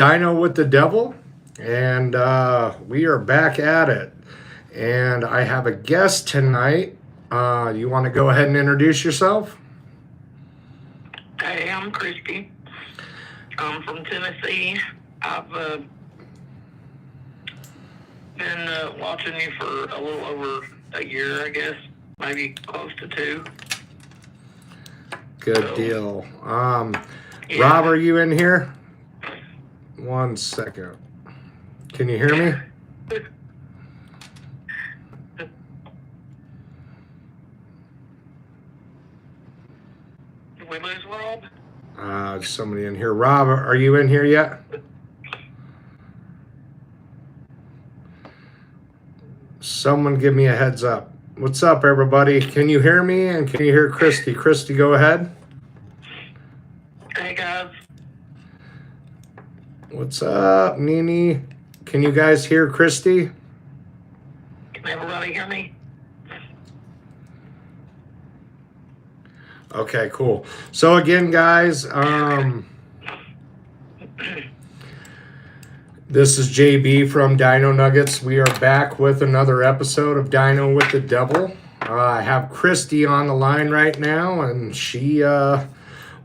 Dino with the Devil, and we are back at it. And I have a guest tonight. You want to go ahead and introduce yourself? Hey, I'm Christy. I'm from Tennessee. I've been watching you for a little over a year, I guess, maybe close to 2. Good deal. Yeah. Rob, are you in here? 1 second. Can you hear me? Did we lose Rob? Somebody in here. Rob, are you in here yet? Someone give me a heads up. What's up, everybody? Can you hear me? And can you hear Christy? Christy, go ahead. Hey, guys. What's up, Nini? Can you guys hear Christy? Can everybody hear me? Okay, cool. So again, guys, this is JB from Dino Nuggets. We are back with another episode of Dino with the Devil. I have Christy on the line right now, and she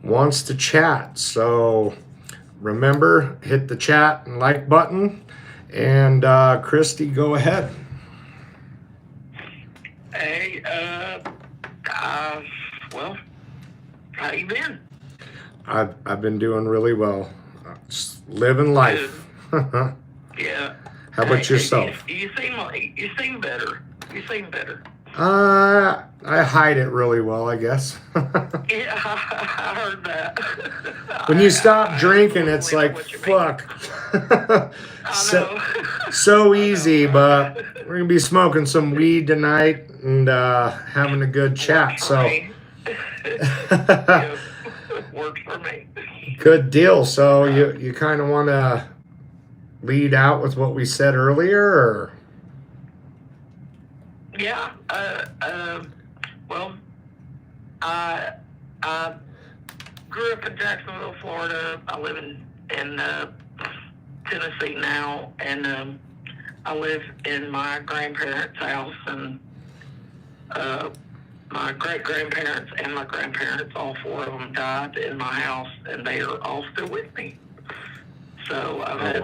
wants to chat. So remember, hit the chat and like button. And Christy, go ahead. Hey, well, how you been? I've been doing really well. Just living life. Yeah. How about yourself? You seem better. You seem better. I hide it really well, I guess. Yeah, I heard that. When you stop drinking, it's like, fuck. So easy, but we're going to be smoking some weed tonight and having a good chat. So, Yeah, works for me. good deal. So, you kind of want to lead out with what we said earlier, or? Yeah. Well, I grew up in Jacksonville, Florida. I live in Tennessee now, and I live in my grandparents' house, and my great-grandparents and my grandparents, all 4 of them, died in my house, and they are all still with me. So I've had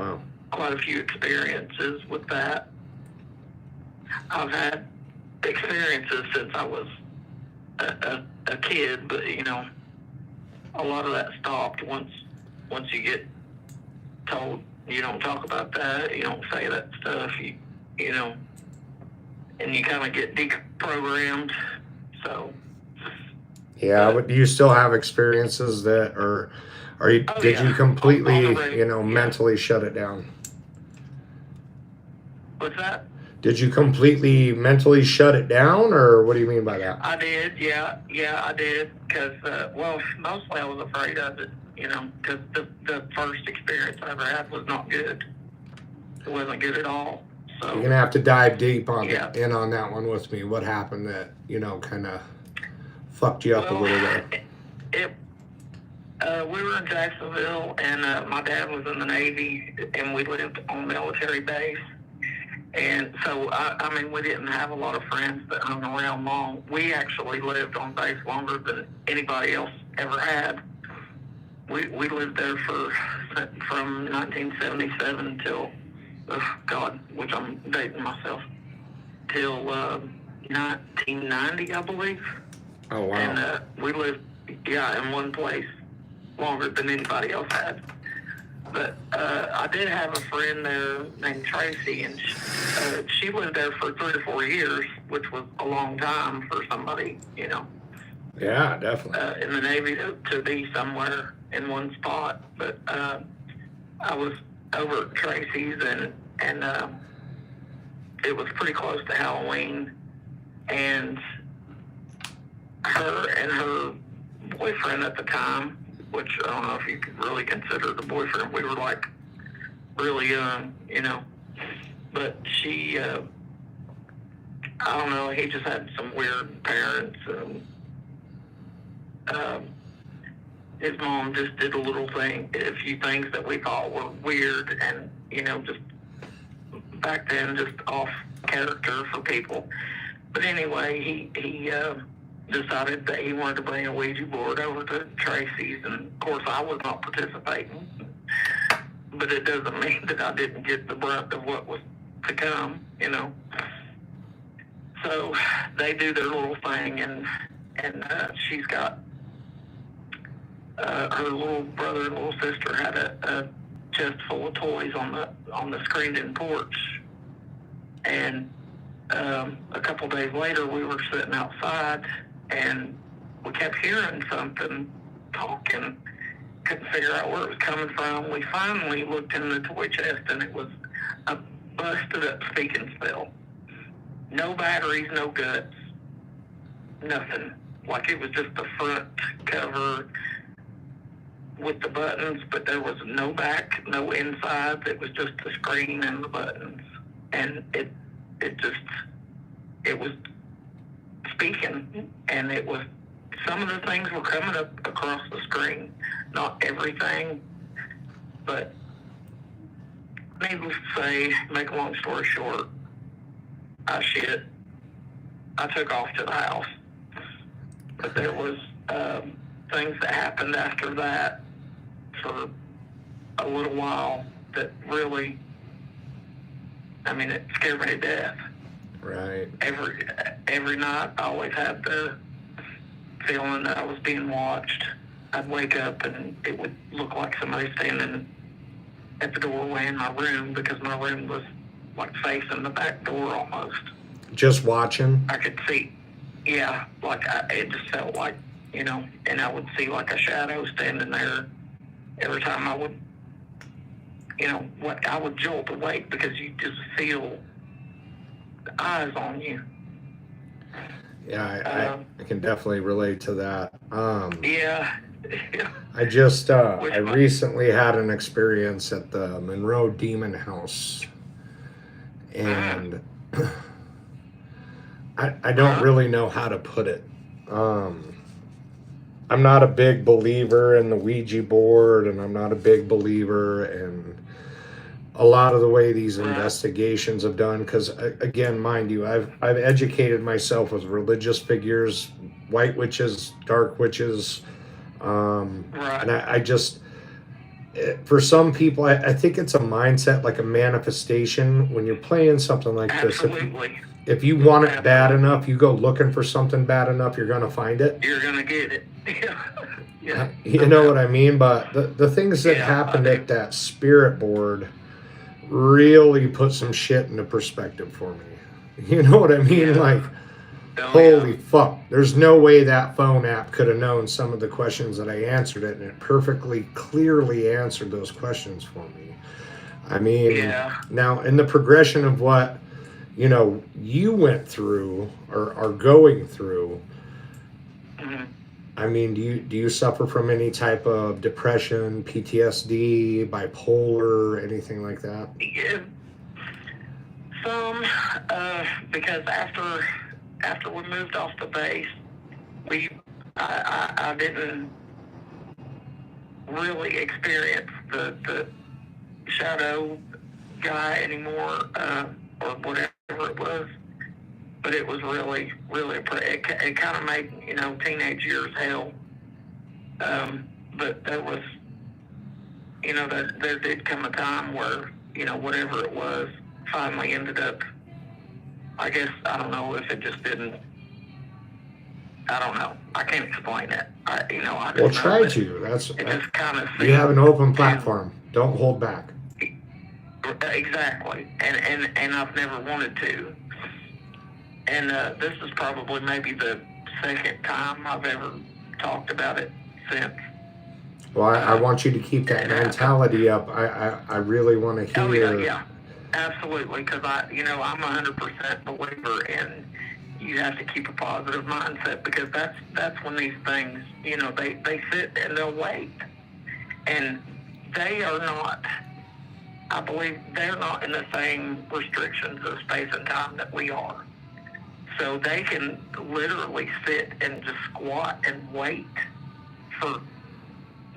quite a few experiences with that. I've had experiences since I was a kid, but a lot of that stopped once you get told you don't talk about that, you don't say that stuff, you know, and you kind of get deprogrammed. So Yeah, but do you still have experiences that, or did you completely, mentally shut it down? What's that? Did you completely mentally shut it down, or what do you mean by that? I did, yeah, I did, because, mostly I was afraid of it, because the first experience I ever had was not good. It wasn't good at all. So you're going to have to dive deep in on that one with me. What happened that, kind of fucked you up a little bit? We were in Jacksonville, and my dad was in the Navy, and we lived on military base. And so, we didn't have a lot of friends that hung around long. We actually lived on base longer than anybody else ever had. We lived there from 1977 until, which I'm dating myself, till 1990, I believe. Oh, wow. And we lived, in one place longer than anybody else had. But I did have a friend there named Tracy, and she lived there for 3 or 4 years, which was a long time for somebody, Yeah, definitely. in the Navy to be somewhere in one spot. But I was over at Tracy's, and it was pretty close to Halloween, and her boyfriend at the time, which I don't know if you could really consider the boyfriend. We were like really young, but she, I don't know, he just had some weird parents, and his mom just did a few things that we thought were weird and, just back then, just off character for people. But anyway, he decided that he wanted to bring a Ouija board over to Tracy's, and of course I was not participating. But it doesn't mean that I didn't get the brunt of what was to come, So they do their little thing, and she's got her little brother and little sister had a chest full of toys on the screened-in porch, and a couple days later we were sitting outside, and we kept hearing something talking. Couldn't figure out where it was coming from. We finally looked in the toy chest, and it was a busted-up speaking spell. No batteries, no guts, nothing. Like it was just the front cover with the buttons, but there was no back, no inside. It was just the screen and the buttons, and it was speaking, and it was. Some of the things were coming up across the screen. Not everything, but needless to say, make a long story short, I took off to the house. But there was things that happened after that for a little while that really, it scared me to death. Right. Every night I always had the feeling that I was being watched. I'd wake up and it would look like somebody standing at the doorway in my room, because my room was like facing the back door almost. Just watching? I could see, yeah, it just felt like, and I would see like a shadow standing there every time I would, I would jolt awake, because you just feel the eyes on you. Yeah, I can definitely relate to that. Yeah. I recently had an experience at the Monroe Demon House, and I don't really know how to put it. I'm not a big believer in the Ouija board, and I'm not a big believer in a lot of the way these investigations have done, because again, mind you, I've educated myself with religious figures, white witches, dark witches, and I just, for some people, I think it's a mindset, like a manifestation. When you're playing something like Absolutely. this, if you want it bad enough, you go looking for something bad enough, you're gonna find it. You're gonna get it. Yeah. You know what I mean? But the things that happened at that spirit board really put some shit into perspective for me. You know what I mean? Like, holy fuck. There's no way that phone app could have known some of the questions that I answered it, and it perfectly clearly answered those questions for me. Now in the progression of what, you went through or are going through, do you suffer from any type of depression, PTSD, bipolar, anything like that? Yeah. Some, because after we moved off the base, I didn't really experience the shadow guy anymore, or whatever it was. But it was really, really, it kind of made, teenage years hell. But there was, there did come a time where, whatever it was finally ended up, I guess, I don't know if it just didn't, I don't know. I can't explain it. I just try to. It just kind of. You have an open platform. Don't hold back. Exactly. And I've never wanted to. And this is probably maybe the second time I've ever talked about it since. Well, I want you to keep that mentality up. I really want to hear. Oh, yeah. Absolutely, because I'm 100% believer in you have to keep a positive mindset, because that's when these things, they sit and they'll wait. And they are not, I believe, they're not in the same restrictions of space and time that we are. So they can literally sit and just squat and wait for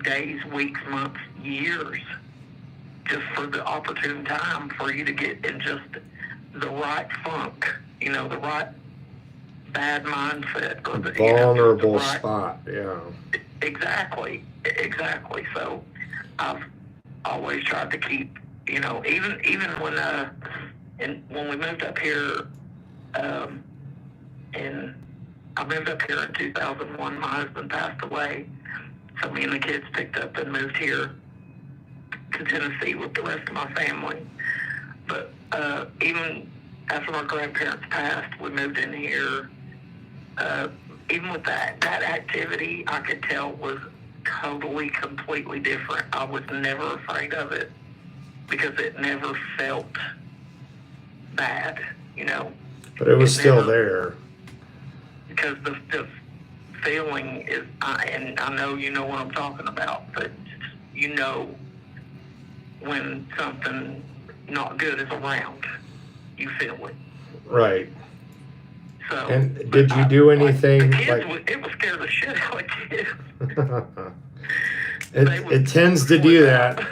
days, weeks, months, years, just for the opportune time for you to get in just the right funk, the right bad mindset, or the vulnerable the right spot. Yeah. Exactly. So I've always tried to keep, even when we moved up here, and I moved up here in 2001. My husband passed away, so me and the kids picked up and moved here to Tennessee with the rest of my family. But even after my grandparents passed, we moved in here. Even with that activity, I could tell was totally, completely different. I was never afraid of it because it never felt bad, But it was still there. Because the feeling is, and I know you know what I'm talking about, but when something not good is around, you feel it. Right. So, and did you do anything it would scare the shit out of kids. it tends to do that.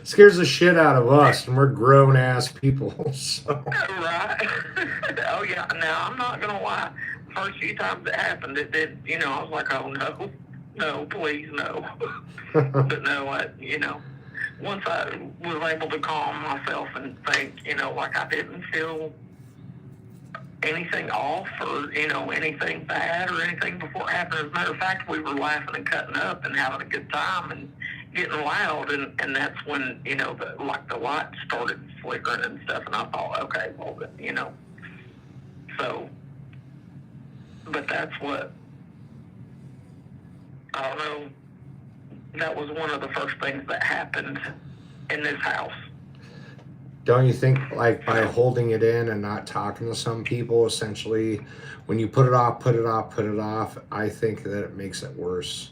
Scares the shit out of us, and we're grown ass people. So. Right. Oh yeah. Now I'm not gonna lie. First few times it happened, it did. I was like, oh no, please no. But no, once I was able to calm myself and think, like I didn't feel anything off or anything bad or anything before it happened. As a matter of fact, we were laughing and cutting up and having a good time and getting loud, and that's when the lights started flickering and stuff, and I thought, okay, well, so, but that's what, I don't know, that was one of the first things that happened in this house. Don't you think, like, by holding it in and not talking to some people, essentially, when you put it off, I think that it makes it worse.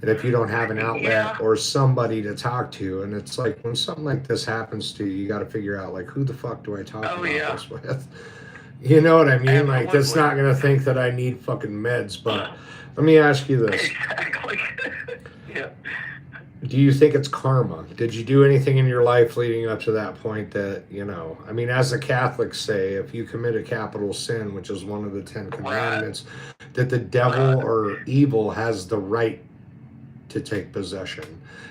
And if you don't have an outlet or somebody to talk to, and it's like when something like this happens to you, you got to figure out, like, who the fuck do I talk about this with? You know what I mean? Absolutely. Like, that's not going to think that I need fucking meds. But let me ask you this. Exactly. Yeah. Do you think it's karma? Did you do anything in your life leading up to that point that, I mean, as the Catholics say, if you commit a capital sin, which is one of the 10 commandments, that the devil or evil has the right to take possession.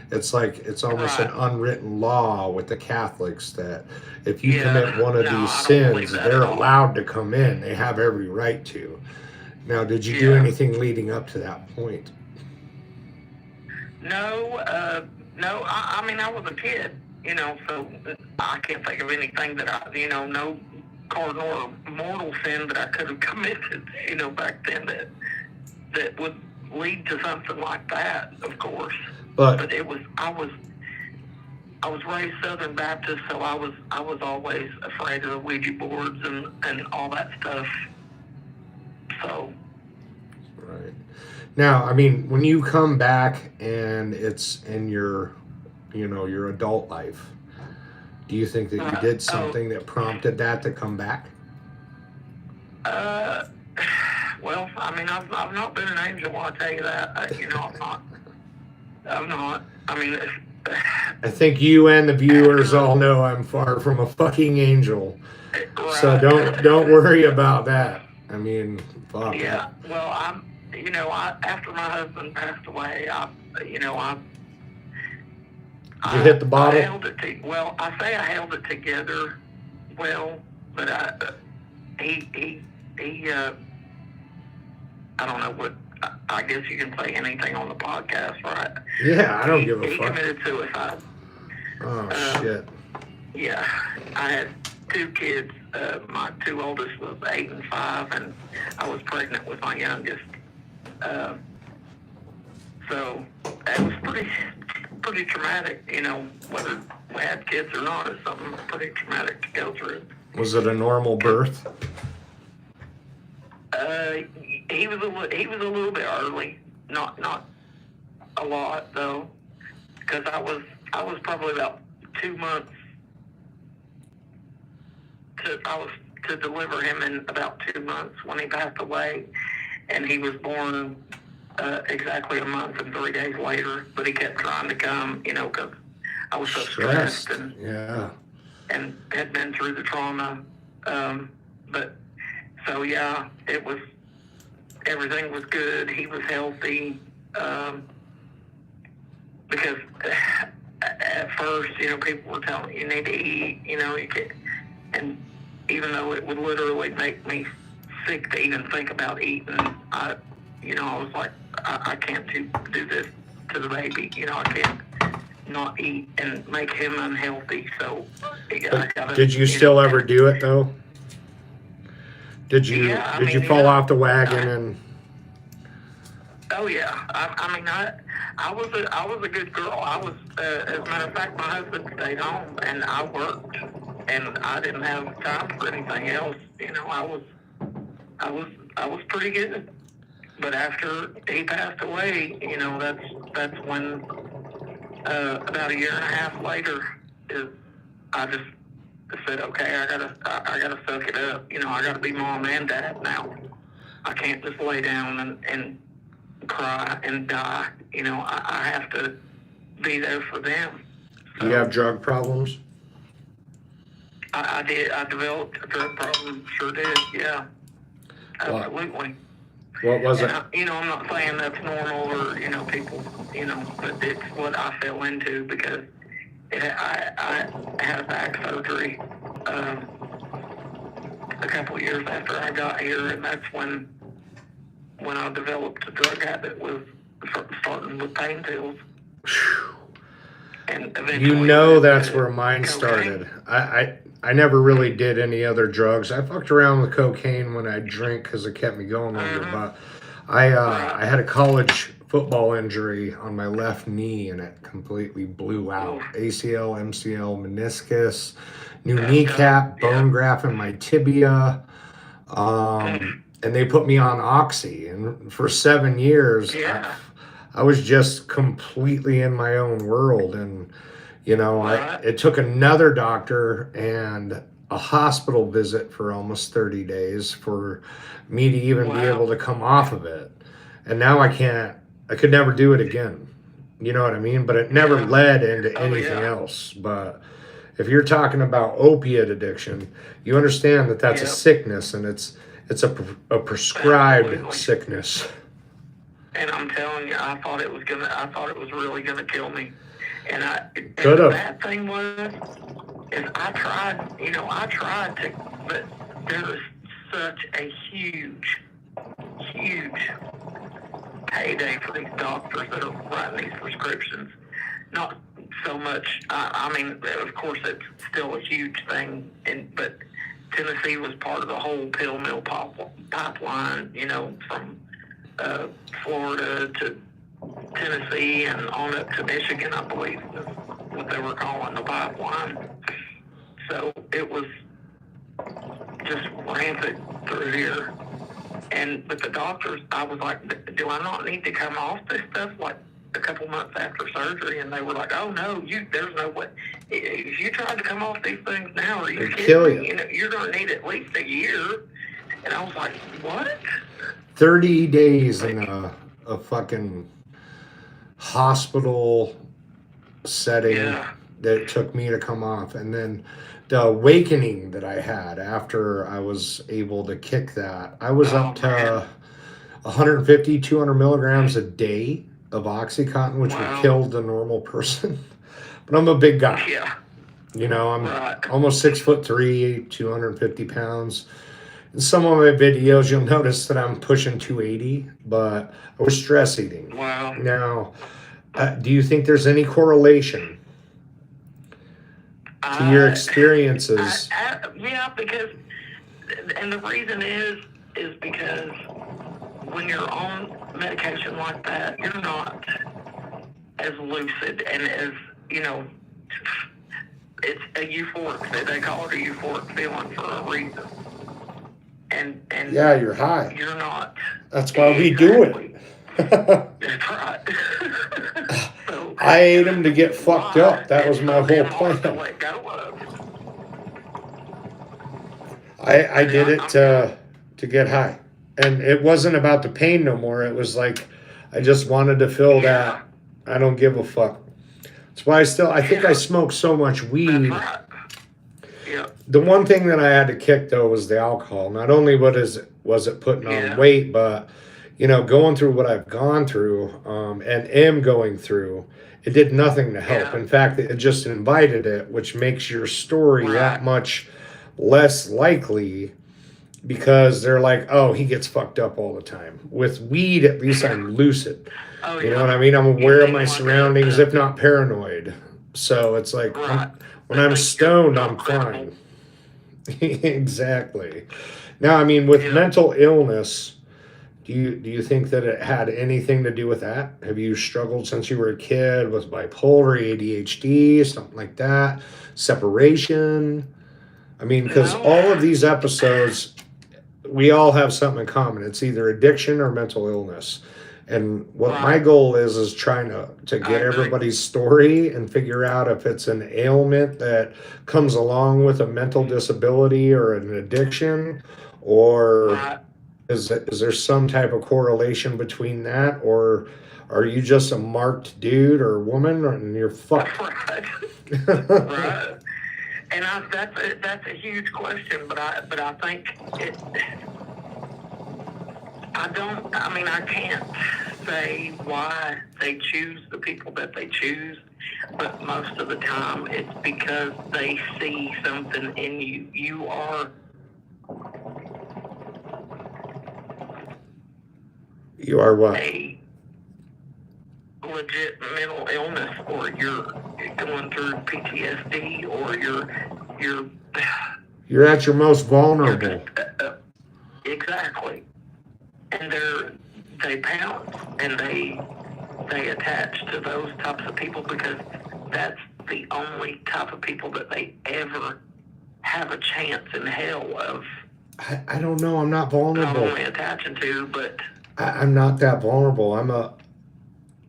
It's like, it's almost an unwritten law with the Catholics that if you commit one of these sins, they're allowed to come in. They have every right to. Now, did you do anything leading up to that point? No, I mean, I was a kid, so I can't think of anything that no cardinal or mortal sin that I could have committed, back then that would lead to something like that, of course. But it was, I was raised Southern Baptist, so I was always afraid of the Ouija boards and all that stuff. So. Right. Now, I mean, when you come back and it's in your, your adult life, do you think that you did something that prompted that to come back? Well, I mean, I've not been an angel, I'll tell you that. I'm not. I mean, I think you and the viewers all know I'm far from a fucking angel. Right. So don't worry about that. I mean, fuck. Yeah. Well, after my husband passed away, Did you hit the bottle? I held it I say I held it together well, but he I don't know what, I guess you can say anything on the podcast, right? Yeah, I don't give a fuck. He committed suicide. Oh, shit. Yeah, I had 2 kids. My 2 oldest was 8 and 5, and I was pregnant with my youngest. So it was pretty traumatic, whether we had kids or not. It's something pretty traumatic to go through. Was it a normal birth? He was a little bit early, not a lot though, because I was probably about 2 months. I was to deliver him in about 2 months when he passed away, and he was born exactly a month and 3 days later, but he kept trying to come, because I was so stressed and had been through the trauma. But so yeah, everything was good. He was healthy. Because at first, people were telling me you need to eat, and even though it would literally make me sick to even think about eating, I was like, I can't do this to the baby. I can't not eat and make him unhealthy. So did you still ever do it though? Did you fall off the wagon and? Oh yeah, I was a good girl. I was, as a matter of fact, my husband stayed home and I worked, and I didn't have time for anything else. I was pretty good. But after he passed away, that's when about a year and a half later, I just said, okay, I gotta suck it up. I gotta be mom and dad now. I can't just lay down and cry and die. I have to be there for them. So, do you have drug problems? I did. I developed a drug problem. Sure did. Yeah. Absolutely. What was it? I'm not saying that's normal or, people, but it's what I fell into because I had a back surgery a couple of years after I got here, and that's when I developed a drug habit was starting with pain pills. And eventually that's where mine started. I never really did any other drugs. I fucked around with cocaine when I drink because it kept me going longer. But I had a college football injury on my left knee and it completely blew out. ACL, MCL, meniscus, new kneecap, bone graft in my tibia. And they put me on Oxy. And for 7 years, I was just completely in my own world. And it took another doctor and a hospital visit for almost 30 days for me to even be able to come off of it. And now I could never do it again. You know what I mean? But it never led into anything else. But if you're talking about opiate addiction, you understand that that's a sickness and it's a prescribed sickness. And I'm telling you, I thought it was really gonna kill me. And could have. The bad thing was, I tried to, but there is such a huge payday for these doctors that are writing these prescriptions. Not so much. Of course, it's still a huge thing, but Tennessee was part of the whole pill mill pipeline. From Florida to Tennessee and on up to Michigan, I believe is what they were calling the pipeline. So it was just rampant through here. But the doctors, I was like, do I not need to come off this stuff like a couple months after surgery? And they were like, oh no, there's no way. If you tried to come off these things now, are you kidding me? You're going to need at least a year. And I was like, what? 30 days in a fucking hospital setting that it took me to come off. And then the awakening that I had after I was able to kick that, I was up to 150, 200 milligrams a day of Oxycontin, which would kill the normal person. But I'm a big guy. Yeah. I'm almost 6'3", 250 pounds. In some of my videos, you'll notice that I'm pushing 280, but I was stress eating. Wow. Now, do you think there's any correlation to your experiences? Yeah, because, and the reason is because when you're on medication like that, you're not as lucid and as, it's a euphoric, they call it a euphoric feeling for a reason. And yeah, you're high. You're not. That's why we do it. That's right. So, I ate them to get fucked up. That was my whole plan. To let go of. I did it to get high. And it wasn't about the pain no more. It was like I just wanted to fill that. I don't give a fuck. That's why I think I smoke so much weed. That's right. Yeah. The one thing that I had to kick though was the alcohol. Not only was it putting on weight, but going through what I've gone through and am going through, it did nothing to help. In fact, it just invited it, which makes your story that much less likely, because they're like, oh, he gets fucked up all the time. With weed, at least I'm lucid. Oh, you know what I mean? I'm aware of my surroundings, if not paranoid. So it's like when I'm stoned, I'm fine. Exactly. Now, I mean, with mental illness, do you think that it had anything to do with that? Have you struggled since you were a kid with bipolar, ADHD, something like that? Separation? I mean, because all of these episodes, we all have something in common. It's either addiction or mental illness. And what my goal is trying to get everybody's story and figure out if it's an ailment that comes along with a mental disability or an addiction, or is there some type of correlation between that, or are you just a marked dude or woman and you're fucked? Right. And that's a huge question, but I think I can't say why they choose the people that they choose, but most of the time it's because they see something in you. You are what? A legit mental illness, or you're going through PTSD, or you're at your most vulnerable. Exactly. And they pounce and they attach to those types of people because that's the only type of people that they ever have a chance in hell of. I don't know. I'm not vulnerable. Not only attaching to, but I'm not that vulnerable. I'm a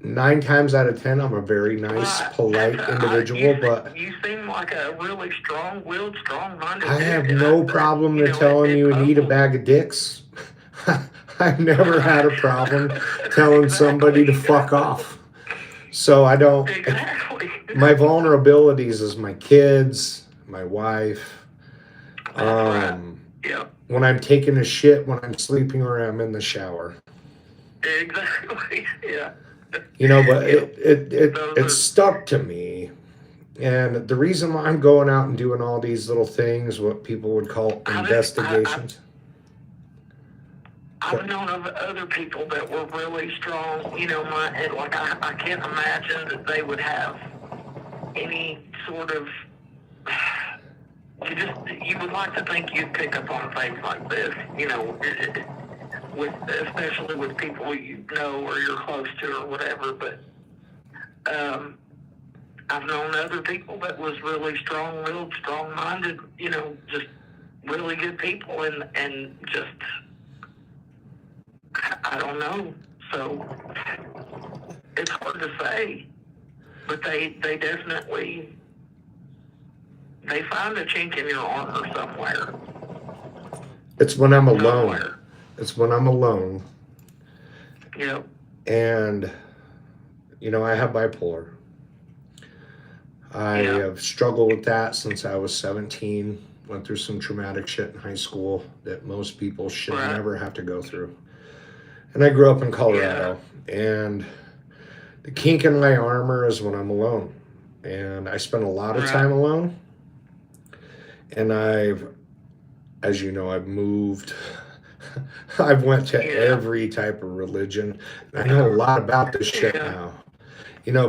9 times out of 10. I'm a very nice, polite individual, but you seem like a really strong-willed, strong-minded. I have no problem to telling you need a bag of dicks. I've never had a problem telling somebody to fuck off. So I don't. Exactly. My vulnerabilities is my kids, my wife. Yeah. When I'm taking a shit, when I'm sleeping, or I'm in the shower. Exactly. Yeah. But it stuck to me. And the reason why I'm going out and doing all these little things, what people would call investigations. I've known of other people that were really strong. I can't imagine that they would have any sort of. You would like to think you'd pick up on things like this, especially with people or you're close to or whatever. But I've known other people that was really strong-willed, strong-minded, just really good people, and just. I don't know. So it's hard to say, but they definitely find a chink in your armor somewhere. It's when I'm alone. It's when I'm alone. Yep. And I have bipolar. I have struggled with that since I was 17. Went through some traumatic shit in high school that most people should never have to go through. And I grew up in Colorado, and the kink in my armor is when I'm alone. And I spend a lot of time alone. And as you know, I've moved. I've went to every type of religion. I know a lot about this shit now.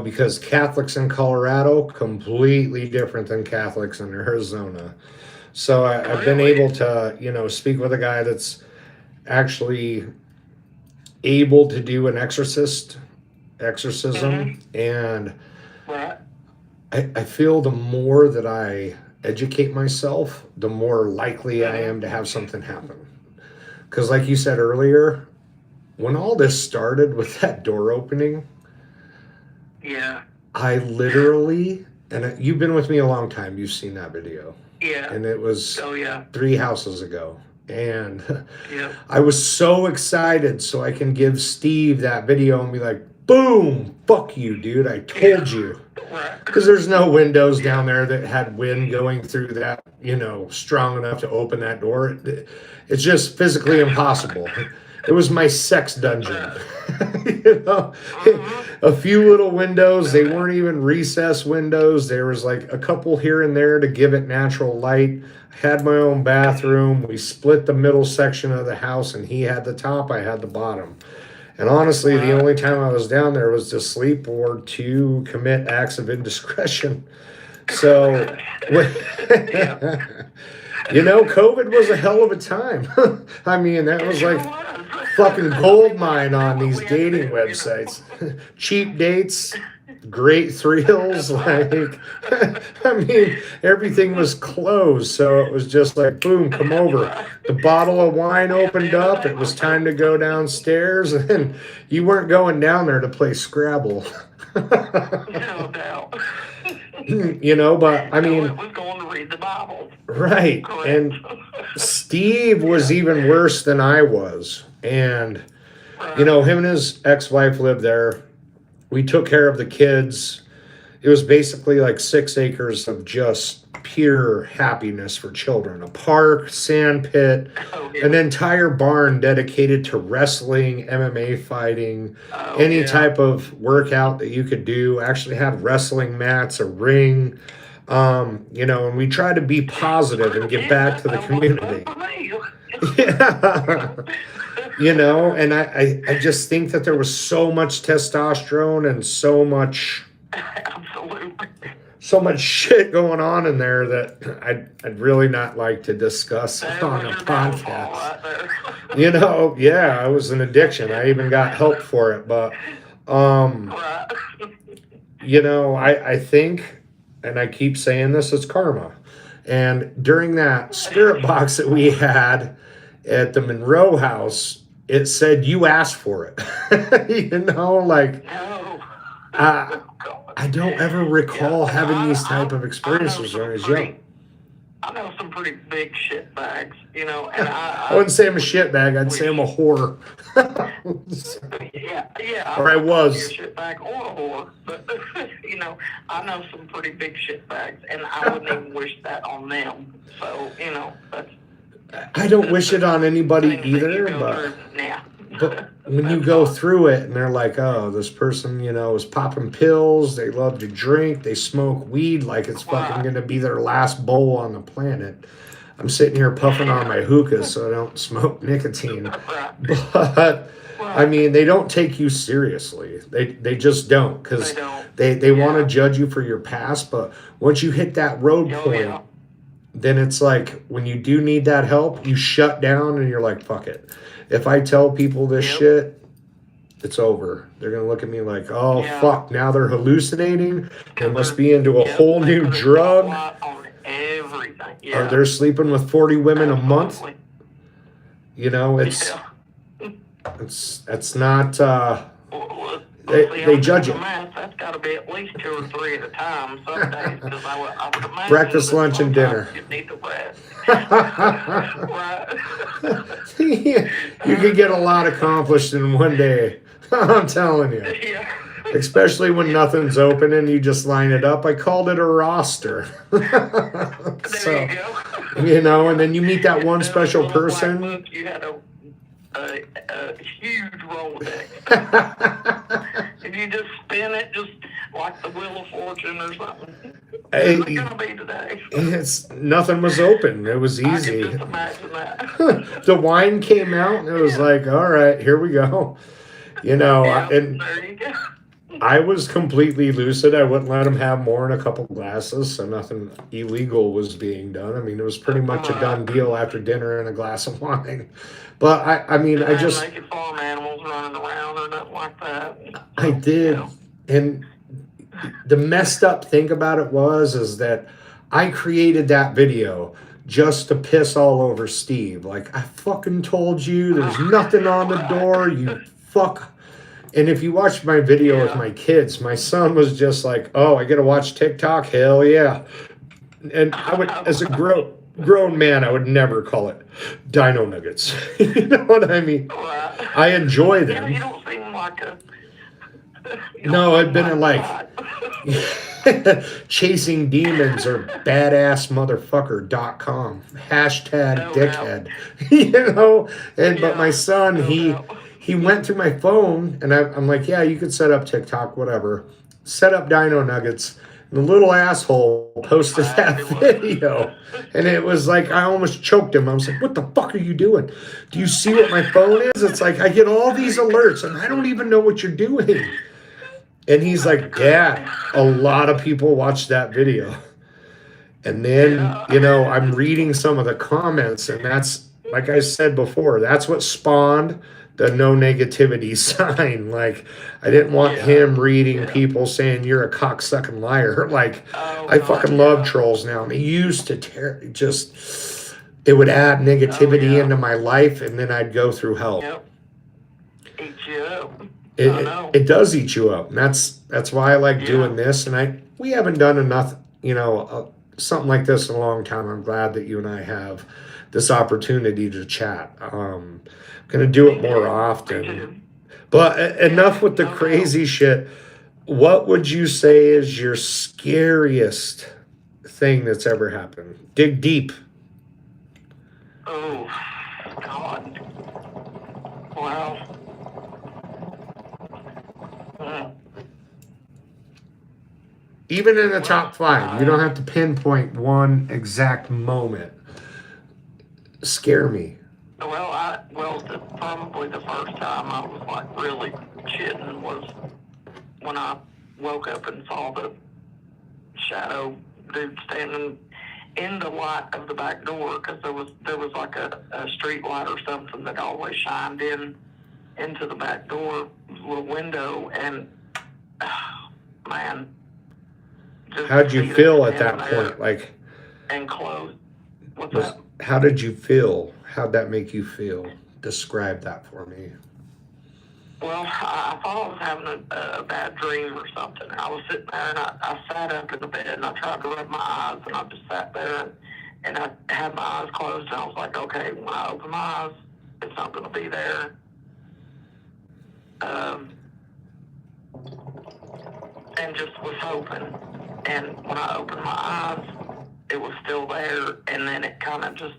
Because Catholics in Colorado, completely different than Catholics in Arizona. So I've been able to, speak with a guy that's actually able to do an exorcism, and I feel the more that I educate myself, the more likely I am to have something happen. Because like you said earlier, when all this started with that door opening, I literally, and you've been with me a long time, you've seen that video. Yeah. And it was 3 houses ago. And Yep. I was so excited so I can give Steve that video and be like, boom, fuck you, dude. I told you. Right. Because there's no windows down there that had wind going through that, strong enough to open that door. It's just physically impossible. It was my sex dungeon. A few little windows. They weren't even recessed windows. There was like a couple here and there to give it natural light. I had my own bathroom. We split the middle section of the house, and he had the top, I had the bottom. And honestly, the only time I was down there was to sleep or to commit acts of indiscretion. So, COVID was a hell of a time. I mean, that was like fucking gold mine on these dating websites. Cheap dates, great thrills. Like, I mean, everything was closed. So it was just like, boom, come over. The bottle of wine opened up. It was time to go downstairs. And you weren't going down there to play Scrabble. No doubt. But I mean, it was going to read the Bible. Right. Correct. And Steve was even worse than I was. And, him and his ex-wife lived there. We took care of the kids. It was basically like 6 acres of just pure happiness for children. A park, sand pit, an entire barn dedicated to wrestling, MMA fighting, any type of workout that you could do. Actually had wrestling mats, a ring, and we try to be positive and give back to the community. Yeah. And I just think that there was so much testosterone and so much shit going on in there that I'd really not like to discuss on a podcast. Yeah, it was an addiction. I even got help for it, but I think, and I keep saying this, it's karma. And during that spirit box that we had at the Monroe house, it said you asked for it. I don't ever recall having these type of experiences when I was young. I know some pretty big shit bags, and I wouldn't say I'm a shit bag. I'd say I'm a whore. yeah. Or I was. A shit bag or a whore, but I know some pretty big shit bags, and I wouldn't even wish that on them. So that's. I don't wish it on anybody either, but when you go through it and they're like, oh, this person, is popping pills, they love to drink, they smoke weed like it's fucking going to be their last bowl on the planet. I'm sitting here puffing on my hookah so I don't smoke nicotine. But, I mean, they don't take you seriously. They just don't, because they want to judge you for your past, but once you hit that road point, then it's like when you do need that help, you shut down and you're like, fuck it. If I tell people this shit, it's over. They're going to look at me like, oh, fuck, now they're hallucinating. They must be into a whole new drug. On everything. Or they're sleeping with 40 women a month. It's not... They judge it. That's got to be at least 2 or 3 at a time some days. Because I would imagine breakfast, lunch, and dinner. You need the rest. You could get a lot accomplished in one day. I'm telling you. Yeah. Especially when nothing's open and you just line it up. I called it a roster. There you go. And then you meet that one special person. Book, you had a huge Rolodex. If you just spin it, just like the Wheel of Fortune or something. What's it gonna be today? Nothing was open. It was easy. I can just imagine that. The wine came out and it was like, all right, here we go. And there you go. I was completely lucid. I wouldn't let him have more than a couple glasses, so nothing illegal was being done. I mean, it was pretty much a done deal after dinner and a glass of wine. But I just naked farm animals running around or nothing like that. I did, and the messed up thing about it is that I created that video just to piss all over Steve. Like, I fucking told you, there's nothing on the door, you fuck. And if you watch my video with my kids, my son was just like, oh, I get to watch TikTok? Hell yeah. And I would, as a grown man, I would never call it Dino Nuggets. You know what I mean? Right. I enjoy them. You don't seem like a... No, I've been in like chasing demons or badassmotherfucker.com hashtag dickhead. You know, but my son, he went through my phone and I'm like, yeah, you could set up TikTok, whatever. Set up Dino Nuggets. And the little asshole posted that video. And it was like, I almost choked him. I was like, what the fuck are you doing? Do you see what my phone is? It's like, I get all these alerts and I don't even know what you're doing. And he's like, Dad, a lot of people watch that video. And then, you know, I'm reading some of the comments, and that's, like I said before, that's what spawned the no negativity sign. Like, I didn't want him reading people saying you're a cocksucking liar. Like, I fucking love trolls now. And it used to it would add negativity into my life, and then I'd go through hell. Eat you up. It does eat you up, and that's why I like doing this. And we haven't done enough, you know, something like this in a long time. I'm glad that you and I have this opportunity to chat. I'm gonna do it more often. But enough with the crazy shit. What would you say is your scariest thing that's ever happened? Dig deep. Oh, God. Wow. Even in the top 5, you don't have to pinpoint one exact moment. Scare me. Probably the first time I was like really shitting was when I woke up and saw the shadow dude standing in the light of the back door, because there was like a street light or something that always shined into the back door little window, and man. How'd you feel at that point? Like, and closed. What's that? How did you feel? How'd that make you feel? Describe that for me. Well, I thought I was having a bad dream or something. I was sitting there and I sat up in the bed and I tried to rub my eyes, and I just sat there and I had my eyes closed, and I was like, okay, when I open my eyes, it's not going to be there. And just was hoping. And when I opened my eyes, it was still there, and then it kind of just,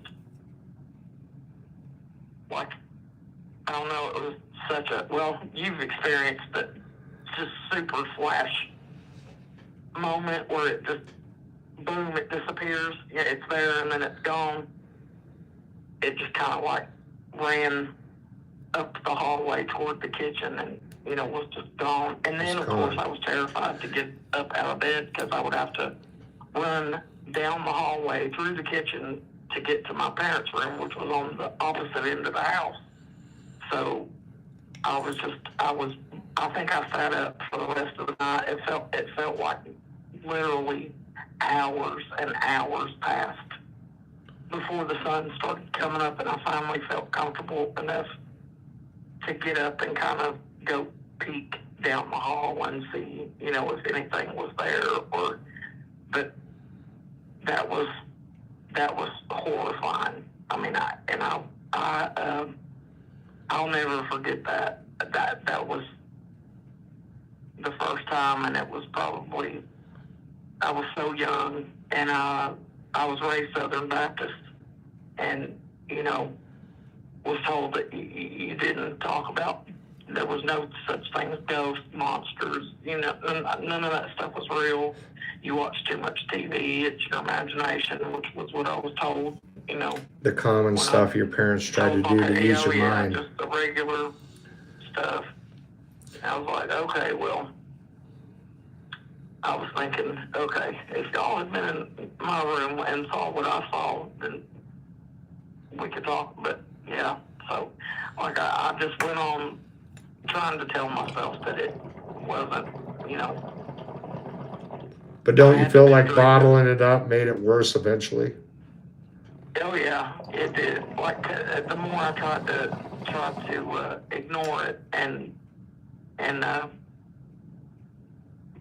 like, I don't know, it was such a, you've experienced it, just super flash moment where it just, boom, it disappears. Yeah, it's there, and then it's gone. It just kind of, like, ran up the hallway toward the kitchen and, you know, was just gone. And then, of course, I was terrified to get up out of bed, because I would have to run down the hallway through the kitchen to get to my parents' room, which was on the opposite end of the house. So I think I sat up for the rest of the night. It felt like literally hours and hours passed before the sun started coming up, and I finally felt comfortable enough to get up and kind of go peek down the hall and see, you know, if anything was there. But that was horrifying. I mean, I'll never forget that. That was the first time, and it was probably, I was so young, and I was raised Southern Baptist, and, you know, was told that you didn't talk about, there was no such thing as ghosts, monsters, you know, none of that stuff was real. You watch too much TV, it's your imagination, which was what I was told, you know. The common stuff your parents tried to do to use your mind. Just the regular stuff. I was like, okay, well, I was thinking, okay, if y'all had been in my room and saw what I saw, then we could talk. But yeah, so like I just went on trying to tell myself that it wasn't, you know. But don't you feel like bottling it up made it worse eventually? Oh yeah, it did. Like the more I tried to ignore it and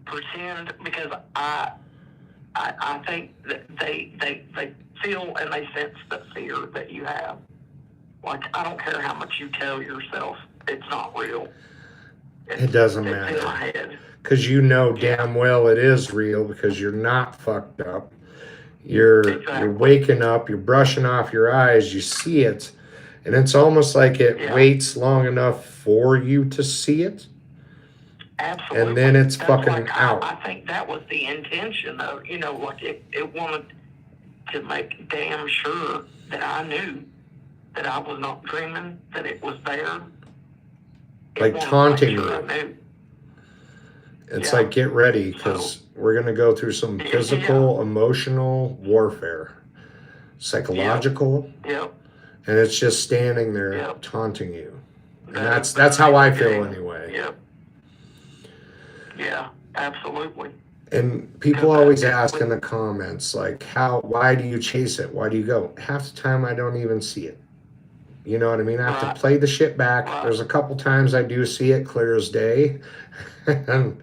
pretend, because I think that they feel and they sense the fear that you have. Like, I don't care how much you tell yourself it's not real. It doesn't it's matter. In my head. Because you know damn well it is real because you're not fucked up. You're waking up, you're brushing off your eyes, you see it, and it's almost like it waits long enough for you to see it. Absolutely. And then it's That's fucking like, out. I think that was the intention of, like it wanted to make damn sure that I knew that I was not dreaming, that it was there. Like taunting you. It's like, get ready, because we're going to go through some physical, emotional warfare, psychological, and it's just standing there taunting you. And that's how I feel anyway. Yeah, absolutely. And people always ask in the comments, like, why do you chase it? Why do you go? Half the time I don't even see it. You know what I mean? I have to play the shit back. There's a couple times I do see it clear as day. And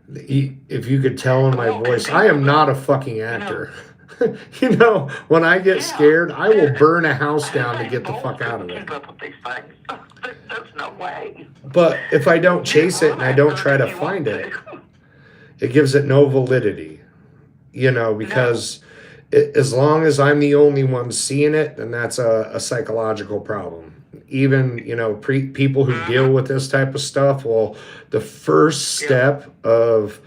if you could tell in my voice, I am not a fucking actor. When I get scared, I will burn a house down to get the fuck out of it. There's no way. But if I don't chase it and I don't try to find it, it gives it no validity. Because as long as I'm the only one seeing it, then that's a psychological problem. Even, people who deal with this type of stuff, well, the first step of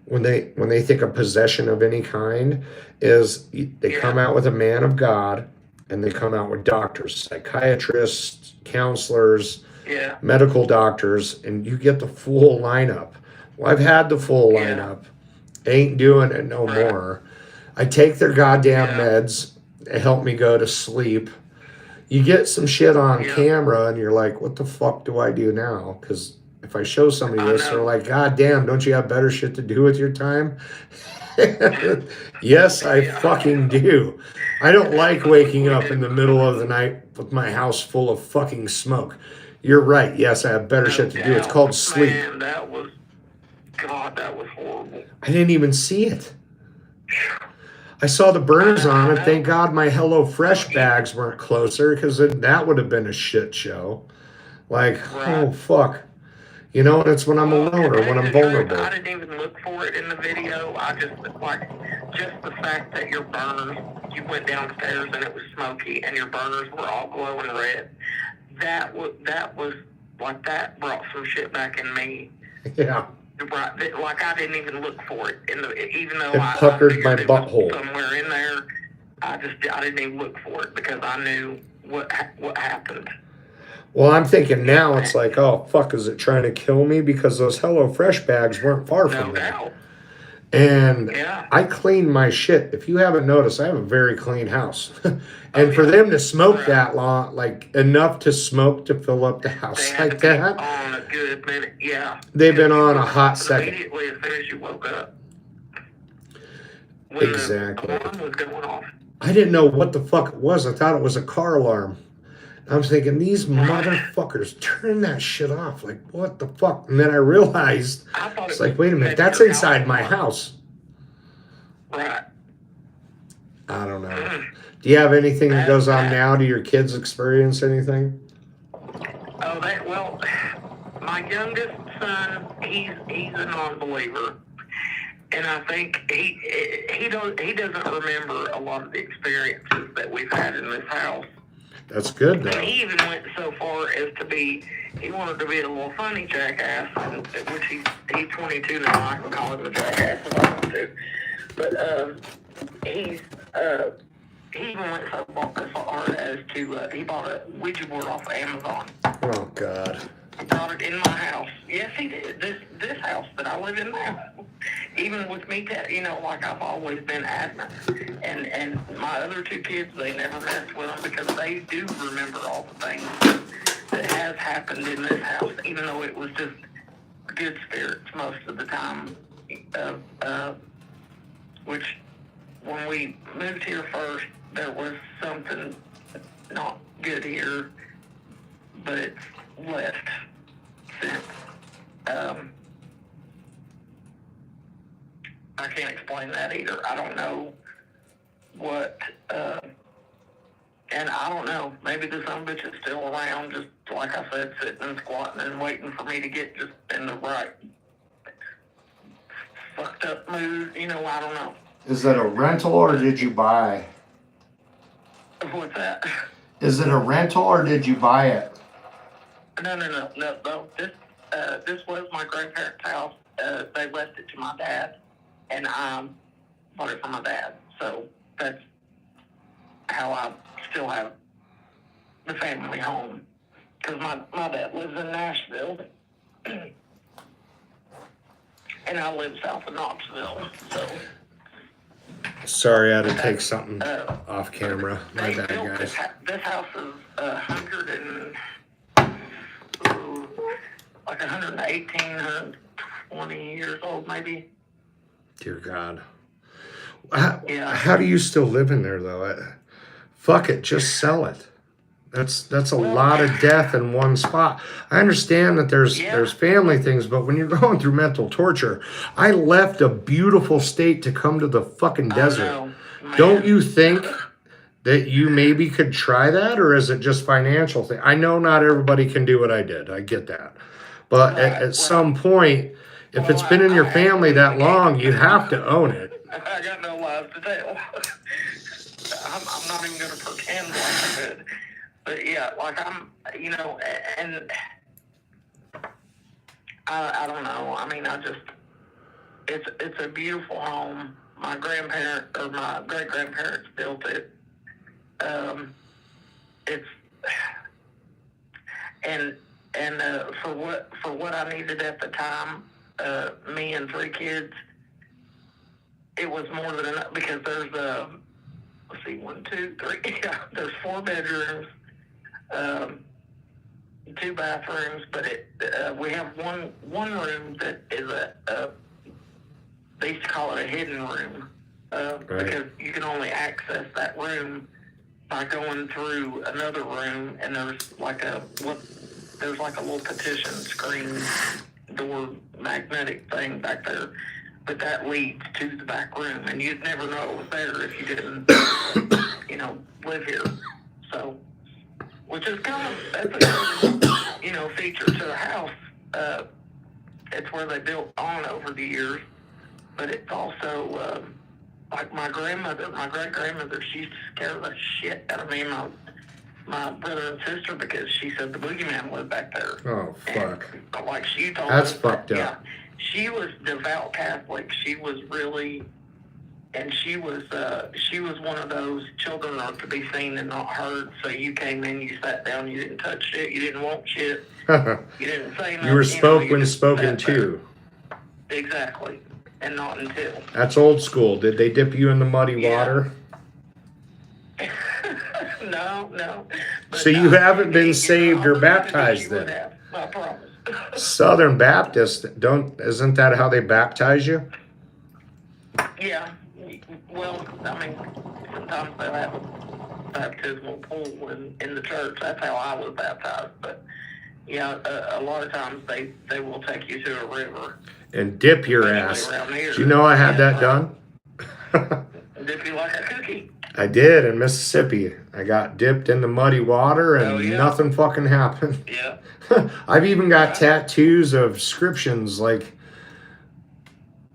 when they think of possession of any kind is they come out with a man of God, and they come out with doctors, psychiatrists, counselors, medical doctors, and you get the full lineup. Well, I've had the full lineup. Ain't doing it no more. I take their goddamn meds. They help me go to sleep. You get some shit on camera, and you're like, what the fuck do I do now? Because if I show somebody this, they're like, God damn, don't you have better shit to do with your time? Yes, I fucking do. I don't like waking up in the middle of the night with my house full of fucking smoke. You're right. Yes, I have better shit to do. It's called sleep. Man, that was horrible. I didn't even see it. I saw the burners on it. Thank God my HelloFresh bags weren't closer, because that would have been a shit show. Like, oh, fuck. And it's when I'm alone or when I'm vulnerable. I didn't even look for it in the video. I just the fact that your burners, you went downstairs and it was smoky and your burners were all glowing red. That brought some shit back in me. Yeah. Right, like I didn't even look for it even though it puckered my butthole somewhere in there. I didn't even look for it because I knew what happened. Well, I'm thinking now it's like, oh fuck, is it trying to kill me? Because those HelloFresh bags weren't far from there. And I clean my shit. If you haven't noticed, I have a very clean house. And for them to smoke that long, like enough to smoke to fill up the house like that, on a good minute. They've been on a hot second. Immediately as soon as you woke up. Exactly. The alarm was going off. I didn't know what the fuck it was. I thought it was a car alarm. I was thinking, these motherfuckers, turn that shit off. Like, what the fuck? And then I realized, it's like, wait a minute, that's inside my house. Right. I don't know. Do you have anything that goes on now? Do your kids experience anything? Well, my youngest son, he's a non-believer. And I think he doesn't remember a lot of the experiences that we've had in this house. That's good, though. And he even went so far as he wanted to be a little funny jackass, which he's 22 now. I can call him a jackass if I want to. But he even went so far as to he bought a Ouija board off of Amazon. Oh God. He brought it in my house. Yes, he did. This house that I live in now. Even with me, like I've always been adamant. And my other two kids, they never messed with them because they do remember all the things that has happened in this house, even though it was just good spirits most of the time. Which, when we moved here first, there was something not good here, but it's left since. I can't explain that either. I don't know what, and I don't know, maybe the son of a bitch is still around, just like I said, sitting and squatting and waiting for me to get just in the right fucked up mood, I don't know. Is it a rental or did you buy? What's that? Is it a rental or did you buy it? No. This was my grandparents' house. They left it to my dad, and I bought it from my dad. So that's how I still have the family home. Because my dad lives in Nashville, and I live south of Knoxville. So. Sorry, I had to take something off camera. My bad, guys. This house is 118, 120 years old, maybe. Dear God. Yeah. How do you still live in there, though? Fuck it, just sell it. That's a lot of death in one spot. I understand that there's family things, but when you're going through mental torture, I left a beautiful state to come to the fucking desert. Don't you think that you maybe could try that, or is it just financial thing? I know not everybody can do what I did. I get that. But at some point, if it's been in your family that long, you have to own it. I got no lies to tell. I'm not even going to pretend like I could. But yeah, like and I don't know. I mean, it's a beautiful home. My grandparents or my great grandparents built it. It's for what I needed at the time, me and 3 kids, it was more than enough because there's 1, 2, 3. Yeah, there's 4 bedrooms. 2 bathrooms, but we have one room that is they used to call it a hidden room, because you can only access that room by going through another room, and there's like a little partition screen door magnetic thing back there, but that leads to the back room, and you'd never know it was there if you didn't, live here. So. Which is that's a good, feature to the house. It's where they built on over the years, but it's also like my great grandmother. She used to scare the shit out of me and my brother and sister because she said the boogeyman lived back there. Oh fuck! And, like she told that's us, fucked up. Yeah, she was devout Catholic. She was really. And she was one of those children are to be seen and not heard. So you came in, you sat down, you didn't touch shit, you didn't want shit, you didn't say nothing. You were spoken to. Exactly, and not until. That's old school. Did they dip you in the muddy water? No. So you haven't been saved or baptized then? I promise. Southern Baptists isn't that how they baptize you? Yeah. Well, I mean, sometimes they'll have a baptismal pool in the church. That's how I was baptized. But, yeah, a lot of times they will take you to a river. And dip your ass. Do you know I had that done? Dip you like a cookie. I did in Mississippi. I got dipped in the muddy water and nothing fucking happened. Yeah. I've even got tattoos of inscriptions like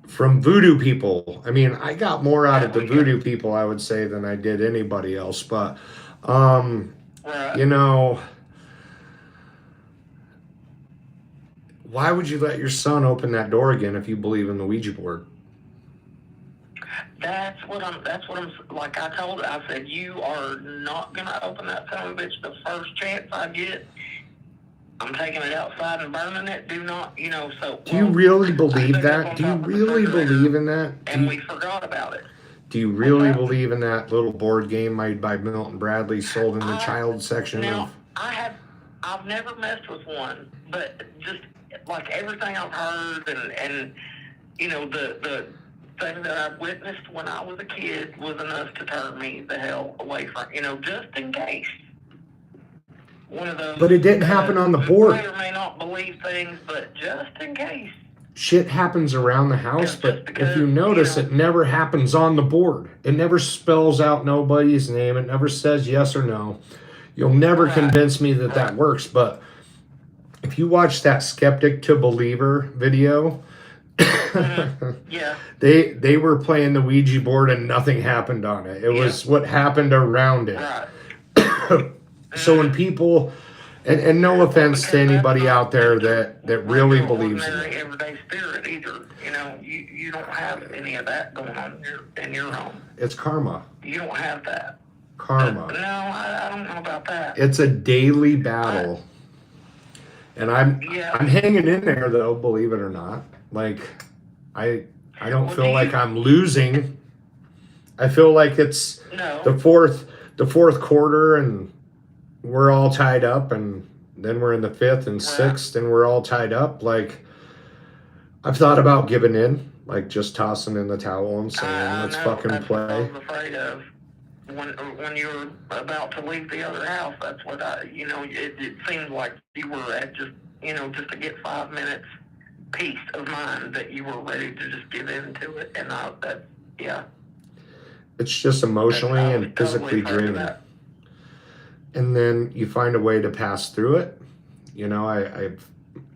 from voodoo people. I mean, I got more out of the voodoo people, I would say, than I did anybody else. But, why would you let your son open that door again if you believe in the Ouija board? That's what I'm, like I told her, I said, you are not going to open that son of a bitch the first chance I get. I'm taking it outside and burning it. Do not, so. Do you really believe that? Do you really believe in that? And we forgot about it. Do you really believe in that little board game made by Milton Bradley sold in the child section of? I've never messed with one, but just like everything I've heard and the thing that I've witnessed when I was a kid was enough to turn me the hell away from, just in case. One of those. But it didn't happen on the board. May or may not believe things, but just in case. shit happens around the house, but if you notice, it never happens on the board. It never spells out nobody's name. It never says yes or no. You'll never convince me that that works. But if you watch that Skeptic to Believer video, they were playing the Ouija board and nothing happened on it. It was what happened around it. So when people, and no offense to anybody out there that really believes in it. Everyday spirit either. You know, you don't have any of that going on in your home. It's karma. You don't have that. Karma. No, I don't know about that. It's a daily battle. And I'm hanging in there though, believe it or not. Like I don't feel like I'm losing. I feel like it's the fourth quarter and we're all tied up, and then we're in the fifth and sixth and we're all tied up. Like I've thought about giving in, like just tossing in the towel and saying let's fucking play. What I was afraid of when you were about to leave the other house. That's what it seemed like you were at just to get 5 minutes peace of mind, that you were ready to just give in to it. And it's just emotionally and physically draining. And then you find a way to pass through it. You know, if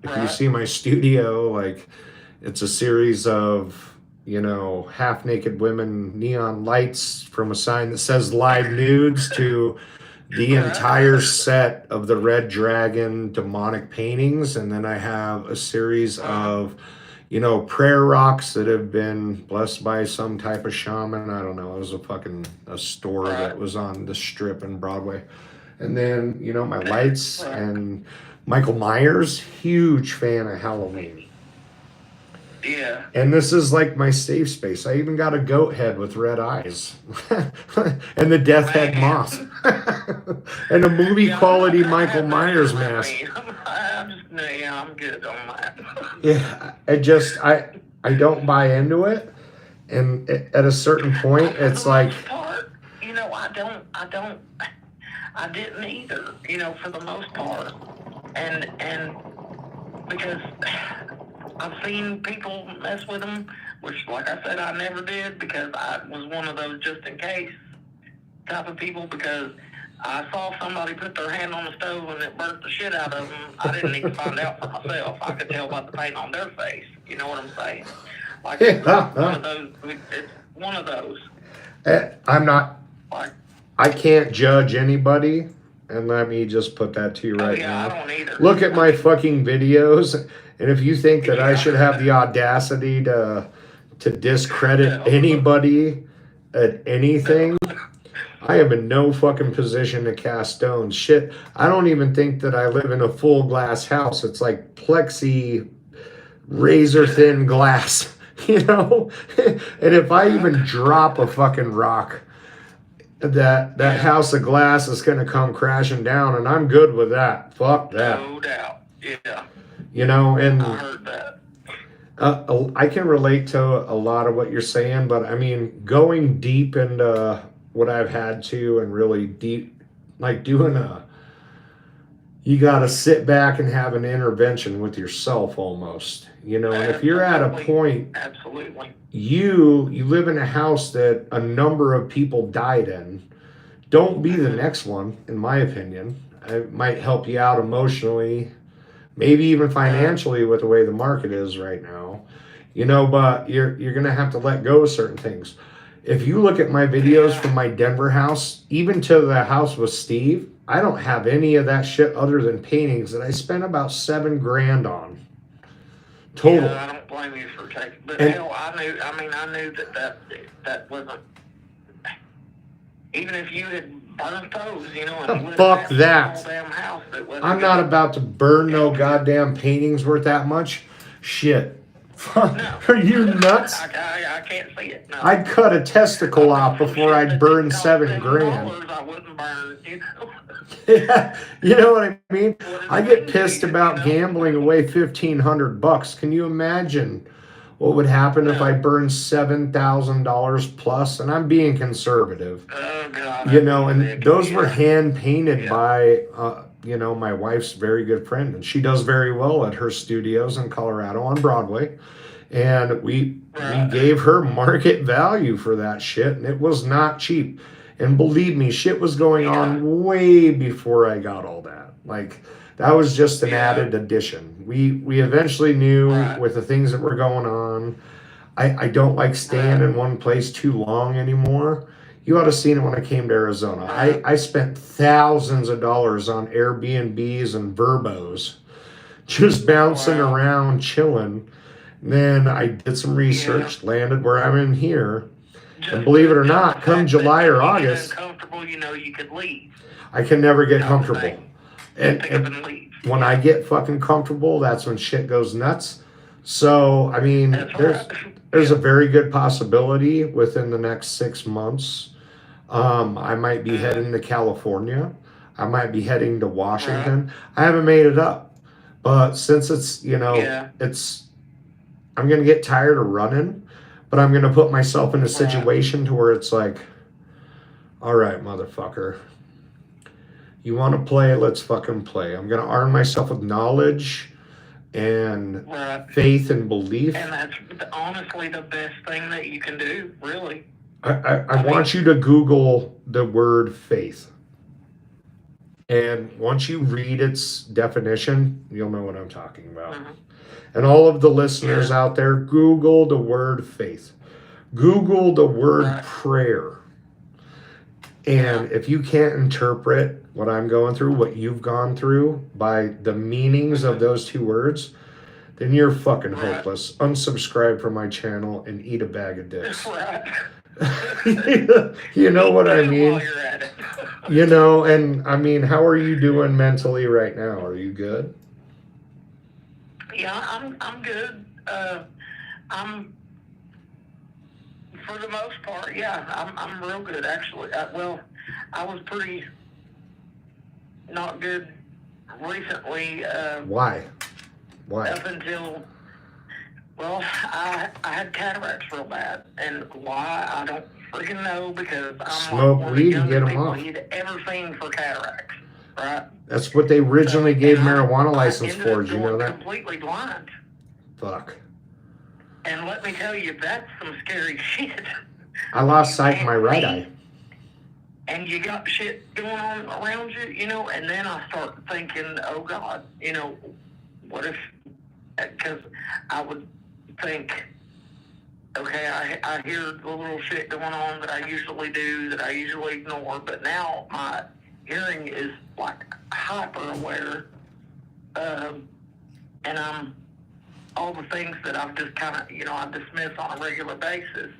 you see my studio, like it's a series of, half naked women, neon lights from a sign that says live nudes to the entire set of the Red Dragon demonic paintings. And then I have a series of, prayer rocks that have been blessed by some type of shaman. I don't know. It was a store that was on the Strip in Broadway. And then, my lights and Michael Myers, huge fan of Halloween. Yeah. And this is like my safe space. I even got a goat head with red eyes and the death head moth and a movie quality Michael Myers mask. I'm good on that. Yeah, I don't buy into it. And at a certain point, it's like, I didn't either, for the most part. And because I've seen people mess with them, which, like I said, I never did, because I was one of those just in case type of people, because I saw somebody put their hand on the stove and it burnt the shit out of them. I didn't need to find out for myself. I could tell by the paint on their face. You know what I'm saying? Like, it's one of those. I'm not... I can't judge anybody, and let me just put that to you right now. I don't either. Look at my fucking videos, and if you think that I should have the audacity to discredit anybody at anything, I am in no fucking position to cast stones. Shit, I don't even think that I live in a full glass house. It's like plexi, razor thin glass, And if I even drop a fucking rock, that house of glass is going to come crashing down, and I'm good with that. Fuck that. No doubt. Yeah. And I heard that. I can relate to a lot of what you're saying, but I mean, going deep into what I've had to, and really deep, like you got to sit back and have an intervention with yourself almost, and if you're at a point, absolutely, you live in a house that a number of people died in, don't be the next one, in my opinion. It might help you out emotionally, maybe even financially with the way the market is right now, but you're going to have to let go of certain things. If you look at my videos from my Denver house, even to the house with Steve, I don't have any of that shit other than paintings that I spent about $7,000 on. Total. Yeah, I don't blame you for taking, but hell, I knew that wasn't, even if you had burned those, and fuck that. Whole damn house, I'm not about to burn no goddamn paintings worth that much. Shit. No. Are you nuts? I can't see it. No. I'd cut a testicle off before I'd burn $7,000. I wouldn't burn, Yeah, you know what I mean? I get pissed about gambling away $1,500. Can you imagine what would happen if I burned $7,000 plus, and I'm being conservative. Oh God. You know, and those were hand painted by, you know, my wife's very good friend, and she does very well at her studios in Colorado on Broadway. And we gave her market value for that shit, and it was not cheap. And believe me, shit was going on way before I got all that. Like, that was just an added addition. We eventually knew with the things that were going on. I don't like staying in one place too long anymore. You ought to have seen it when I came to Arizona. I spent thousands of dollars on Airbnbs and Verbos, just bouncing around, chilling. Then I did some research, landed where I'm in here, and believe it or not, come July or August, comfortable, you know, you could leave. I can never get comfortable. And when I get fucking comfortable, that's when shit goes nuts. So, I mean, there's a very good possibility within the next 6 months. I might be heading to California. I might be heading to Washington. I haven't made it up. But since it's, you know, I'm going to get tired of running, but I'm going to put myself in a situation to where it's like, all right, motherfucker, you want to play? Let's fucking play. I'm going to arm myself with knowledge and faith and belief. And that's honestly the best thing that you can do, really. I want you to Google the word faith. And once you read its definition, you'll know what I'm talking about. And all of the listeners out there, Google the word faith. Google the word prayer. And if you can't interpret what I'm going through, what you've gone through, by the meanings of those two words, then you're fucking hopeless. Unsubscribe from my channel and eat a bag of dicks. You know what I mean? You know, and I mean, how are you doing mentally right now? Are you good? Yeah, I'm good. I'm, for the most part, I'm real good, actually. I was pretty not good recently. Why? Up until, I had cataracts real bad, and why, I don't freaking know, because I'm smoke like one weed of and the get them people off. you'd ever seen for cataracts, right? That's what they originally gave marijuana license I for. Did you know that? Completely blind. Fuck. And let me tell you, that's some scary shit. I lost sight in my right eye. And you got shit going on around you, you know, and then I start thinking, oh God, you know, what if, because I would think, okay, I hear the little shit going on that I usually do, that I usually ignore, but now my hearing is like hyper aware, and I'm, all the things that I've just kind of, you know, I dismiss on a regular basis,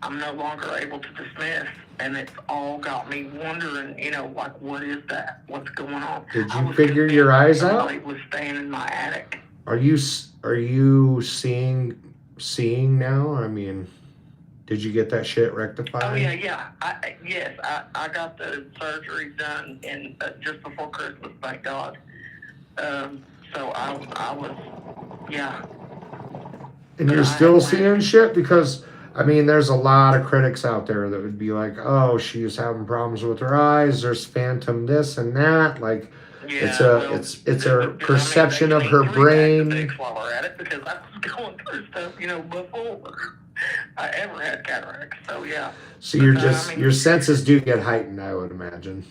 I'm no longer able to dismiss, and it's all got me wondering, you know, like, what is that? What's going on? Did you figure your eyes out? Somebody was staying in my attic. Are you seeing now? I mean, did you get that shit rectified? Oh yeah. I got the surgery done in just before Christmas, thank God. So I was, And you're still seeing shit? Because, I mean, there's a lot of critics out there that would be like, oh, she's having problems with her eyes, there's phantom this and that. Like, it's a perception of her brain. While we're at it, because I was going through stuff, you know, before I ever had cataracts. So yeah. So you're your senses do get heightened, I would imagine.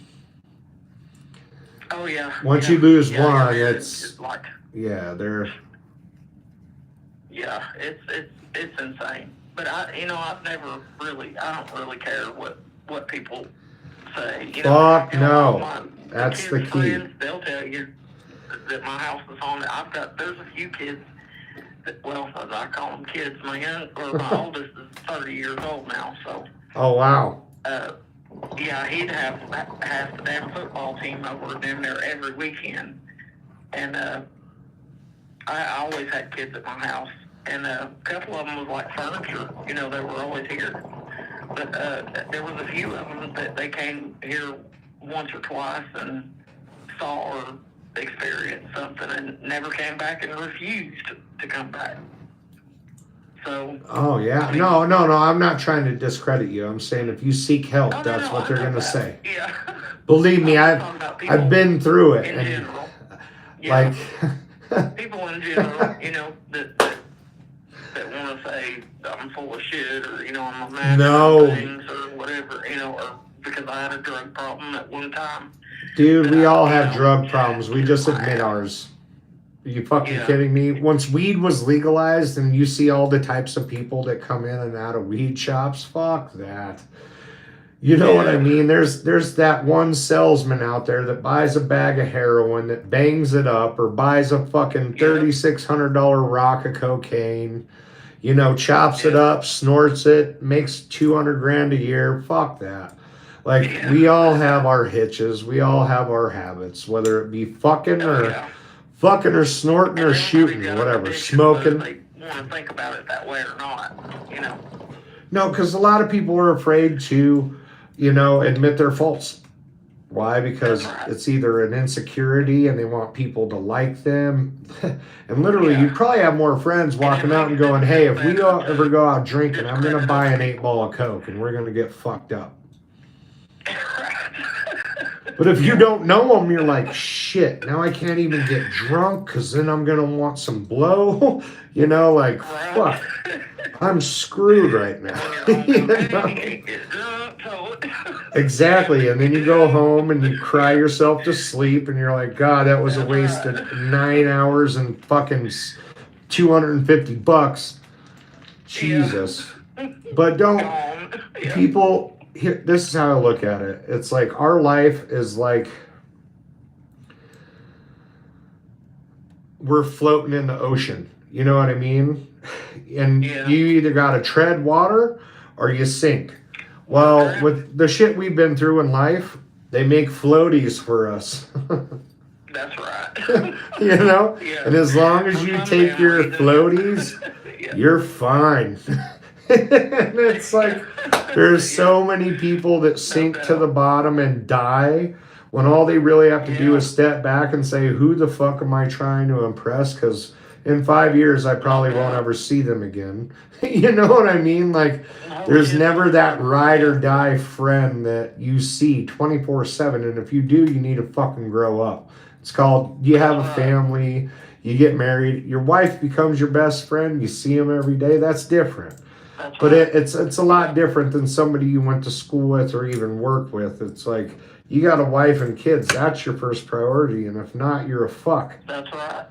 Oh yeah. Once you lose one, it's like they're. Yeah, it's insane. But I don't really care what people say. You Fuck know, no. That's the key. Friends, they'll tell you that my house is haunted. There's a few kids that, as I call them kids, my oldest is 30 years old now, so. Oh, wow. He'd have half the damn football team over damn near every weekend. And I always had kids at my house. And a couple of them was like furniture, you know, they were always here. But there was a few of them that they came here once or twice and saw or experienced something and never came back and refused to come back. So. Oh yeah, I mean, no. I'm not trying to discredit you. I'm saying if you seek help, that's what they're gonna say. Yeah. Believe me, I've been through it, in and general. Yeah. like People in general, that want to say I'm full of shit, or I'm imagining things or whatever, or because I had a drug problem at one time. Dude, we all have drug problems. We just admit ours. Are you fucking kidding me? Once weed was legalized and you see all the types of people that come in and out of weed shops, fuck that. You know what I mean? There's that one salesman out there that buys a bag of heroin, that bangs it up, or buys a fucking $3,600 rock of cocaine, chops it up, snorts it, makes 200 grand a year. Fuck that. Like, we all have our hitches. We all have our habits, whether it be fucking or snorting or shooting or whatever, smoking. They want to think about it that way or not, No, because a lot of people are afraid to, admit their faults. Why? Because it's either an insecurity and they want people to like them. And literally, you'd probably have more friends walking out and going, hey, if we ever go out drinking, I'm going to buy an 8-ball of Coke and we're going to get fucked up. But if you don't know them, you're like, shit, now I can't even get drunk because then I'm going to want some blow. Fuck, I'm screwed right now. Exactly. And then you go home and you cry yourself to sleep and you're like, God, that was a waste of 9 hours and fucking $250. Jesus. But people... Here, this is how I look at it. It's like our life is like we're floating in the ocean. You know what I mean? And you either got to tread water or you sink. Well, with the shit we've been through in life, they make floaties for us. That's right. And as long as you take your floaties, you're fine. And it's like there's so many people that sink to the bottom and die when all they really have to do is step back and say, who the fuck am I trying to impress? Because in 5 years, I probably won't ever see them again. You know what I mean? Like, there's never that ride or die friend that you see 24/7. And if you do, you need to fucking grow up. It's called, you have a family, you get married, your wife becomes your best friend, you see them every day. That's different. But it's a lot different than somebody you went to school with or even work with. It's like, you got a wife and kids. That's your first priority. And if not, you're a fuck. That's right.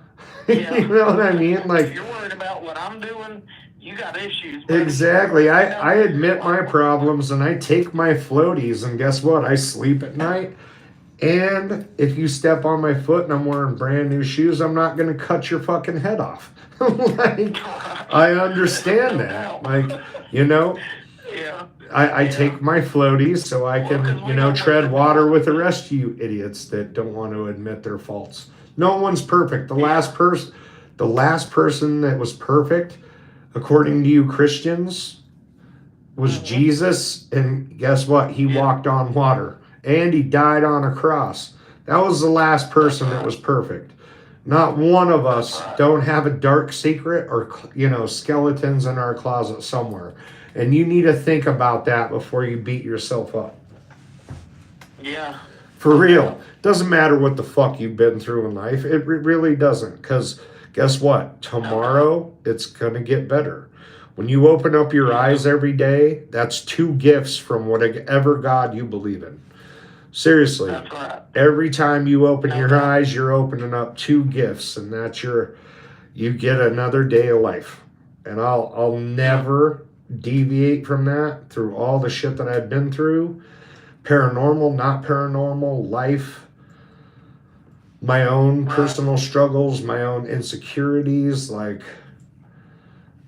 Yeah. You know what I mean? Like, if you're worried about what I'm doing, you got issues. Exactly. I admit my problems and I take my floaties. And guess what? I sleep at night. And if you step on my foot and I'm wearing brand new shoes, I'm not going to cut your fucking head off. Like, I understand that. Like, I take my floaties so I can, tread water with the rest of you idiots that don't want to admit their faults. No one's perfect. The last person that was perfect, according to you Christians, was Jesus. And guess what? He walked on water. And he died on a cross. That was the last person that was perfect. Not one of us don't have a dark secret or, skeletons in our closet somewhere. And you need to think about that before you beat yourself up. Yeah. For real. Doesn't matter what the fuck you've been through in life. It really doesn't. Because guess what? Tomorrow, it's going to get better. When you open up your eyes every day, that's 2 gifts from whatever God you believe in. Seriously, every time you open your eyes, you're opening up 2 gifts, and that's you get another day of life. And I'll never deviate from that through all the shit that I've been through. Paranormal, not paranormal, life, my own personal struggles, my own insecurities. Like,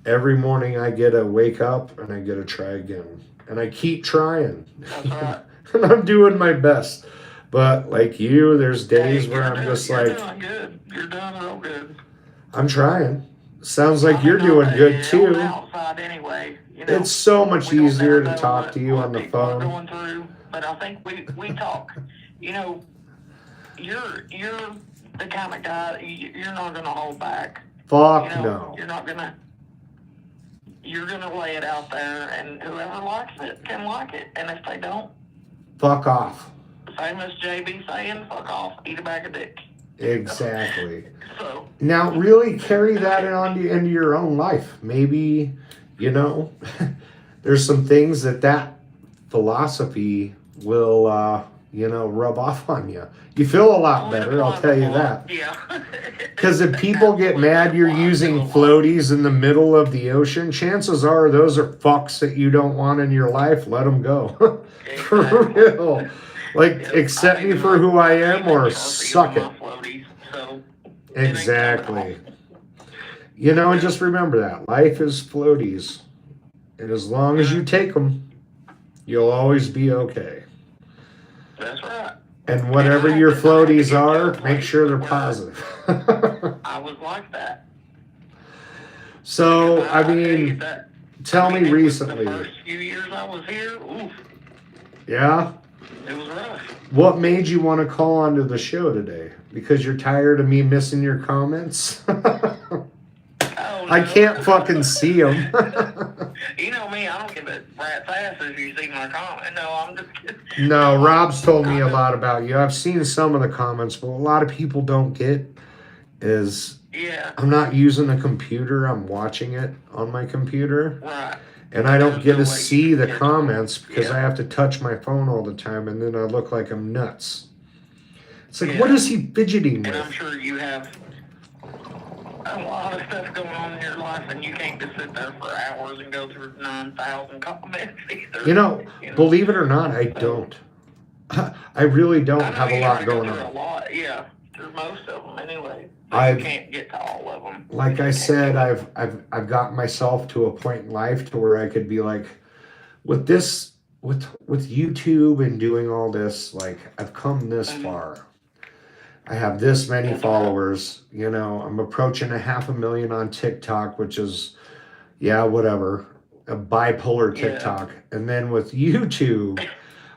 every morning I get to wake up and I get to try again. And I keep trying. And I'm doing my best. But like you, there's days where I'm just like... You're doing good. You're doing real good. I'm trying. Sounds like you're doing good too. Outside anyway, it's so much easier to talk to you on the phone. Going through, but I think we talk. You're the kind of guy, you're not going to hold back. Fuck no. You're not going to... you're going to lay it out there, and whoever likes it can like it. And if they don't, fuck off. Same as JB saying, fuck off, eat a bag of dicks. Exactly. So now, really carry that into your own life. Maybe, there's some things that philosophy will, rub off on you. You feel a lot better, I'll tell you that. Yeah. Because if people get mad you're using floaties in the middle of the ocean, chances are those are fucks that you don't want in your life. Let them go. For real. Like, accept me for who I am or suck it. Exactly. And just remember that. Life is floaties. And as long as you take them, you'll always be okay. That's right. And whatever your floaties are, make sure they're positive. I was like that. So, tell me recently. The first few years I was here, oof. Yeah? It was rough. What made you want to call onto the show today? Because you're tired of me missing your comments? Oh, no. I can't fucking see them. You know me, I don't give a rat's ass if you see my comment. No, I'm just kidding. No, Rob's told me a lot about you. I've seen some of the comments, but a lot of people don't get is I'm not using a computer, I'm watching it on my computer. Right. And I don't get to see the comments because I have to touch my phone all the time, and then I look like I'm nuts. It's like, what is he fidgeting with? And I'm sure you have a lot of stuff going on in your life, and you can't just sit there for hours and go through 9,000 comments either. Believe it or not, I don't. I really don't have a lot going on. A lot, through most of them anyway. I can't get to all of them. Like I said, I've gotten myself to a point in life to where I could be like, with YouTube and doing all this, like I've come this far. I have this many followers. I'm approaching 500,000 on TikTok, which is, whatever, a bipolar TikTok. And then with YouTube,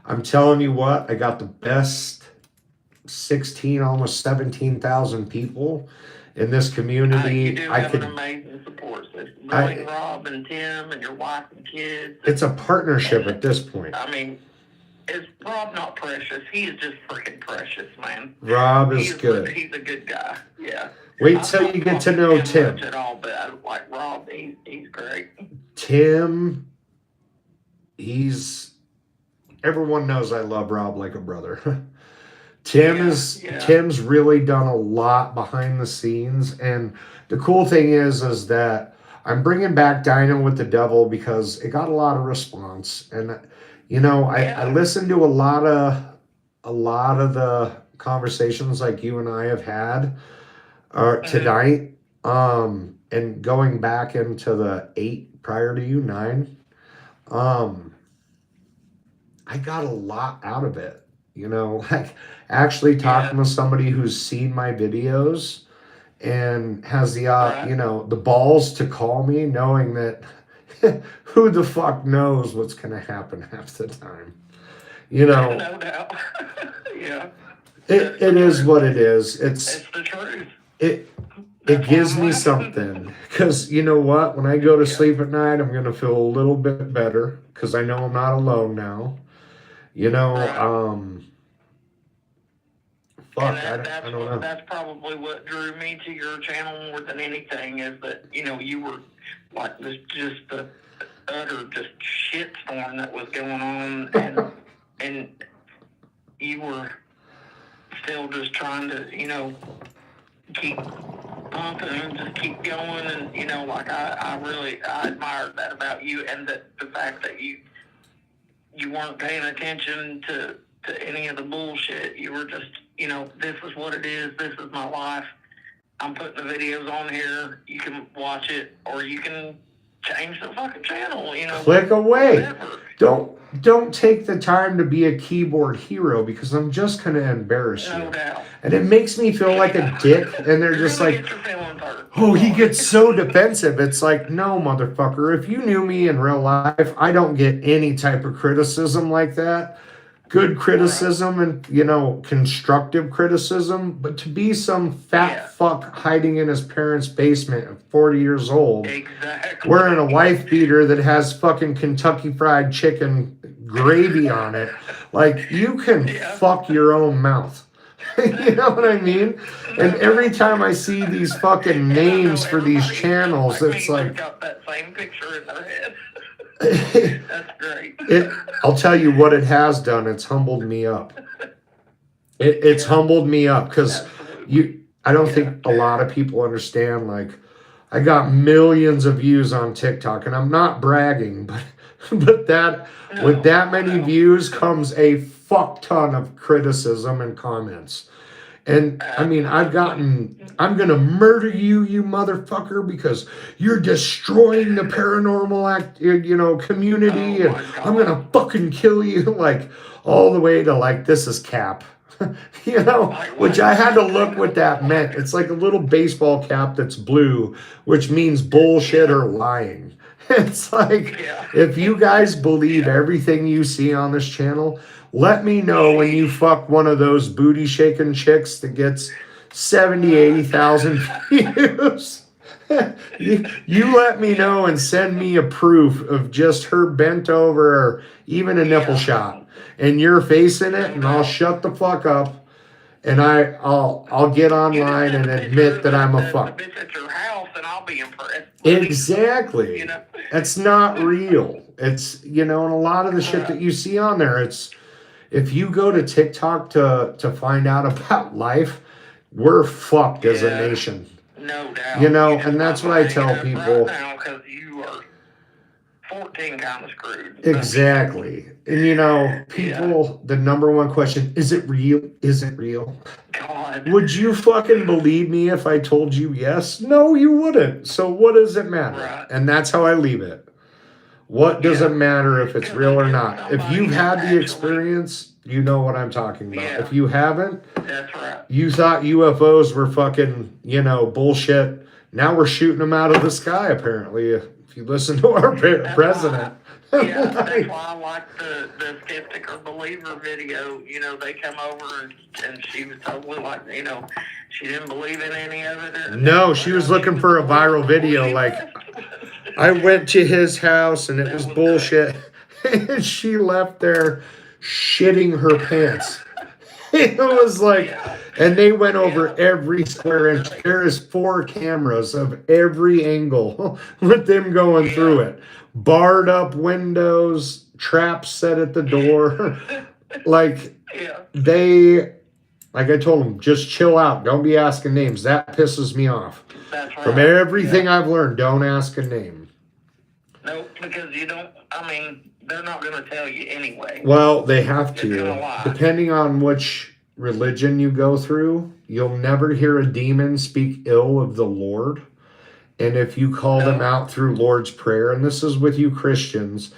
I'm telling you what, I got the best 16, almost 17,000 people in this community. You do have an amazing support system. Rob and Tim and your wife and kids. It's a partnership at this point. Is Rob not precious? He is just freaking precious, man. Rob is good. He's a good guy. Yeah. Wait till you get to know Tim. Much at all, but I like Rob. He's great. Tim, everyone knows I love Rob like a brother. Tim's really done a lot behind the scenes, and the cool thing is that I'm bringing back Dino with the Devil because it got a lot of response, and I listened to a lot of the conversations like you and I have had tonight, and going back into the 8 prior to you, 9, I got a lot out of it. Like actually talking with somebody who's seen my videos and has the the balls to call me, knowing that who the fuck knows what's gonna happen half the time. No doubt. Yeah. It is what it is. It's the truth. It gives me something, because you know what? When I go to sleep at night, I'm gonna feel a little bit better because I know I'm not alone now. I don't know. That's probably what drew me to your channel more than anything, is that, you were like just the utter shitstorm that was going on, and you were still just trying to, keep pumping and just keep going, and, I admired that about you, and that the fact that you weren't paying attention to any of the bullshit. You were just, this is what it is. This is my life. I'm putting the videos on here. You can watch it, or you can change the fucking channel. Click away. Whatever. Don't take the time to be a keyboard hero, because I'm just gonna embarrass you. No doubt. And it makes me feel like a dick. And they're just like, oh, he gets so defensive. It's like, no, motherfucker. If you knew me in real life, I don't get any type of criticism like that. good criticism and, you know, constructive criticism, but to be some fat fuck hiding in his parents' basement at 40 years old, wearing a wife beater that has fucking Kentucky Fried Chicken gravy on it, like, you can fuck your own mouth. You know what I mean? And every time I see these fucking names for these channels, it's like, got that same picture in their head. That's great. I'll tell you what it has done. It's humbled me up. It's humbled me up because I don't think a lot of people understand. Like, I got millions of views on TikTok, and I'm not bragging, but with that many views comes a fuck ton of criticism and comments. And I mean, I'm gonna murder you, you motherfucker, because you're destroying the paranormal community, and I'm gonna fucking kill you, like, all the way to, like, this is cap. You know, which I had to look what that meant. It's like a little baseball cap that's blue, which means bullshit or lying. It's like, if you guys believe everything you see on this channel, let me know when you fuck one of those booty shaking chicks that gets 70, 80,000 views. You let me know and send me a proof of just her bent over or even a nipple shot, and you're facing it, and I'll shut the fuck up, and I'll get online and admit that I'm a fuck. At your house, and I'll be impressed. Exactly. You know? It's not real. It's, you know, and a lot of the shit that you see on there, it's, if you go to TikTok to find out about life, we're fucked as a nation. No doubt. You know, and that's what I tell people. Right now, because you are 14 kind of screwed. Exactly. And, you know, people, the number one question, is it real? Is it real? God. Would you fucking believe me if I told you yes? No, you wouldn't. So what does it matter? Right. And that's how I leave it. What does it matter if it's real or not? If you've had the experience, you know what I'm talking about. Yeah. If you haven't, that's right. You thought UFOs were fucking, you know, bullshit. Now we're shooting them out of the sky, apparently, if you listen to our president. Yeah, that's why I like the skeptic or believer video. You know, they come over and she was totally like, you know, she didn't believe in any of it. No, she was looking for a viral video. Like, I went to his house and it was bullshit. And she left there shitting her pants. It was like, and they went over every square inch. There is 4 cameras of every angle with them going through it. Barred up windows, traps set at the door. Like, like I told them, just chill out. Don't be asking names. That pisses me off. That's right. From everything I've learned, don't ask a name. No, because you don't, I mean, they're not going to tell you anyway. Well, they have to. Depending on which religion you go through, you'll never hear a demon speak ill of the Lord. And if you call them out through Lord's Prayer, and this is with you Christians,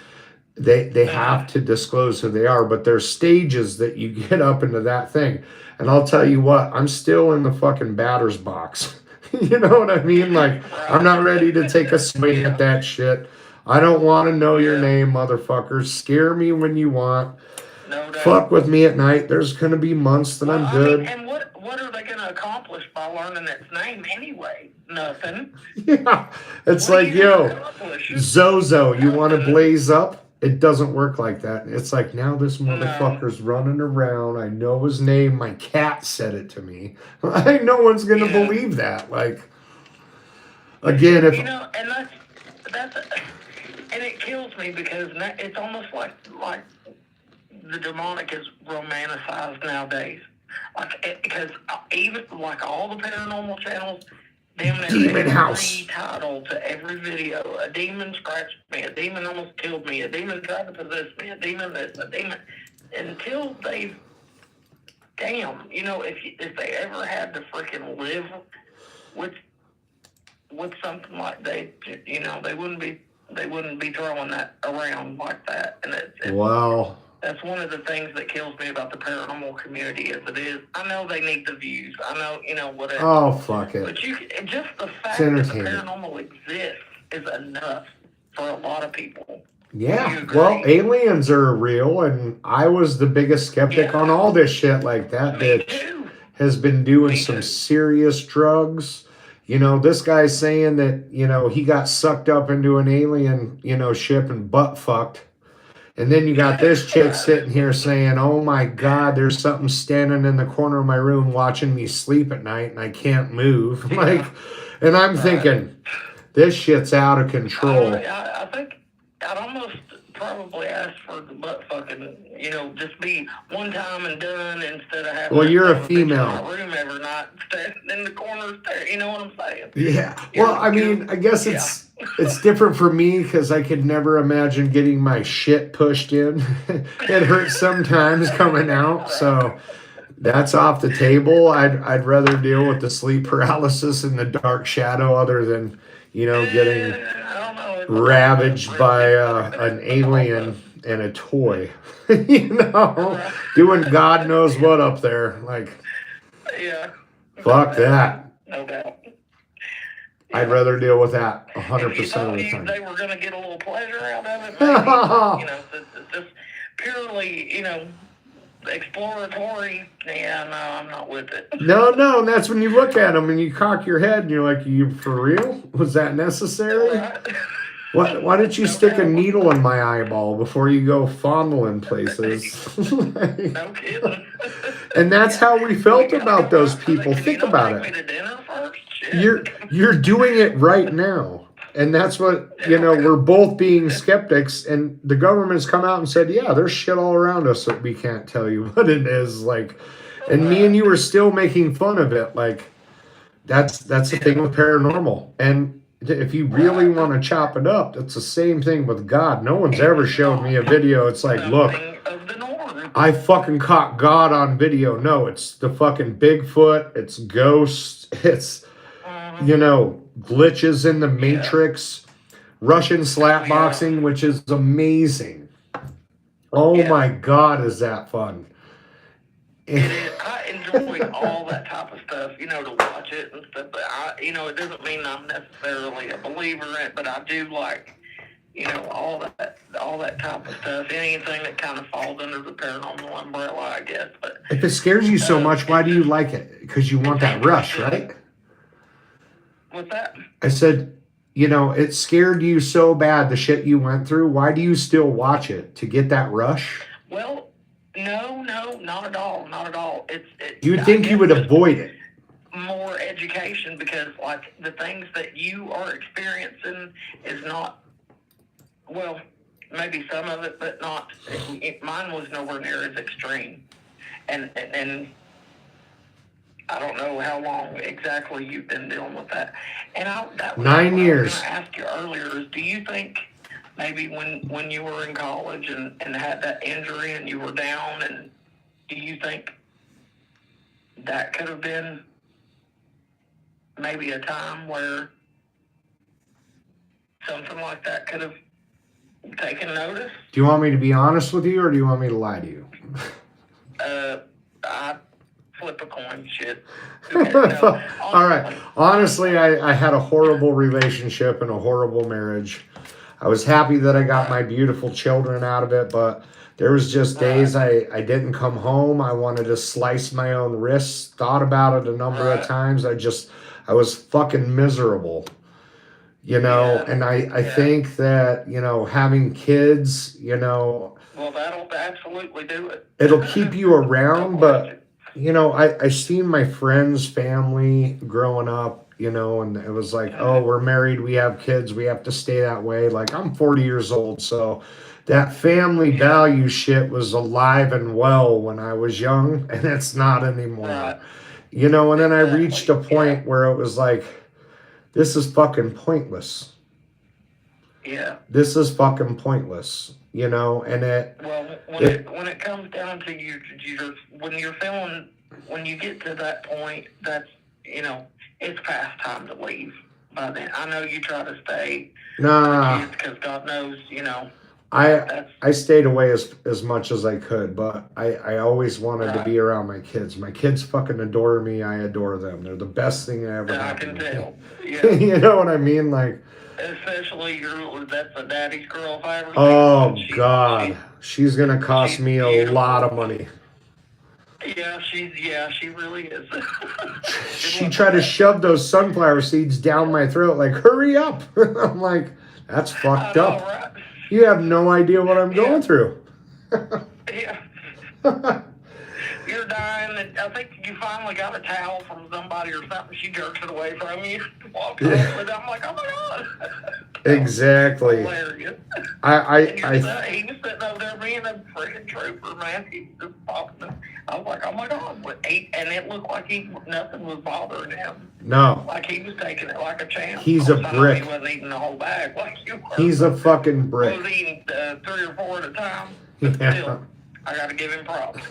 they have to disclose who they are. But there's stages that you get up into that thing. And I'll tell you what, I'm still in the fucking batter's box. You know what I mean? Like, I'm not ready to take a swing at that shit. I don't want to know your name, motherfuckers. Scare me when you want. No doubt. Fuck with me at night. There's going to be months that I'm good. And what are they going to accomplish by learning its name anyway? Nothing. Yeah. It's like, yo, Zozo, you want to blaze up? It doesn't work like that. It's like, now this motherfucker's running around. I know his name. My cat said it to me. Like, no one's going to believe that. Like, again, if... You know, and that's and it kills me because it's almost like the demonic is romanticized nowadays. Like, because even like all the paranormal channels, Demon House title to every video. A demon scratched me. A demon almost killed me. A demon tried to possess me. A demon this. A demon. Until they've, damn, you know, if they ever had to freaking live with something like they wouldn't be throwing that around like that. And it's wow. That's one of the things that kills me about the paranormal community as it is. I know they need the views. I know, you know, whatever. Oh, fuck it. But just the fact that the paranormal exists is enough for a lot of people. Yeah, well, aliens are real, and I was the biggest skeptic on all this shit. Like, that bitch has been doing some serious drugs. You know, this guy's saying that, you know, he got sucked up into an alien, you know, ship and butt fucked. And then you got this chick sitting here saying, oh my God, there's something standing in the corner of my room watching me sleep at night and I can't move. Like, and I'm thinking, this shit's out of control. I think I'd almost probably ask for the butt fucking, you know, just be one time and done instead of having. Well, you're a female. In my room every night, standing in the corner, you know what I'm saying? Yeah. Well, I mean, I guess it's different for me because I could never imagine getting my shit pushed in. It hurts sometimes coming out, so that's off the table. I'd rather deal with the sleep paralysis and the dark shadow, other than, you know, getting ravaged by an alien and a toy. You know, doing God knows what up there. Like, fuck that. No doubt. I'd rather deal with that 100% of the time. They were going to get a little pleasure out of it. Maybe, you know, it's just purely, you know, exploratory. Yeah, no, I'm not with it. No, and that's when you look at them and you cock your head and you're like, you for real? Was that necessary? Why didn't you stick a needle in my eyeball before you go fondling places? No kidding. And that's how we felt about those people. Think about it. You're doing it right now. And that's what, you know, we're both being skeptics, and the government's come out and said, yeah, there's shit all around us that we can't tell you what it is. Like, and me and you are still making fun of it. Like, that's the thing with paranormal. And if you really want to chop it up, it's the same thing with God. No one's ever shown me a video. It's like, look, I fucking caught God on video. No, it's the fucking Bigfoot. It's ghosts. It's, you know, glitches in the Matrix, Russian slapboxing, which is amazing. Oh my God, is that fun? I enjoy all that type of stuff, you know, to watch it and stuff. But you know, it doesn't mean I'm necessarily a believer in it, but I do like, you know, all that type of stuff. Anything that kind of falls under the paranormal umbrella, I guess. But if it scares you so much, why do you like it? Because you want that rush, right? What's that? I said, you know, it scared you so bad, the shit you went through. Why do you still watch it? To get that rush? Well, no, not at all. Not at all. You would think you would avoid it. More education, because, like, the things that you are experiencing is not, well, maybe some of it, but not. Mine was nowhere near as extreme. And I don't know how long exactly you've been dealing with that. And that was 9 years. I was going to ask you earlier, is do you think maybe when you were in college and had that injury and you were down, and do you think that could have been maybe a time where something like that could have taken notice? Do you want me to be honest with you, or do you want me to lie to you? I flip a coin, shit. Okay, no, all right. Honestly, I had a horrible relationship and a horrible marriage. I was happy that I got my beautiful children out of it, but there was just days I didn't come home. I wanted to slice my own wrists. Thought about it a number of times. I was fucking miserable, you know. And I think that, you know, having kids, you know, well, that'll absolutely do it. It'll keep you around, but you know, I seen my friends' family growing up, you know, and it was like, oh, we're married, we have kids, we have to stay that way. Like, I'm 40 years old, so that family value shit was alive and well when I was young, and it's not anymore. Right. You know, and then I reached a point where it was like, this is fucking pointless. Yeah. This is fucking pointless. You know, and when it comes down to when you get to that point, that's, you know, it's past time to leave by then. I know you try to stay because God knows, you know. I stayed away as much as I could, but I always wanted to be around my kids. My kids fucking adore me. I adore them. They're the best thing that ever happened. I can tell. Yeah. You know what I mean? Like, Especially that's a daddy's girl if I ever Oh, God. She's going to cost me a lot of money. Yeah, she really is. She tried to shove those sunflower seeds down my throat, like, hurry up. I'm like, that's fucked up. Right? You have no idea what I'm going through. Yeah. You're dying, and I think you finally got a towel from somebody or something. She jerks it away from you. Walks over with it. I'm like, oh my God. Exactly. Hilarious. He was sitting over there being a freaking trooper, man. He was just popping. I was like, oh my God. And it looked like nothing was bothering him. No. Like he was taking it like a champ. He's a brick. He wasn't eating the whole bag like you were. He's a fucking brick. He was eating 3 or 4 at a time. Yeah. Still, I got to give him props.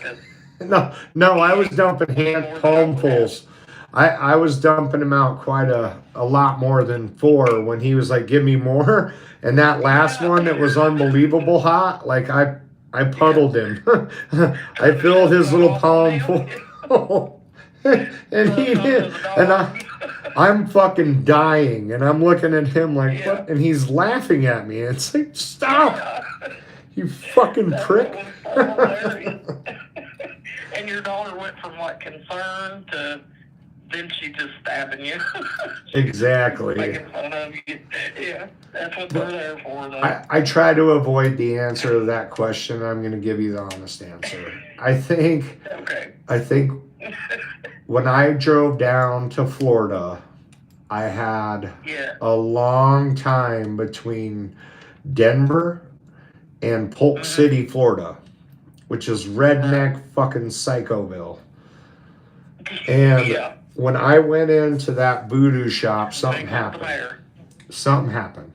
No, I was dumping palmfuls. I was dumping him out quite a lot more than 4 when he was like, give me more. And that last one that was unbelievable hot, like I puddled him. I filled his little palm full. And he did. And I'm fucking dying. And I'm looking at him like, what? And he's laughing at me. It's like, stop. You fucking prick. And your daughter went from like concern to then she just stabbing you. Exactly. Making fun of you. Yeah, that's what they're there for, though. I try to avoid the answer to that question. I'm going to give you the honest answer. I think when I drove down to Florida, I had a long time between Denver and Polk City, Florida, which is redneck fucking Psychoville. And when I went into that voodoo shop, something happened. Something happened.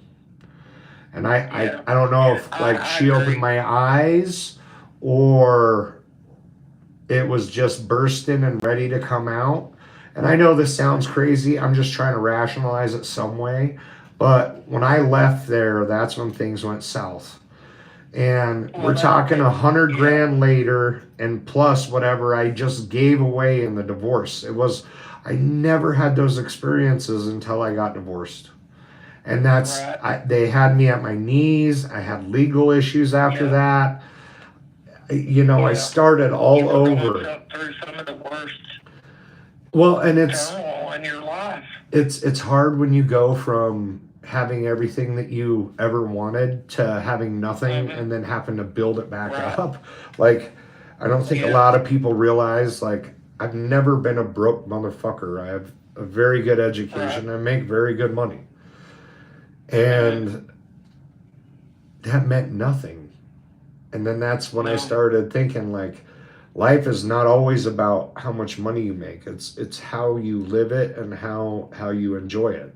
And I don't know if like she opened my eyes or it was just bursting and ready to come out. And I know this sounds crazy. I'm just trying to rationalize it some way. But when I left there, that's when things went south. And we're talking $100,000 later, and plus whatever I just gave away in the divorce. I never had those experiences until I got divorced. And they had me at my knees. I had legal issues after that. I started all over. Through some of the worst. Well, and it's turmoil in your life. It's hard when you go from having everything that you ever wanted to having nothing and then having to build it back up. Like, I don't think a lot of people realize, like, I've never been a broke motherfucker. I have a very good education. I make very good money. And that meant nothing. And then that's when I started thinking, like, life is not always about how much money you make. It's how you live it and how you enjoy it.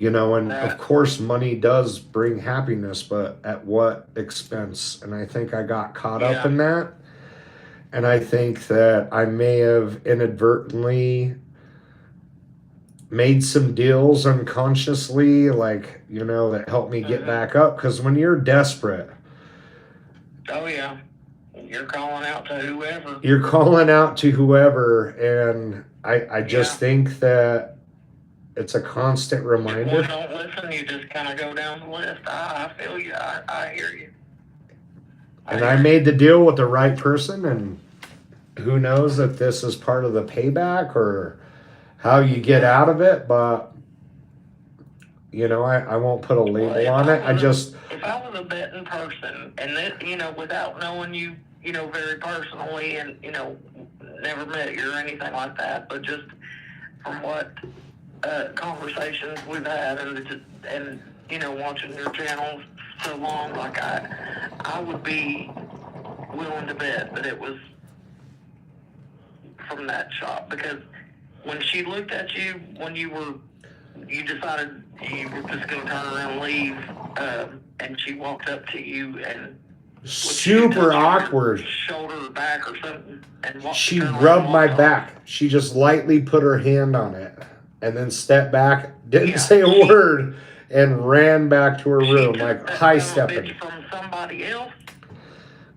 And of course money does bring happiness, but at what expense? And I think I got caught up in that. And I think that I may have inadvertently made some deals unconsciously, like, that helped me get back up. Because when you're desperate. Oh, yeah. You're calling out to whoever. And I just think that it's a constant reminder. If you don't listen, you just kind of go down the list. I feel you. I hear you. I made the deal with the right person, and who knows if this is part of the payback or how you get out of it, but, I won't put a label on it. If I was a betting person, and that, without knowing you, very personally and, never met you or anything like that, but just from what conversations we've had and watching your channel so long, like I would be willing to bet that it was from that shop, because when she looked at you when you decided you were just going to turn around and leave, and she walked up to you and super awkward shoulder back or something, and she rubbed my back. She just lightly put her hand on it and then stepped back, didn't say a word, and ran back to her room, like high stepping. From somebody else.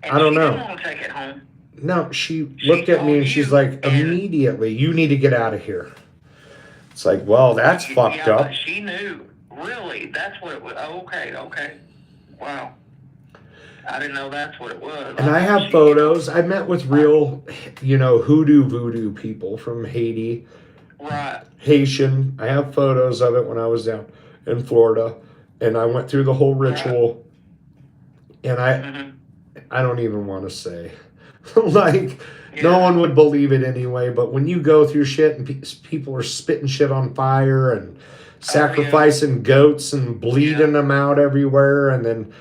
I don't know. She didn't want to take it home. No, she looked at me and she's like, immediately, you need to get out of here. It's like, well, that's fucked up. But she knew Really? That's what it was? Oh, okay. Wow. I didn't know that's what it was. And I have photos. I met with real, hoodoo voodoo people from Haiti. Right. Haitian. I have photos of it when I was down in Florida. And I went through the whole ritual. Right. And I don't even want to say. Like, no one would believe it anyway. But when you go through shit and people are spitting shit on fire and sacrificing goats and bleeding them out everywhere and then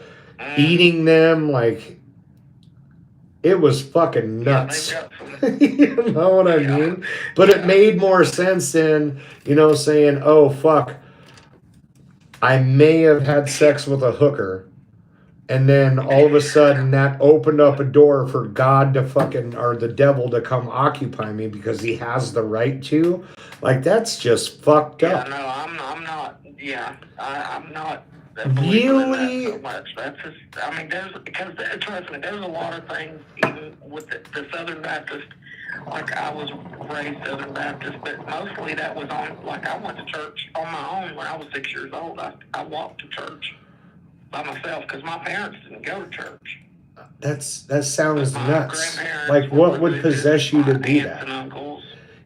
eating them, like, it was fucking nuts. You know what I mean? But it made more sense than, saying, oh, fuck, I may have had sex with a hooker. And then all of a sudden that opened up a door for God to or the devil to come occupy me because he has the right to. Like, that's just fucked up. Yeah, no, I'm not. Yeah, I'm not. Really? That so much. That's just, I mean, trust me, there's a lot of things, even with the Southern Baptist. Like, I was raised Southern Baptist, but mostly that was on, like, I went to church on my own when I was 6 years old. I walked to church by myself because my parents didn't go to church. That sounds nuts. Like, what would possess you to do that?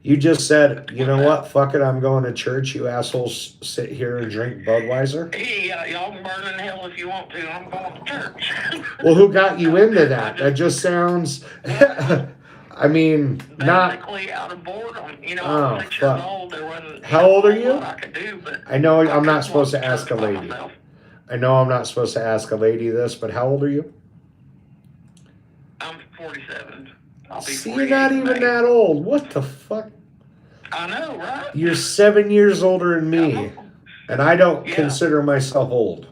You just said, you know what? Fuck it, I'm going to church. You assholes sit here and drink Budweiser. Yeah, y'all can burn in hell if you want to. I'm going to church. Well, who got you into that? That just sounds. I mean, basically out of boredom. I was 6 years old. There wasn't. How old are you? I could do, but I know I'm not supposed to ask a lady. I know I'm not supposed to ask a lady this, but how old are you? I'm 47. See, you're not even that old. What the fuck? I know, right? You're 7 years older than me, and I don't consider myself old.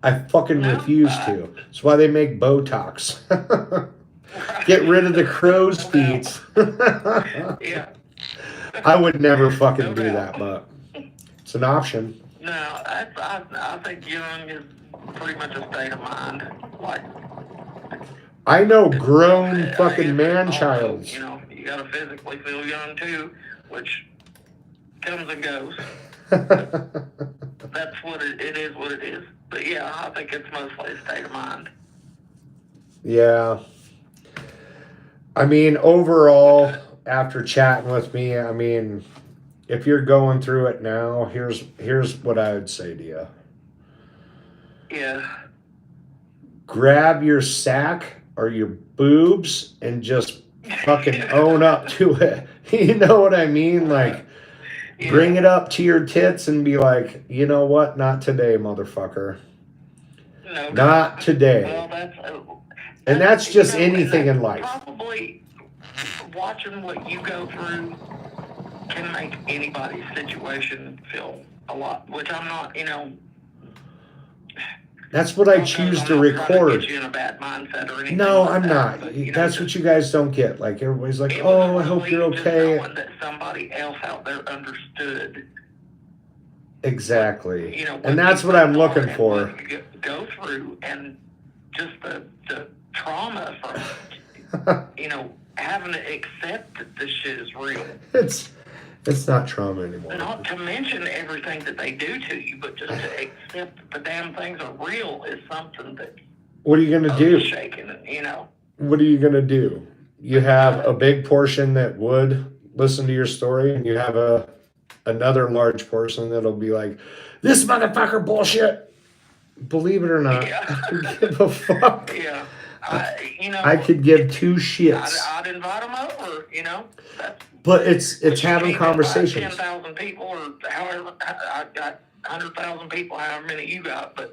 I fucking refuse to. That's why they make Botox. Get rid of the crow's feet. Yeah. I would never fucking do that, but it's an option. No, I think young is pretty much a state of mind. Like, I know grown fucking man-childs. You gotta physically feel young too, which comes and goes. That's what it is. What it is. But yeah, I think it's mostly a state of mind. Yeah. I mean, overall, after chatting with me, I mean, if you're going through it now, here's what I would say to you. Yeah. Grab your sack or your boobs and just fucking own up to it. You know what I mean? Like, bring it up to your tits and be like, you know what? Not today, motherfucker. No, not today. Well, that's just anything in life. Probably watching what you go through can make anybody's situation feel a lot, which I'm not, That's what I choose to record. Get you in a bad mindset or anything. No, like I'm that, not. But, that's what you guys don't get. Like, everybody's like, oh, I hope you're okay. Just knowing that somebody else out there understood. Exactly. And that's what I'm looking for. What you go through and just the trauma from, having to accept that this shit is real. It's not trauma anymore. Not to mention everything that they do to you, but just to accept that the damn things are real is something that. What are you gonna do? Shaking, What are you gonna do? You have a big portion that would listen to your story, and you have another large portion that'll be like, "This motherfucker bullshit." Believe it or not, I don't give a fuck. Yeah. I could give two shits. I'd invite them over, But it's having conversations. 10,000 people or however, I got 100,000 people, however many you got, but,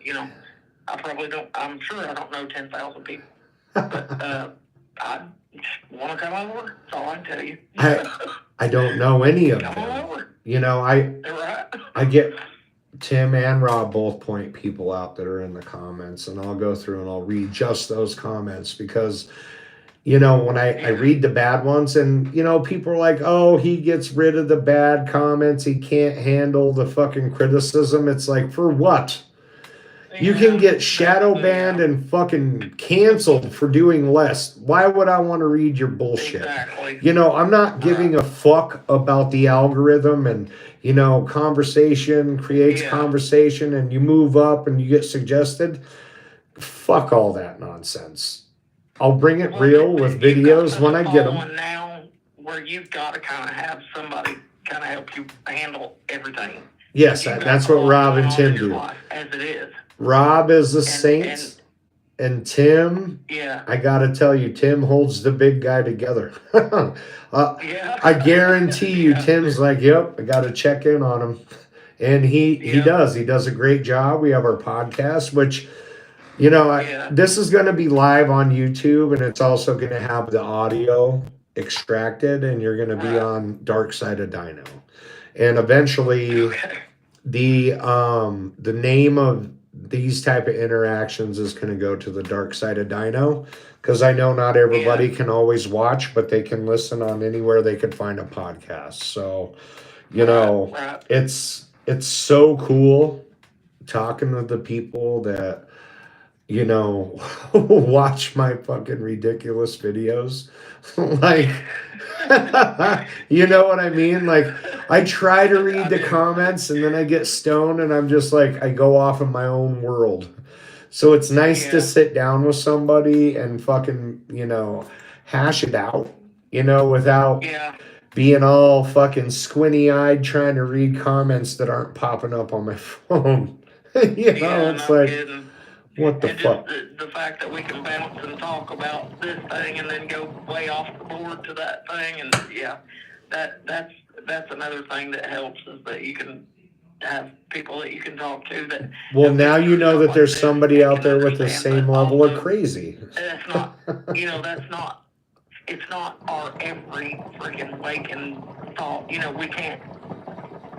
I probably don't, I'm sure I don't know 10,000 people. But I want to come over, that's all I can tell you. I don't know any of them. Come on over. I get Tim and Rob both point people out that are in the comments, and I'll go through and I'll read just those comments because, when I read the bad ones and, people are like, oh, he gets rid of the bad comments. He can't handle the fucking criticism. It's like, for what? You can get shadow banned and fucking canceled for doing less. Why would I want to read your bullshit? Exactly. You know, I'm not giving a fuck about the algorithm and, you know, conversation creates conversation and you move up and you get suggested. Fuck all that nonsense. I'll bring it real with videos when I get them. Now where you've got to kind of have somebody kind of help you handle everything. Yes, that's what Rob and Tim do. As it is. Rob is the Saints, and Tim, I gotta tell you, Tim holds the big guy together. I guarantee you, Tim's like, yep, I gotta check in on him. And he does. He does a great job. We have our podcast, which, you know, this is going to be live on YouTube, and it's also going to have the audio extracted, and you're going to be on Dark Side of Dino. And eventually, the name of these type of interactions is going to go to the Dark Side of Dino, because I know not everybody can always watch, but they can listen on anywhere they could find a podcast. So, you know, it's so cool talking to the people that, you know, watch my fucking ridiculous videos. Like, you know what I mean? Like, I try to read the comments and then I get stoned and I'm just like, I go off in my own world. So it's nice to sit down with somebody and fucking, you know, hash it out, you know, without being all fucking squinty-eyed trying to read comments that aren't popping up on my phone. You know, it's like, kidding. What the fuck? The fact that we can bounce and talk about this thing and then go way off the board to that thing, and that's another thing that helps, is that you can have people that you can talk to that. Well, now you know that there's somebody out there with the same level of crazy. That's not, you know, it's not our every freaking waking thought. You know, we can't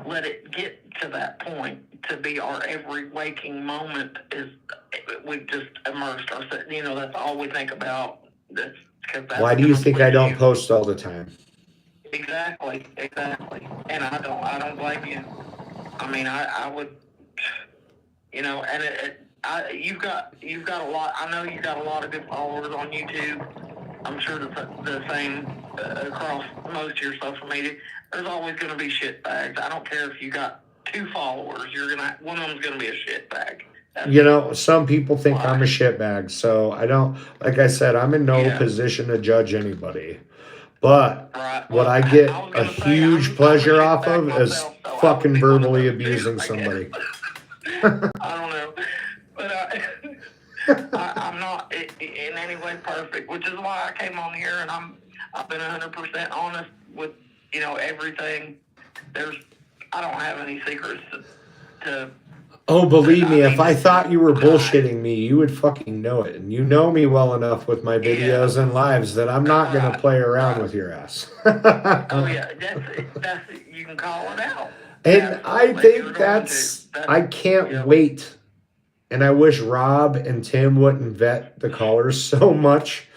let it get to that point to be our every waking moment. Is we've just immersed ourselves. You know, that's all we think about. Why do you think I don't post all the time? Exactly. And I don't blame you. I mean, I would, you know, and you've got a lot. I know you've got a lot of good followers on YouTube. I'm sure the same across most of your social media. There's always going to be shitbags. I don't care if you got 2 followers. One of them's going to be a shitbag. You know, some people think I'm a shitbag, so I don't. Like I said, I'm in no position to judge anybody. But what I get a huge pleasure off of is fucking verbally abusing somebody. I don't know, but I'm not in any way perfect, which is why I came on here, and I've been 100% honest with, you know, everything. I don't have any secrets to Oh, believe me, if I thought you were bullshitting me, you would fucking know it. And you know me well enough with my videos and lives that I'm not going to play around with your ass. Oh, yeah, that's you can call it out. And I think I can't wait. And I wish Rob and Tim wouldn't vet the callers so much,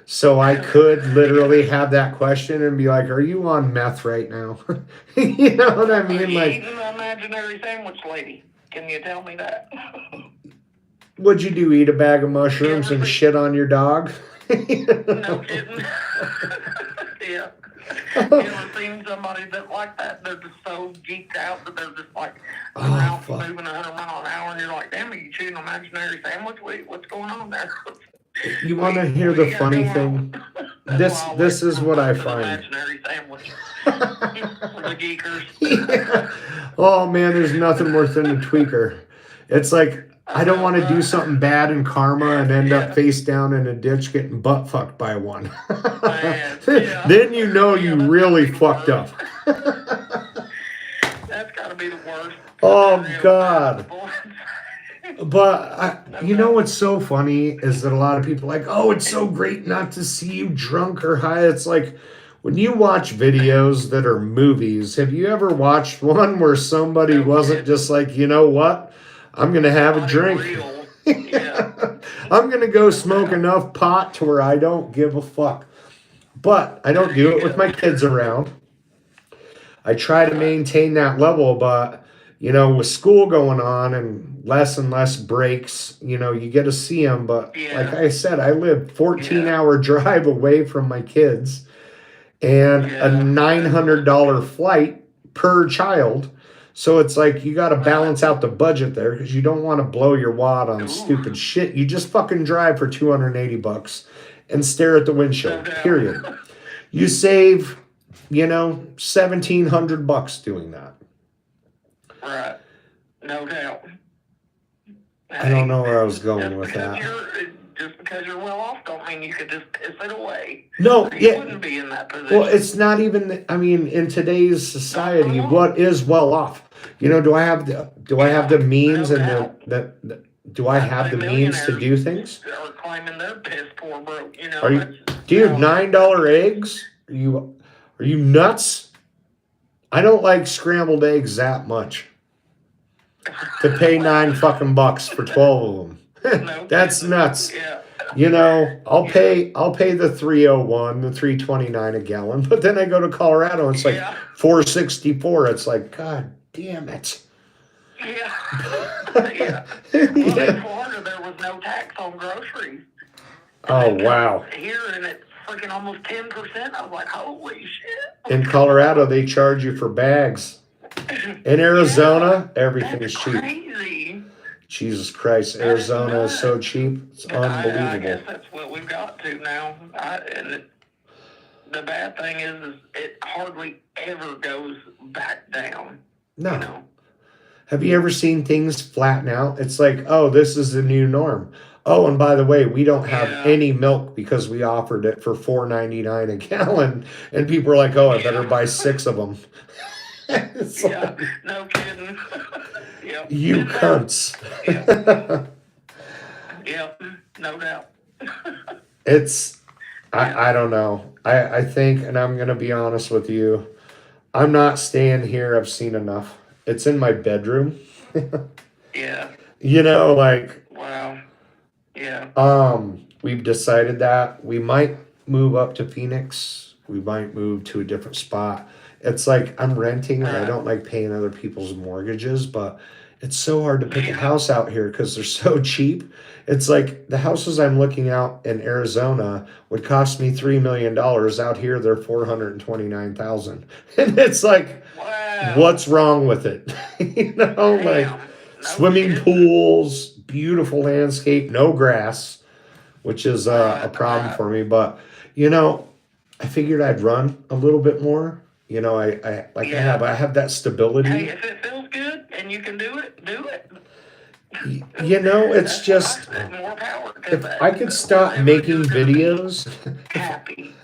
so I could literally have that question and be like, are you on meth right now? You know what I mean? Like, eating an imaginary sandwich lady. Can you tell me that? What'd you do, eat a bag of mushrooms and shit on your dog? No kidding. Yeah. You ever seen somebody that like that? They're just so geeked out that they're just like moving 100 miles an hour, and you're like, damn, are you chewing an imaginary sandwich? What's going on there? You want to hear the funny thing? This is what I find. Imaginary sandwich for the geekers. Yeah. Oh man, there's nothing worse than a tweaker. It's like, I don't want to do something bad in karma and end up face down in a ditch getting butt fucked by one. Then you know you really fucked up. That's got to be the worst. Oh God. But you know what's so funny is that a lot of people are like, oh, it's so great not to see you drunk or high. It's like, when you watch videos that are movies, have you ever watched one where somebody wasn't just like, you know what? I'm going to have a drink. I'm going to go smoke enough pot to where I don't give a fuck. But I don't do it with my kids around. I try to maintain that level, but, with school going on and less breaks, you get to see them. But like I said, I live 14-hour drive away from my kids and a $900 flight per child. So it's like you got to balance out the budget there because you don't want to blow your wad on stupid shit. You just fucking drive for $280 and stare at the windshield, period. You save, $1,700 doing that. Right. No doubt. I don't know where I was going with that. Just because you're well off don't mean you could just piss it away. No, you wouldn't be in that position. Well, it's not even, in today's society, what is well off? Do I have the means and do I have the means to do things? Are claiming they're piss poor broke, Dude, $9 eggs? Are you nuts? I don't like scrambled eggs that much. To pay $9 for 12 of them. That's nuts. Yeah. I'll pay the 301, the 329 a gallon, but then I go to Colorado and it's like $4.64. It's like, God damn it. Yeah. Yeah. Well, in Florida there was no tax on groceries. Oh wow. Here and it's freaking almost 10%. I was like, holy shit. In Colorado they charge you for bags. In Arizona, everything's cheap. Crazy. Jesus Christ, Arizona is so cheap. It's unbelievable. I guess that's what we've got to now. The bad thing is it hardly ever goes back down. No. Have you ever seen things flatten out? It's like, oh, this is the new norm. Oh, and by the way, we don't have any milk because we offered it for $4.99 a gallon. And people are like, oh, I better buy 6 of them. Like, no kidding. You cunts. No doubt. I don't know. I think, and I'm going to be honest with you, I'm not staying here. I've seen enough. It's in my bedroom. Yeah. Wow. Yeah. We've decided that we might move up to Phoenix. We might move to a different spot. It's like I'm renting and I don't like paying other people's mortgages, but it's so hard to pick a house out here because they're so cheap. It's like the houses I'm looking out in Arizona would cost me $3 million. Out here, they're $429,000. And it's like, what's wrong with it? Swimming pools, beautiful landscape, no grass, which is a problem for me. But, I figured I'd run a little bit more. I have that stability. Hey, if it feels good and you can do it, do it. It's just, more power. if I could stop making videos. Happy.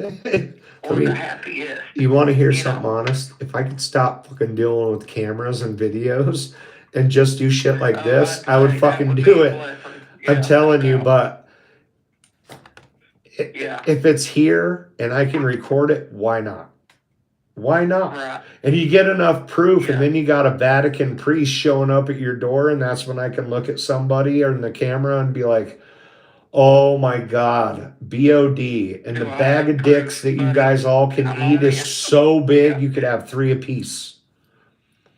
Happiest. You want to hear something honest? If I could stop fucking dealing with cameras and videos and just do shit like this, I would fucking do it. I'm telling you, but if it's here and I can record it, why not? Why not? Right. And you get enough proof, and then you got a Vatican priest showing up at your door, and that's when I can look at somebody or in the camera and be like, oh my God, BOD. And the bag of dicks that you guys all can eat is so big, you could have 3 apiece.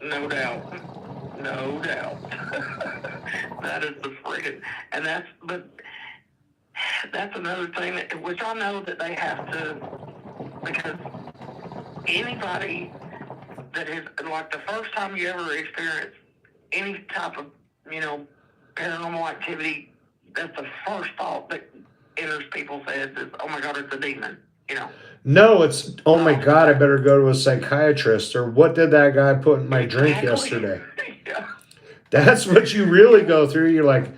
No doubt. No doubt. That is the friggin', and that's another thing which I know that they have to, because anybody that is, like, the first time you ever experience any type of, paranormal activity, that's the first thought that enters people's heads is, oh my God, it's a demon, No, it's, oh my God, I better go to a psychiatrist, or what did that guy put in my drink yesterday? That's what you really go through. You're like,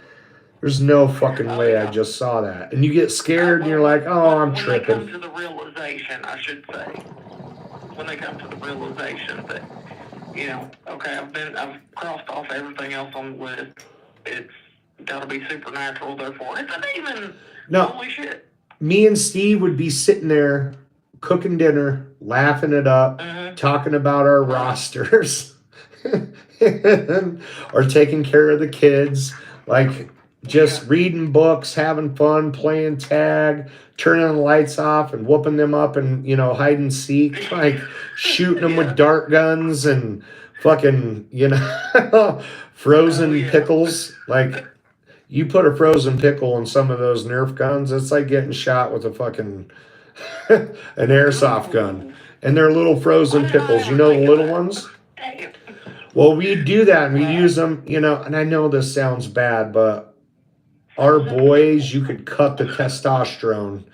there's no fucking way I just saw that. And you get scared and you're like, oh, I'm tripping. When they come to the realization, I should say, when they come to the realization that, okay, I've crossed off everything else on the list. It's got to be supernatural, therefore it's a demon. No. Holy shit. Me and Steve would be sitting there cooking dinner, laughing it up, talking about our rosters, or taking care of the kids. Like, just reading books, having fun, playing tag, turning the lights off and whooping them up and, hide and seek, like shooting them with dart guns and fucking, frozen pickles. Like, you put a frozen pickle in some of those Nerf guns, it's like getting shot with a fucking an airsoft gun. And they're little frozen pickles. You know the little ones? Well, we'd do that and we'd use them, and I know this sounds bad, but our boys, you could cut the testosterone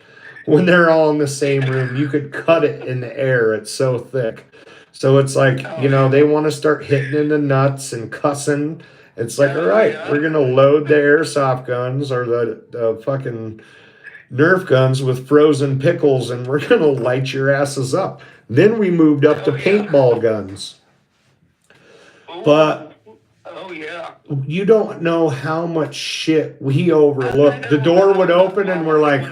when they're all in the same room. You could cut it in the air. It's so thick. So it's like, they want to start hitting in the nuts and cussing. It's like, all right, we're going to load the airsoft guns or the fucking Nerf guns with frozen pickles and we're going to light your asses up. Then we moved up to paintball guns. But you don't know how much shit we overlooked. The door would open and we're like,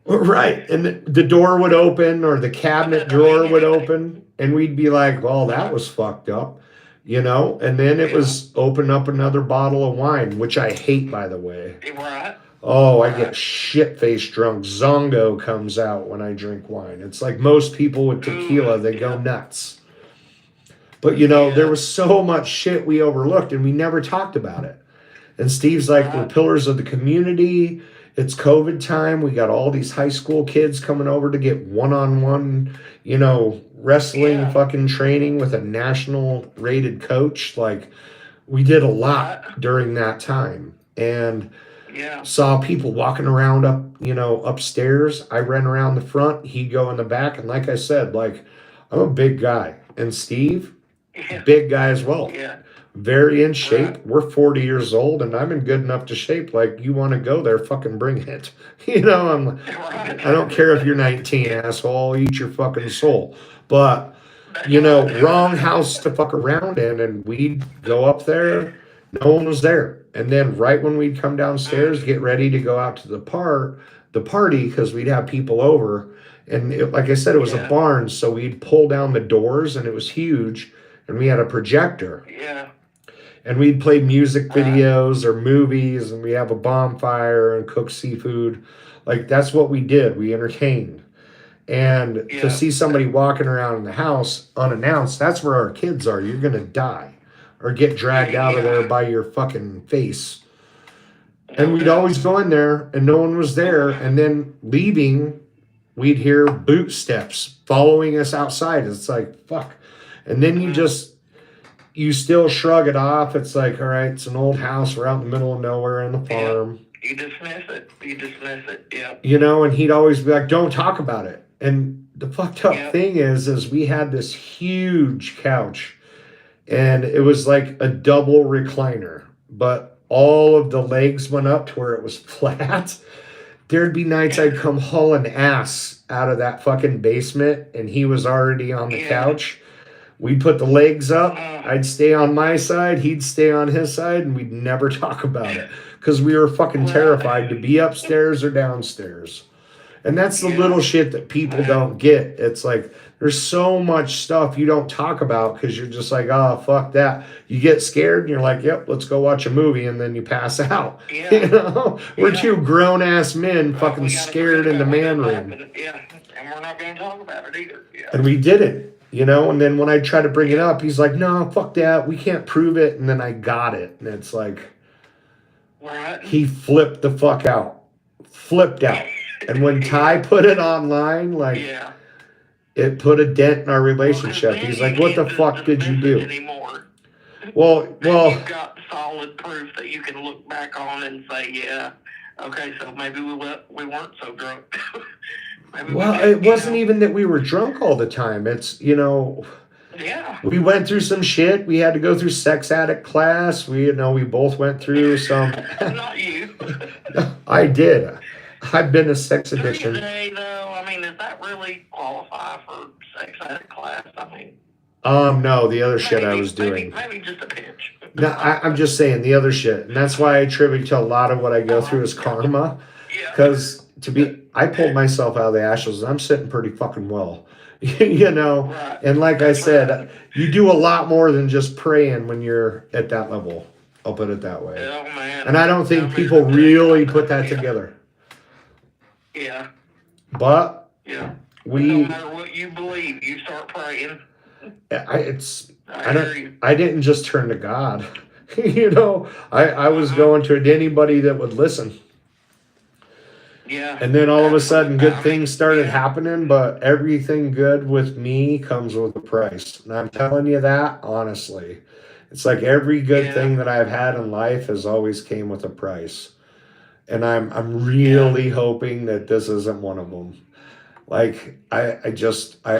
right. And the door would open or the cabinet drawer would open and we'd be like, well, that was fucked up, and then it was open up another bottle of wine, which I hate, by the way. Oh, I get shit-faced drunk. Zongo comes out when I drink wine. It's like most people with tequila, they go nuts. But, there was so much shit we overlooked and we never talked about it. And Steve's like, we're pillars of the community. It's COVID time. We got all these high school kids coming over to get one-on-one, wrestling fucking training with a national rated coach. Like, we did a lot during that time. And saw people walking around up, upstairs. I ran around the front. He'd go in the back. And like I said, like, I'm a big guy. And Steve... big guy as well. Very in shape. We're 40 years old and I'm in good enough to shape. Like, you want to go there, fucking bring it. I don't care if you're 19, asshole. I'll eat your fucking soul. But, wrong house to fuck around in. And we'd go up there. No one was there. And then right when we'd come downstairs, get ready to go out to the party, because we'd have people over. And like I said, it was a barn. So we'd pull down the doors and it was huge. And we had a projector. And we'd play music videos or movies, and we have a bonfire and cook seafood. Like, that's what we did. We entertained. And to see somebody walking around in the house unannounced, that's where our kids are. You're going to die or get dragged out of there by your fucking face. And we'd always go in there, and no one was there. And then leaving, we'd hear boot steps following us outside. It's like, fuck. And then you still shrug it off. It's like, all right, it's an old house. We're out in the middle of nowhere in the farm. You dismiss it. And he'd always be like, don't talk about it. And the fucked up thing is we had this huge couch. And it was like a double recliner. But all of the legs went up to where it was flat. There'd be nights I'd come hauling ass out of that fucking basement. And he was already on the couch. We'd put the legs up. I'd stay on my side. He'd stay on his side. And we'd never talk about it. Because we were fucking terrified to be upstairs or downstairs. And that's the little shit that people don't get. It's like, there's so much stuff you don't talk about because you're just like, oh, fuck that. You get scared and you're like, yep, let's go watch a movie. And then you pass out. We're two grown-ass men fucking scared in the man room. And we're not going to talk about it either. And we did it. And then when I try to bring it up, he's like, no, fuck that. We can't prove it. And then I got it. And it's like, he flipped the fuck out. Flipped out. And when Ty put it online, like, it put a dent in our relationship. He's like, what the fuck did you do? Well. You've got solid proof that you can look back on and say, okay, so maybe we weren't so drunk. It wasn't even that we were drunk all the time. It's, we went through some shit. We had to go through sex addict class. We both went through some. Not you. I did. I've been a sex addiction. Today, though, I mean, does that really qualify for sex addict class? I mean. No, the other shit I was doing. Maybe just a pinch. No, I'm just saying the other shit. And that's why I attribute to a lot of what I go through as karma. Because I pulled myself out of the ashes and I'm sitting pretty fucking well. And like I said, you do a lot more than just praying when you're at that level. I'll put it that way. Oh, man. And I don't think people really put that together. Yeah. But yeah. No matter what you believe, you start praying. I didn't just turn to God. You know, I was going to anybody that would listen. Yeah. And then all of a sudden good things started happening, but everything good with me comes with a price. And I'm telling you that honestly. It's like every good thing that I've had in life has always came with a price. And I'm really hoping that this isn't one of them. Like I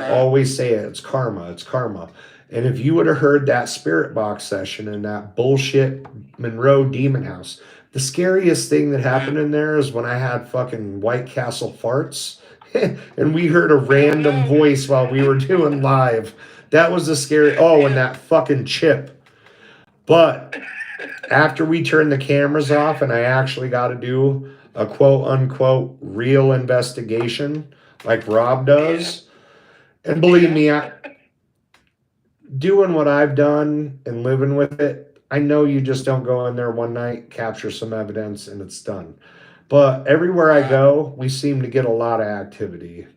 always say it, it's karma, it's karma. And if you would have heard that spirit box session in that bullshit Monroe Demon House, the scariest thing that happened in there is when I had fucking White Castle farts and we heard a random voice while we were doing live. That was the scary. Oh, and that fucking chip. But after we turned the cameras off and I actually got to do a quote unquote real investigation like Rob does, and believe me, doing what I've done and living with it, I know you just don't go in there one night, capture some evidence, and it's done. But everywhere I go, we seem to get a lot of activity.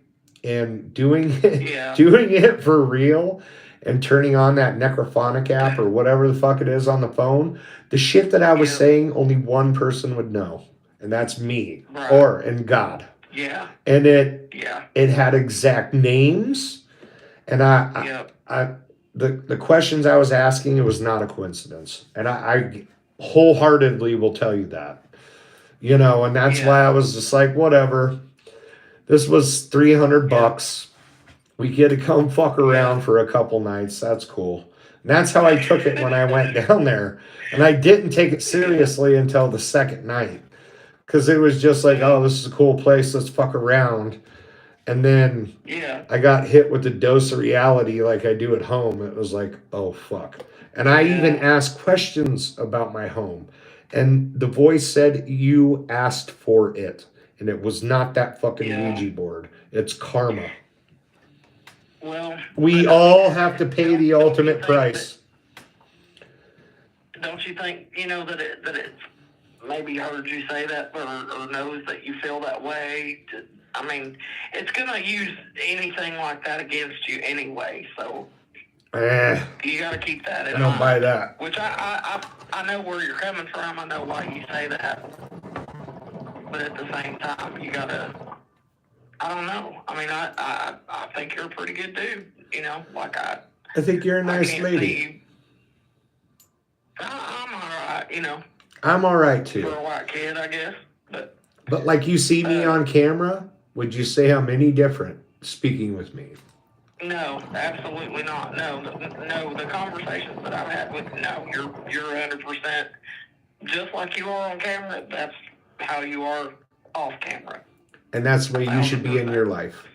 And doing it for real and turning on that necrophonic app or whatever the fuck it is on the phone, the shit that I was saying, only one person would know. And that's me. And God. Yeah. And it had exact names. And the questions I was asking, it was not a coincidence. And I wholeheartedly will tell you that. You know, and that's why I was just like, whatever. This was $300. We get to come fuck around for a couple nights. That's cool. And that's how I took it when I went down there. And I didn't take it seriously until the second night. Because it was just like, oh, this is a cool place. Let's fuck around. And then I got hit with the dose of reality like I do at home. It was like, oh, fuck. And I even asked questions about my home. And the voice said, you asked for it. And it was not that fucking Ouija board. It's karma. Well, we all have to pay the ultimate price. Don't you think, that it's maybe heard you say that or knows that you feel that way? I mean, it's going to use anything like that against you anyway, so you got to keep that in mind. I don't buy that. Which I know where you're coming from. I know why you say that. But at the same time, you got to, I don't know. I mean, I think you're a pretty good dude, I think you're a nice lady. I'm all right, I'm all right, too. For a white kid, I guess. But like you see me on camera, would you say I'm any different speaking with me? No, absolutely not. No, the conversations that I've had with, you're 100%. Just like you are on camera, that's how you are off camera. And that's the way you should be in your life.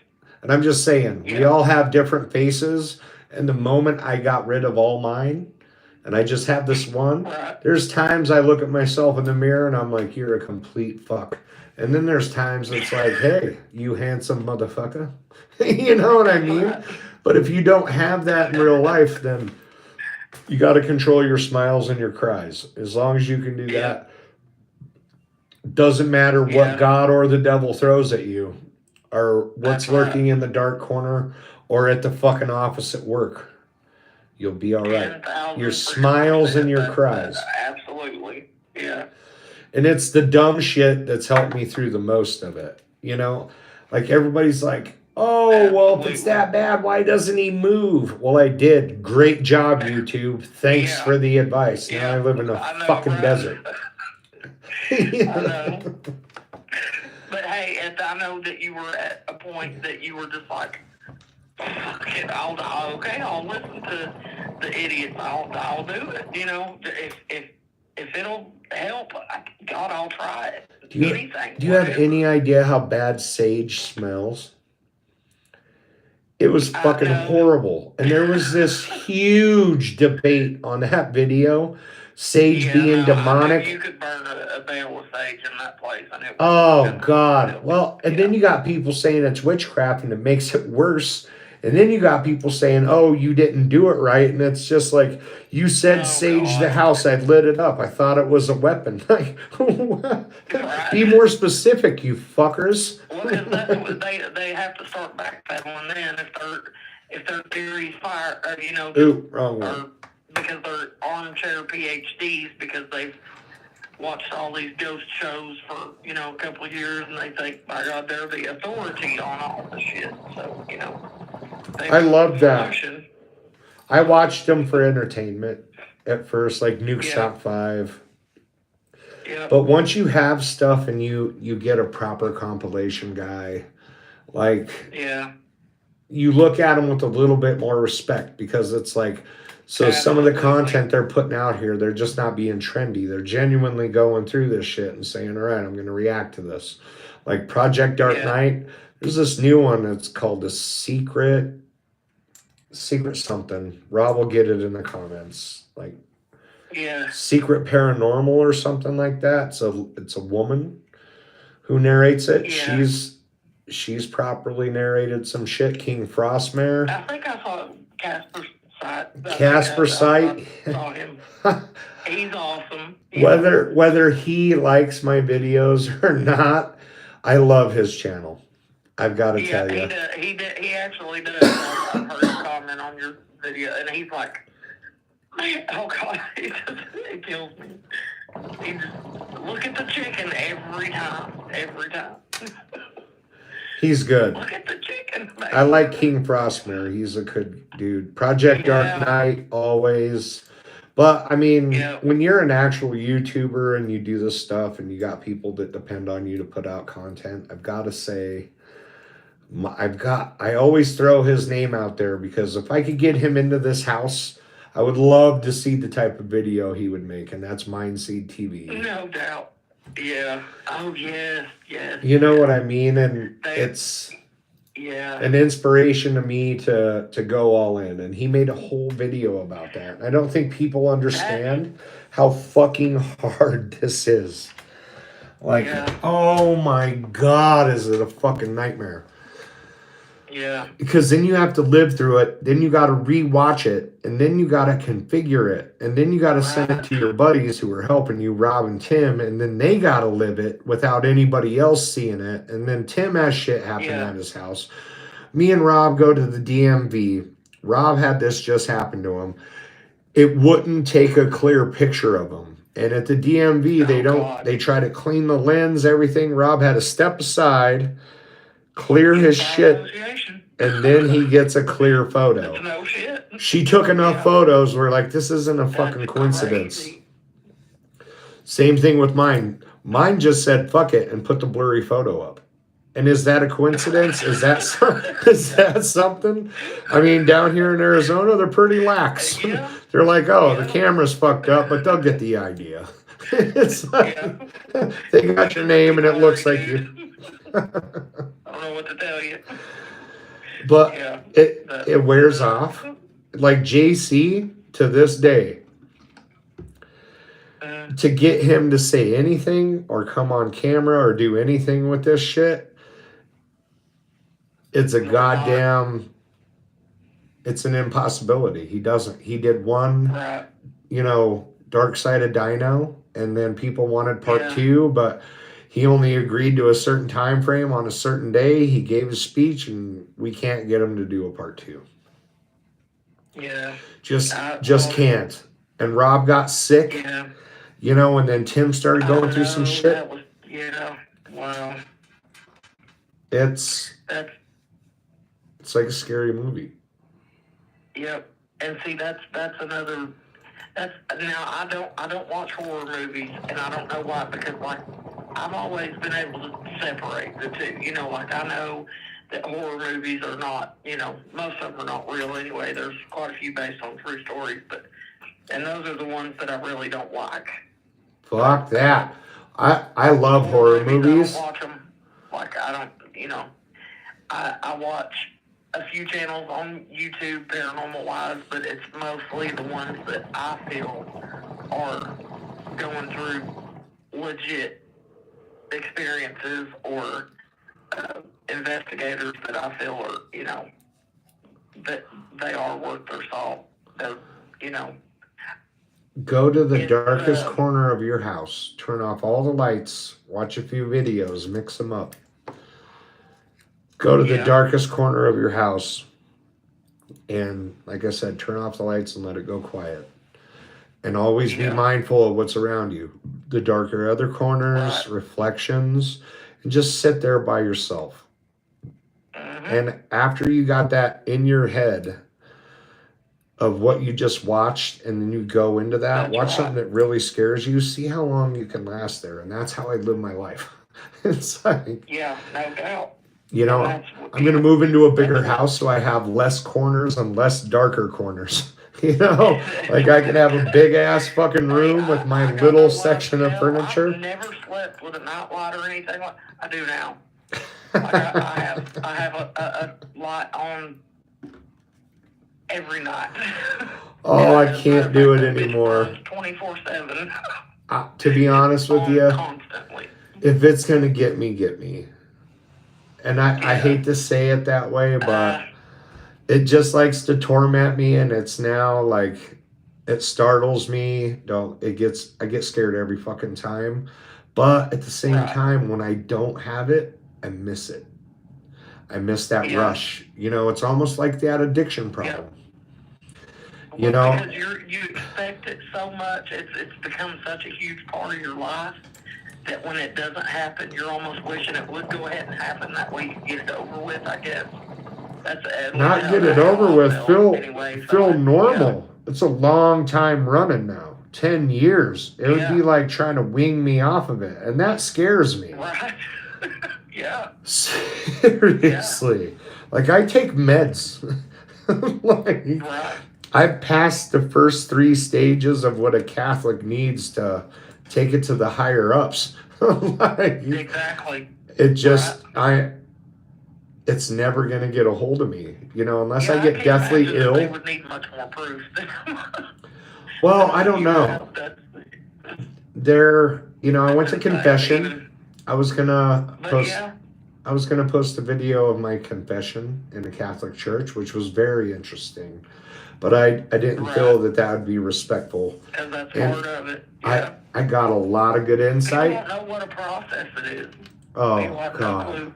And I'm just saying, we all have different faces. And the moment I got rid of all mine, and I just have this one, there's times I look at myself in the mirror and I'm like, you're a complete fuck. And then there's times it's like, hey, you handsome motherfucker. You know what I mean? But if you don't have that in real life, then you got to control your smiles and your cries. As long as you can do that, doesn't matter what God or the devil throws at you or what's lurking in the dark corner or at the fucking office at work. You'll be all right. Your smiles and your cries. Absolutely. Yeah. And it's the dumb shit that's helped me through the most of it. Like everybody's like, oh, well, if it's that bad, why doesn't he move? Well, I did. Great job, YouTube. Thanks for the advice. Now I live in a fucking desert. I know. But hey, I know that you were at a point that you were just like, fuck it, I'll listen to the idiots. I'll do it. If it'll help, God, I'll try it. Do you have any idea how bad sage smells? It was fucking horrible. And there was this huge debate on that video. Sage being demonic. You could burn a bale of sage in that place. Oh, God. Well, and then you got people saying it's witchcraft and it makes it worse. And then you got people saying, "Oh, you didn't do it right," and it's just like you said, "Sage the house." I lit it up. I thought it was a weapon. Like, be more specific, you fuckers. Well, because that's what they have to start backpedaling then if their theories fire, or, you know, Ooh, wrong one. or because they're armchair PhDs because they've watched all these ghost shows for, you know, a couple of years, and they think, by God, they're the authority on all the shit. So, you know, I love that. I watched them for entertainment at first, like Nuke's Top 5. Yeah. But once you have stuff and you get a proper compilation guy, like, you look at them with a little bit more respect, because it's like, so some of the content they're putting out here, they're just not being trendy. They're genuinely going through this shit and saying, all right, I'm going to react to this. Like Project Dark Knight, there's this new one that's called The Secret something. Rob will get it in the comments. Like, Secret Paranormal or something like that. So it's a woman who narrates it. Yeah. She's properly narrated some shit. King Frostmare. I think I saw Casper Sight. Saw him. He's awesome. Whether he likes my videos or not, I love his channel. I've got to tell you. He actually does. I've heard him comment on your video, and he's like, oh God, it kills me. He just look at the chicken every time. He's good. Look at the chicken. Man. I like King Frostmare. He's a good dude. Project Dark Knight, always. But, I mean, when you're an actual YouTuber and you do this stuff and you got people that depend on you to put out content, I've got to say, I always throw his name out there, because if I could get him into this house, I would love to see the type of video he would make, and that's Mindseed TV. No doubt. Yeah. Oh, yes. You know what I mean? And it's an inspiration to me to go all in. And he made a whole video about that. I don't think people understand how fucking hard this is. Like, oh my God, is it a fucking nightmare? Yeah. Because then you have to live through it, then you got to rewatch it, and then you got to configure it, and then you got to send it to your buddies who are helping you, Rob and Tim, and then they got to live it without anybody else seeing it, and then Tim has shit happen at his house. Me and Rob go to the DMV. Rob had this just happen to him. It wouldn't take a clear picture of him. And at the DMV, they try to clean the lens, everything. Rob had to step aside, clear his shit, and then he gets a clear photo. No shit. She took enough photos where, like, this isn't a fucking coincidence. Crazy. Same thing with mine. Mine just said fuck it and put the blurry photo up. And is that a coincidence? Is that something? I mean, down here in Arizona, they're pretty lax. They're like, oh, the camera's fucked up, but they'll get the idea. It's like, they got your name and it looks like you. I don't know what to tell you. But it wears off. Like JC, to this day, to get him to say anything or come on camera or do anything with this shit, it's a goddamn, it's an impossibility. He doesn't. He did one, Dark Side of Dino, and then people wanted part 2, but he only agreed to a certain time frame on a certain day. He gave his speech, and we can't get him to do a part 2. Yeah. Just can't. And Rob got sick, and then Tim started going through some shit. Wow. It's like a scary movie. Yep. And see, that's another. Now I don't watch horror movies, and I don't know why, because like I've always been able to separate the two. Like I know that horror movies are not, most of them are not real anyway. There's quite a few based on true stories, and those are the ones that I really don't like. Fuck that. I love horror movies. I don't watch them. Like I don't, I watch a few channels on YouTube, paranormal wise, but it's mostly the ones that I feel are going through legit experiences or investigators that I feel are, that they are worth their salt. They're, you know. Go to the darkest corner of your house. Turn off all the lights. Watch a few videos. Mix them up. Go to the darkest corner of your house. And like I said, turn off the lights and let it go quiet. And always be mindful of what's around you. The darker other corners, reflections. And just sit there by yourself. And after you got that in your head of what you just watched, and then you go into that, watch something that really scares you, see how long you can last there. And that's how I live my life. It's like, yeah, no doubt. You know, I'm going to move into a bigger house so I have less corners and less darker corners. You know, like I can have a big ass fucking room with my little section of furniture. I've never slept with a nightlight or anything like I do now. I have a light on every night. Oh, I can't do it anymore. 24/7. To be honest with you, constantly. If it's gonna get me. And I hate to say it that way, but it just likes to torment me, and it's now like it startles me. I get scared every fucking time. But at the same time, when I don't have it, I miss it. I miss that rush. You know, it's almost like that addiction problem. You know, because you expect it so much, it's become such a huge part of your life that when it doesn't happen, you're almost wishing it would go ahead and happen. That way you can get it over with, I guess. That's not get it over with. Feel normal. It's a long time running now. 10 years. It would be like trying to wing me off of it, and that scares me. Right. Yeah. Seriously. Like I take meds. I've passed the first 3 stages of what a Catholic needs to take it to the higher ups. Exactly. It just it's never gonna get a hold of me, you know, unless I get deathly ill. They would need much more proof. Well, I don't know. I went to confession. I was gonna post a video of my confession in a Catholic church, which was very interesting. But I didn't feel that would be respectful. And that's part of it. Yeah. I got a lot of good insight. People don't know what a process it is. Oh, God. No,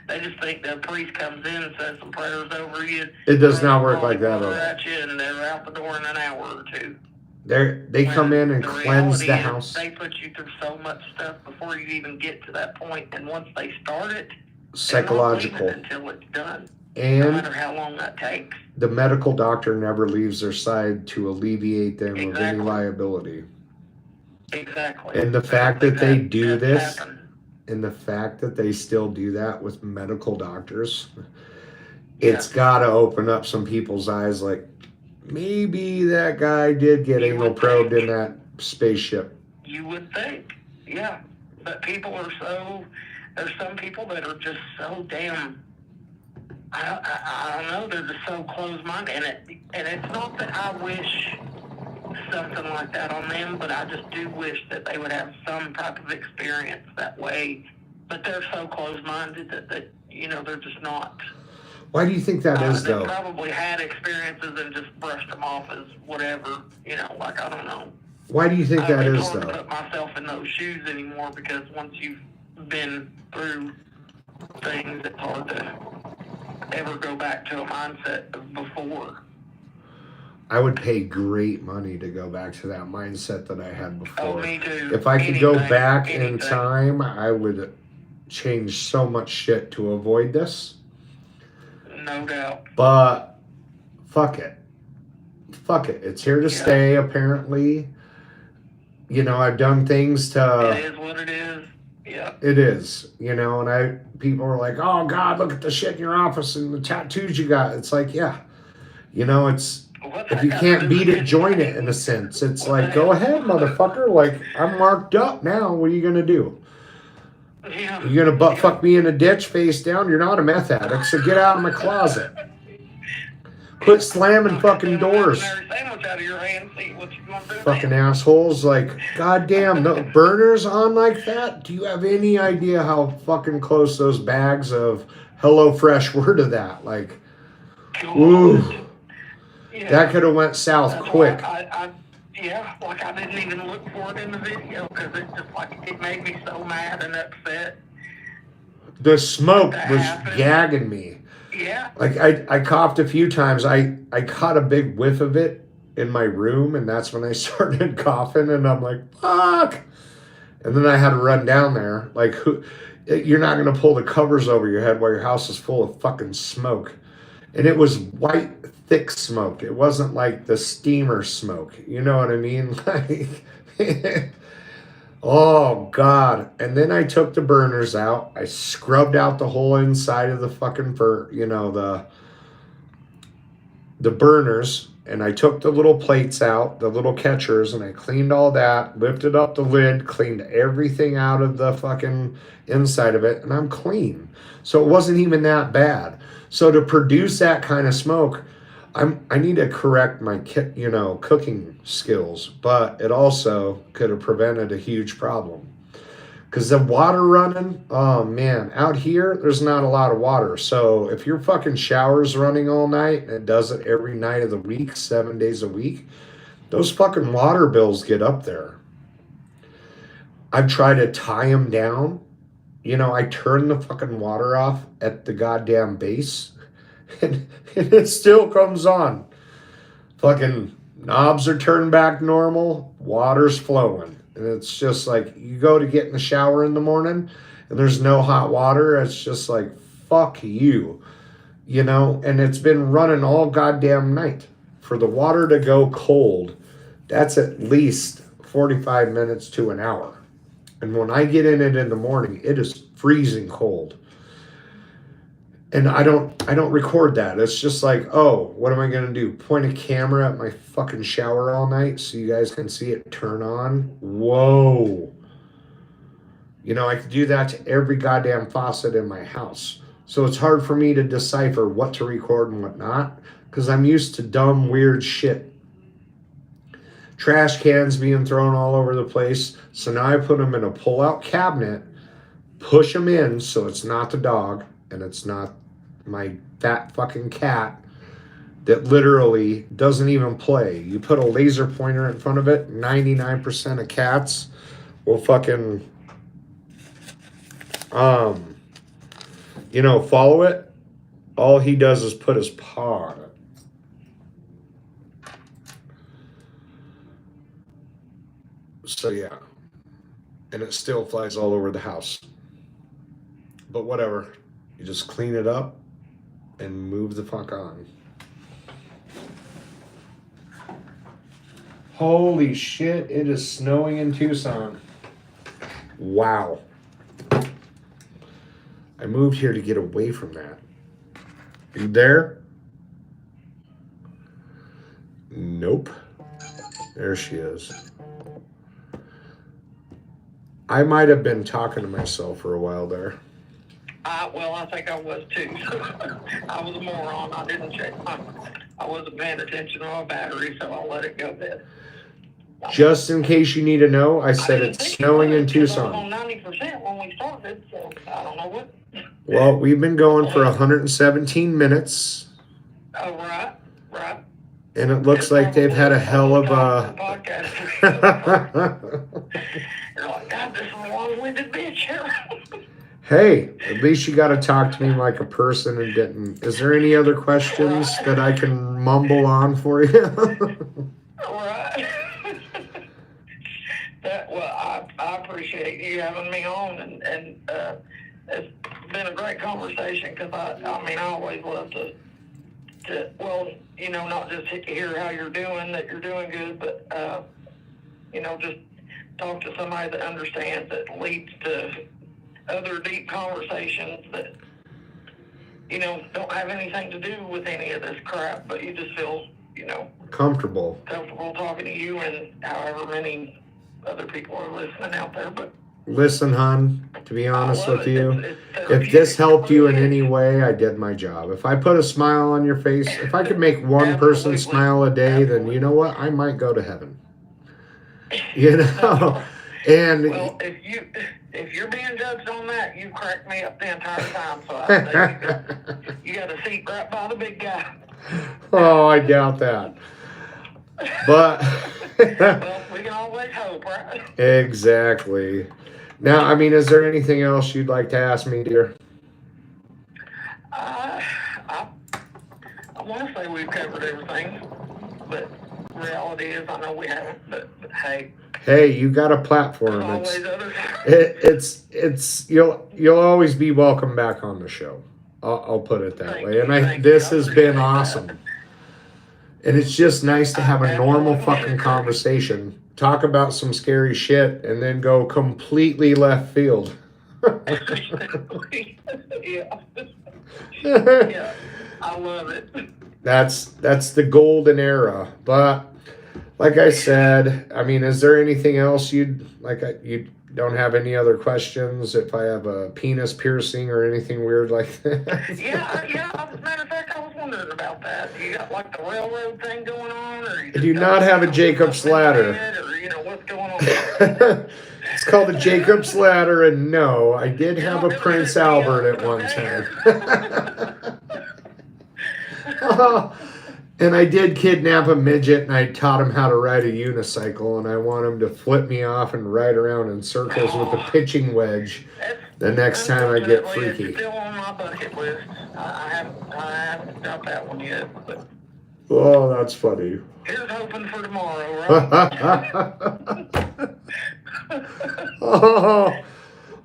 they just think the priest comes in and says some prayers over you. It does not work like that. At you, and they're out the door in an hour or two. They come in and cleanse the house. They put you through so much stuff before you even get to that point, and once they start it, psychological, until it's done. And no matter how long that takes. The medical doctor never leaves their side to alleviate them of any liability. Exactly. And the fact that they do this, and the fact that they still do that with medical doctors, it's got to open up some people's eyes. Like, maybe that guy did get anal probed in that spaceship. You would think, yeah. But people are there's some people that are just so damn, I don't know, they're just so close-minded. And it's not that I wish something like that on them, but I just do wish that they would have some type of experience that way. But they're so close-minded that they're just not. Why do you think that is, though? They probably had experiences and just brushed them off as whatever, like, I don't know. Why do you think that is, though? I don't put myself in those shoes anymore, because once you've been through things, it's hard to ever go back to a mindset of before. I would pay great money to go back to that mindset that I had before. Oh, me too. If I could go back in time, I would change so much shit to avoid this. No doubt. But fuck it. It's here to stay, apparently. I've done things to... It is what it is. Yeah. It is. And people are like, oh, God, look at the shit in your office and the tattoos you got. It's like, yeah. It's... If you can't beat it, join it, in a sense. It's like, go ahead, motherfucker. Like, I'm marked up now. What are you going to do? Yeah. You're going to butt fuck me in a ditch face down? You're not a meth addict, so get out of my closet. Quit slamming fucking doors. Fucking assholes. Like, goddamn, no burners on like that? Do you have any idea how fucking close those bags of HelloFresh were to that? Like, Ooh. That could have went south quick. Yeah, like I didn't even look for it in the video because it just like it made me so mad and upset. The smoke was gagging me. Yeah. Like I coughed a few times. I caught a big whiff of it in my room, and that's when I started coughing, and I'm like, fuck. And then I had to run down there. Like, you're not going to pull the covers over your head while your house is full of fucking smoke. And it was white, thick smoke. It wasn't like the steamer smoke. You know what I mean? Like, oh, God. And then I took the burners out. I scrubbed out the whole inside of the fucking, the burners. And I took the little plates out, the little catchers, and I cleaned all that, lifted up the lid, cleaned everything out of the fucking inside of it, and I'm clean. So it wasn't even that bad. So to produce that kind of smoke, I need to correct my cooking skills, but it also could have prevented a huge problem. Because the water running, oh man, out here, there's not a lot of water. So if your fucking shower's running all night, and it does it every night of the week, 7 days a week, those fucking water bills get up there. I've tried to tie them down. I turn the fucking water off at the goddamn base, and it still comes on. Fucking knobs are turned back normal, water's flowing. And it's just like, you go to get in the shower in the morning and there's no hot water. It's just like, fuck you, and it's been running all goddamn night. For the water to go cold, that's at least 45 minutes to an hour. And when I get in it in the morning, it is freezing cold. And I don't record that. It's just like, oh, what am I going to do? Point a camera at my fucking shower all night so you guys can see it turn on? Whoa. I could do that to every goddamn faucet in my house. So it's hard for me to decipher what to record and what not, because I'm used to dumb, weird shit. Trash cans being thrown all over the place. So now I put them in a pull-out cabinet, push them in so it's not the dog and it's not my fat fucking cat that literally doesn't even play. You put a laser pointer in front of it, 99% of cats will fucking follow it. All he does is put his paw on it. So yeah, and it still flies all over the house. But whatever, you just clean it up and move the fuck on. Holy shit, it is snowing in Tucson. Wow. I moved here to get away from that. You there? Nope. There she is. I might have been talking to myself for a while there. Well, I think I was too. I was a moron. I didn't check. I wasn't paying attention to my battery, so I let it go dead. Just in case you need to know, I said it's snowing in Tucson. I was on 90% when we started, so I don't know what. Well, we've been going for 117 minutes. Oh, right. And it looks like they've had a hell of a... You're like, God, this is a long-winded bitch here. Hey, at least you got to talk to me like a person and didn't. Is there any other questions that I can mumble on for you? Right. I appreciate you having me on, and it's been a great conversation because I always love to not just hear how you're doing, that you're doing good, but just talk to somebody that understands, that leads to other deep conversations that don't have anything to do with any of this crap, but you just feel comfortable talking to you and however many other people are listening out there. But listen, hon, to be honest with you, if this helped you in any way, I did my job. If I put a smile on your face, if I could make one person smile a day, then you know what? I might go to heaven. And well, if you're being judged on that, you cracked me up the entire time. So I say you got a seat right by the big guy. Oh, I doubt that. But well, we can always hope, right? Exactly. Now, I mean, is there anything else you'd like to ask me, dear? I want to say we've covered everything, but reality is I know we haven't. But hey. Hey, you got a platform. It's you'll always be welcome back on the show. I'll put it that way. And this has been awesome. And it's just nice to have a normal fucking conversation. Talk about some scary shit and then go completely left field. Yeah. Yeah. I love it. That's the golden era. But like I said, I mean, is there anything else you don't have any other questions? If I have a penis piercing or anything weird like that? Yeah. As a matter of fact, I was wondering about that. You got like the railroad thing going on, or you I do not have a Jacob's ladder. Or what's going on? It's called a Jacob's ladder, and no, I did have a Prince Albert at one time. And I did kidnap a midget, and I taught him how to ride a unicycle, and I want him to flip me off and ride around in circles with a pitching wedge the next time I get freaky. It's still on my bucket list. I haven't got that one yet. But oh, that's funny. Here's hoping for tomorrow, right?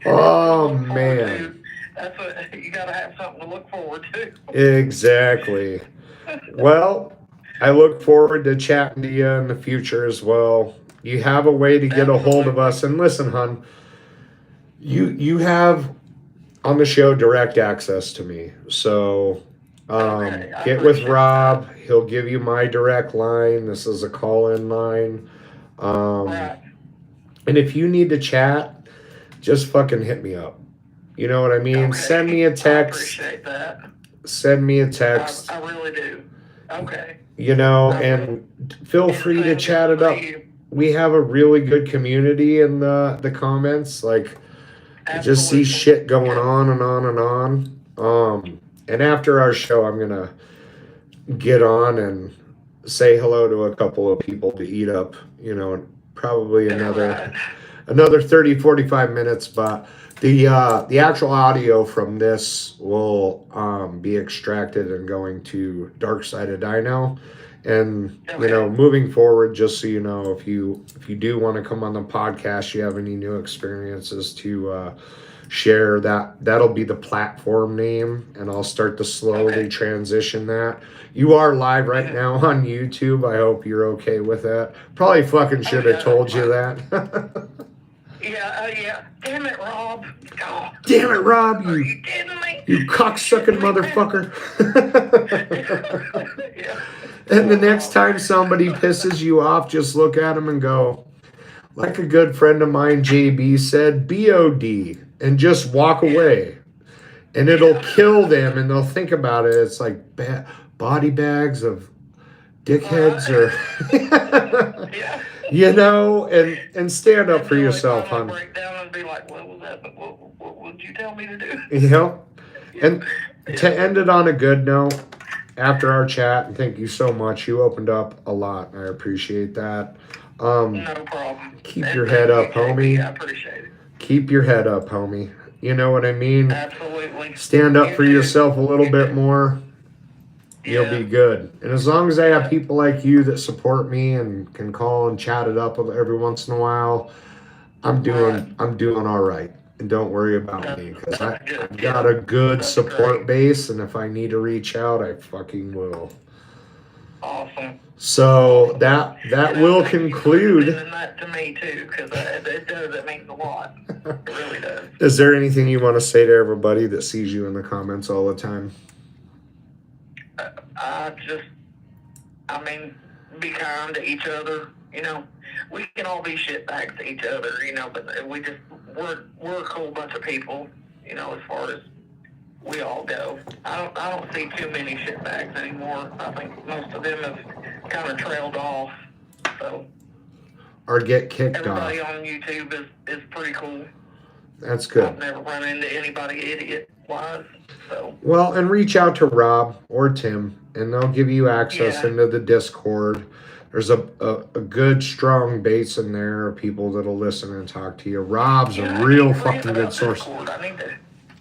Oh man. That's what you gotta have something to look forward to. Exactly. Well, I look forward to chatting to you in the future as well. You have a way to get a hold of us. And listen, hon, you have on the show direct access to me. So get with Rob. That. He'll give you my direct line. This is a call-in line. Right. And if you need to chat, just fucking hit me up. You know what I mean? Okay. Send me a text. I appreciate that. Send me a text. I really do. Okay. You know, and feel free to chat it up. We have a really good community in the comments. Like, I just see shit going on and on and on. And after our show, I'm going to get on and say hello to a couple of people to eat up, you know, probably another 30, 45 minutes. But the actual audio from this will be extracted and going to Dark Side of Dino. And, you know, moving forward, just so you know, if you do want to come on the podcast, you have any new experiences to share, that'll be the platform name, and I'll start to slowly transition that. You are live right now on YouTube. I hope you're okay with that. Probably fucking should have told you that. Yeah. Damn it, Rob. Oh. Damn it, Rob. Are you kidding me? You cocksucking motherfucker. Yeah. And the next time somebody pisses you off, just look at them and go, like a good friend of mine, JB, said, BOD, and just walk away. And it'll kill them, and they'll think about it. It's like body bags of dickheads or... You know, and stand up for yourself, hon. Break down and be like, what was that? What would you tell me to do? You know? And to end it on a good note, after our chat, and thank you so much. You opened up a lot, and I appreciate that. No problem. Keep your head up, homie. I appreciate it. Keep your head up, homie. You know what I mean? Absolutely. Stand up for yourself a little bit more. You'll be good. And as long as I have people like you that support me and can call and chat it up every once in a while, I'm doing all right. And don't worry about me, because I've got a good support base, and if I need to reach out, I fucking will. Awesome. So that will conclude. And that to me too, because it means a lot. It really does. Is there anything you want to say to everybody that sees you in the comments all the time? Be kind to each other. You know, we can all be shitbags to each other. You know, but we're a cool bunch of people. You know, as far as we all go. I don't see too many shitbags anymore. I think most of them have kind of trailed off. So. Or get kicked off. Everybody on YouTube is pretty cool. That's good. I've never run into anybody idiot-wise, so. Well, and reach out to Rob or Tim, and they'll give you access into the Discord. There's a good, strong base in there of people that'll listen and talk to you. Rob's a real fucking good source.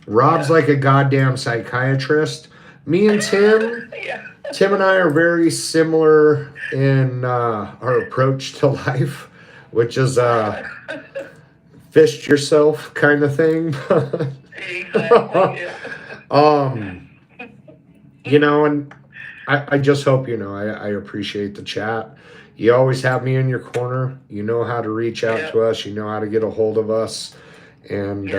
Rob's like a goddamn psychiatrist. Me and Tim, Tim and I are very similar in our approach to life, which is fist yourself kind of thing. Exactly, you know, and I just hope you know I appreciate the chat. You always have me in your corner. You know how to reach out to us. You know how to get a hold of us. And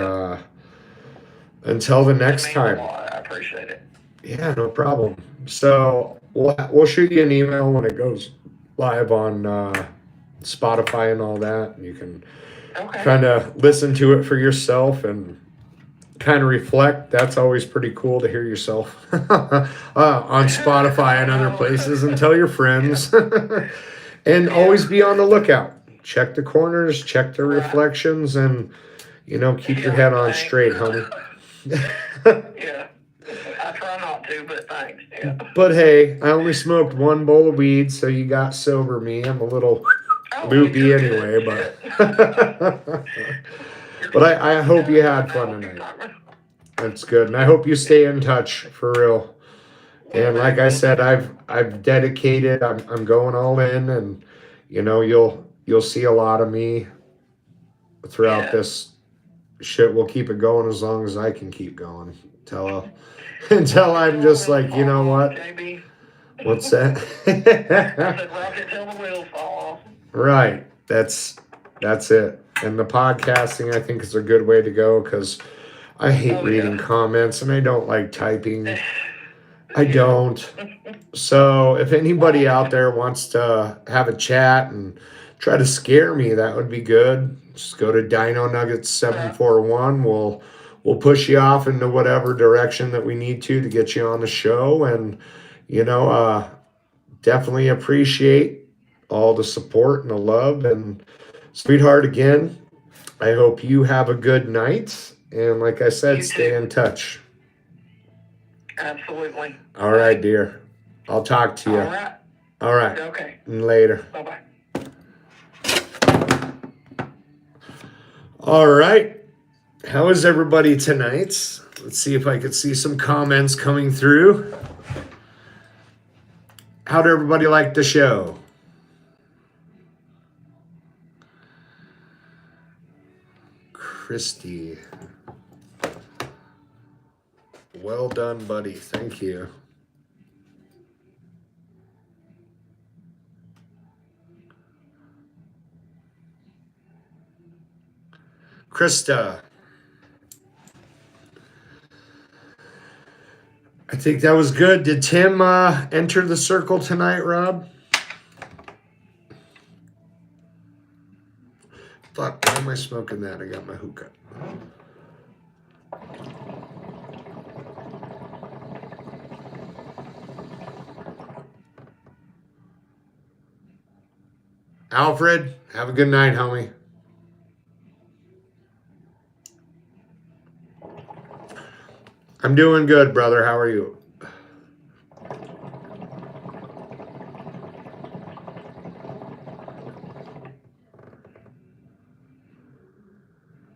until the next time. I appreciate it. Yeah, no problem. So we'll shoot you an email when it goes live on Spotify and all that. And you can kind of listen to it for yourself and kind of reflect. That's always pretty cool to hear yourself on Spotify and other places, and tell your friends. And always be on the lookout. Check the corners, check the reflections, and, you know, keep your head on straight, homie. Yeah. I try not to, but thanks. Yeah. But hey, I only smoked one bowl of weed, so you got sober me. I'm a little loopy anyway, but but I hope you had fun tonight. That's good, and I hope you stay in touch for real. And like I said, I've dedicated. I'm going all in, and you know you'll see a lot of me throughout this shit. We'll keep it going as long as I can keep going until I'm just like, you know what? What's that? Right. That's it. And the podcasting, I think, is a good way to go because I hate reading comments and I don't like typing. I don't. So if anybody out there wants to have a chat and try to scare me, that would be good. Just go to Dino Nuggets 741. We'll push you off into whatever direction that we need to get you on the show. And, you know, definitely appreciate all the support and the love. And sweetheart, again, I hope you have a good night. And like I said, stay in touch. Absolutely. All right, dear. I'll talk to you. All right. Okay. Later. Bye-bye. All right. How is everybody tonight? Let's see if I could see some comments coming through. How'd everybody like the show? Christy. Well done, buddy. Thank you. Krista. I think that was good. Did Tim enter the circle tonight, Rob? Fuck, why am I smoking that? I got my hookah. Alfred, have a good night, homie. I'm doing good, brother. How are you?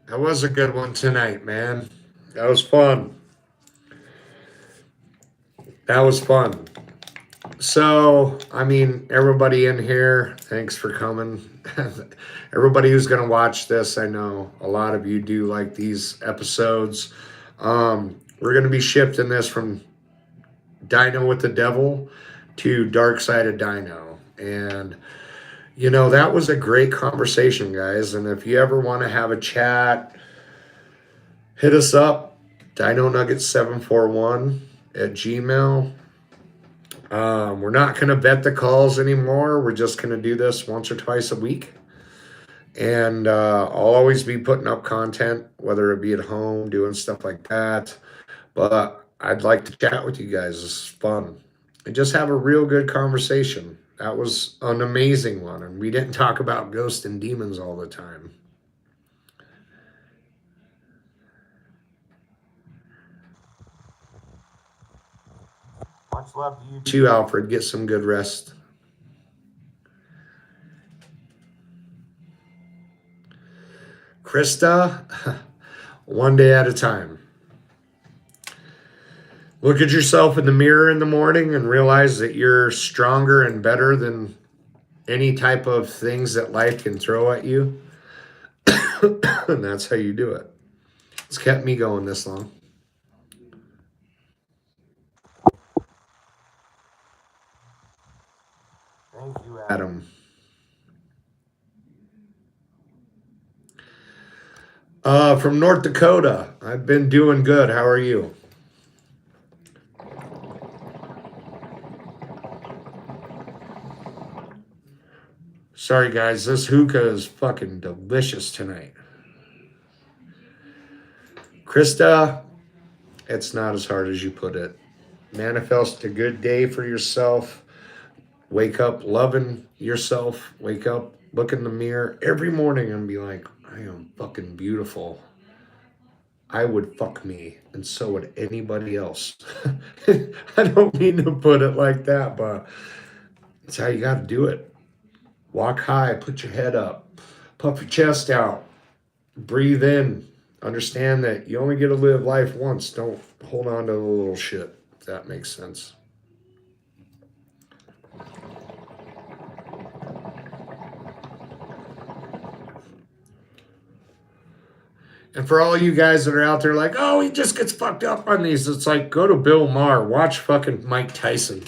That was a good one tonight, man. That was fun. That was fun. So, I mean, everybody in here, thanks for coming. Everybody who's going to watch this, I know a lot of you do like these episodes. We're going to be shifting this from Dino with the Devil to Dark Side of Dino. And, you know, that was a great conversation, guys. And if you ever want to have a chat, hit us up, Dino Nuggets 741 at Gmail. We're not going to vet the calls anymore. We're just going to do this once or twice a week. And I'll always be putting up content, whether it be at home, doing stuff like that. But I'd like to chat with you guys. It's fun. And just have a real good conversation. That was an amazing one. And we didn't talk about ghosts and demons all the time. Much love to you too, Alfred. Get some good rest. Krista, one day at a time. Look at yourself in the mirror in the morning and realize that you're stronger and better than any type of things that life can throw at you. And that's how you do it. It's kept me going this long. Thank you, Adam. From North Dakota. I've been doing good. How are you? Sorry, guys. This hookah is fucking delicious tonight. Krista, it's not as hard as you put it. Manifest a good day for yourself. Wake up loving yourself. Wake up, look in the mirror every morning and be like, I am fucking beautiful. I would fuck me, and so would anybody else. I don't mean to put it like that, but it's how you got to do it. Walk high, put your head up, puff your chest out, breathe in. Understand that you only get to live life once. Don't hold on to the little shit, if that makes sense. And for all you guys that are out there like, oh, he just gets fucked up on these. It's like, go to Bill Maher. Watch fucking Mike Tyson.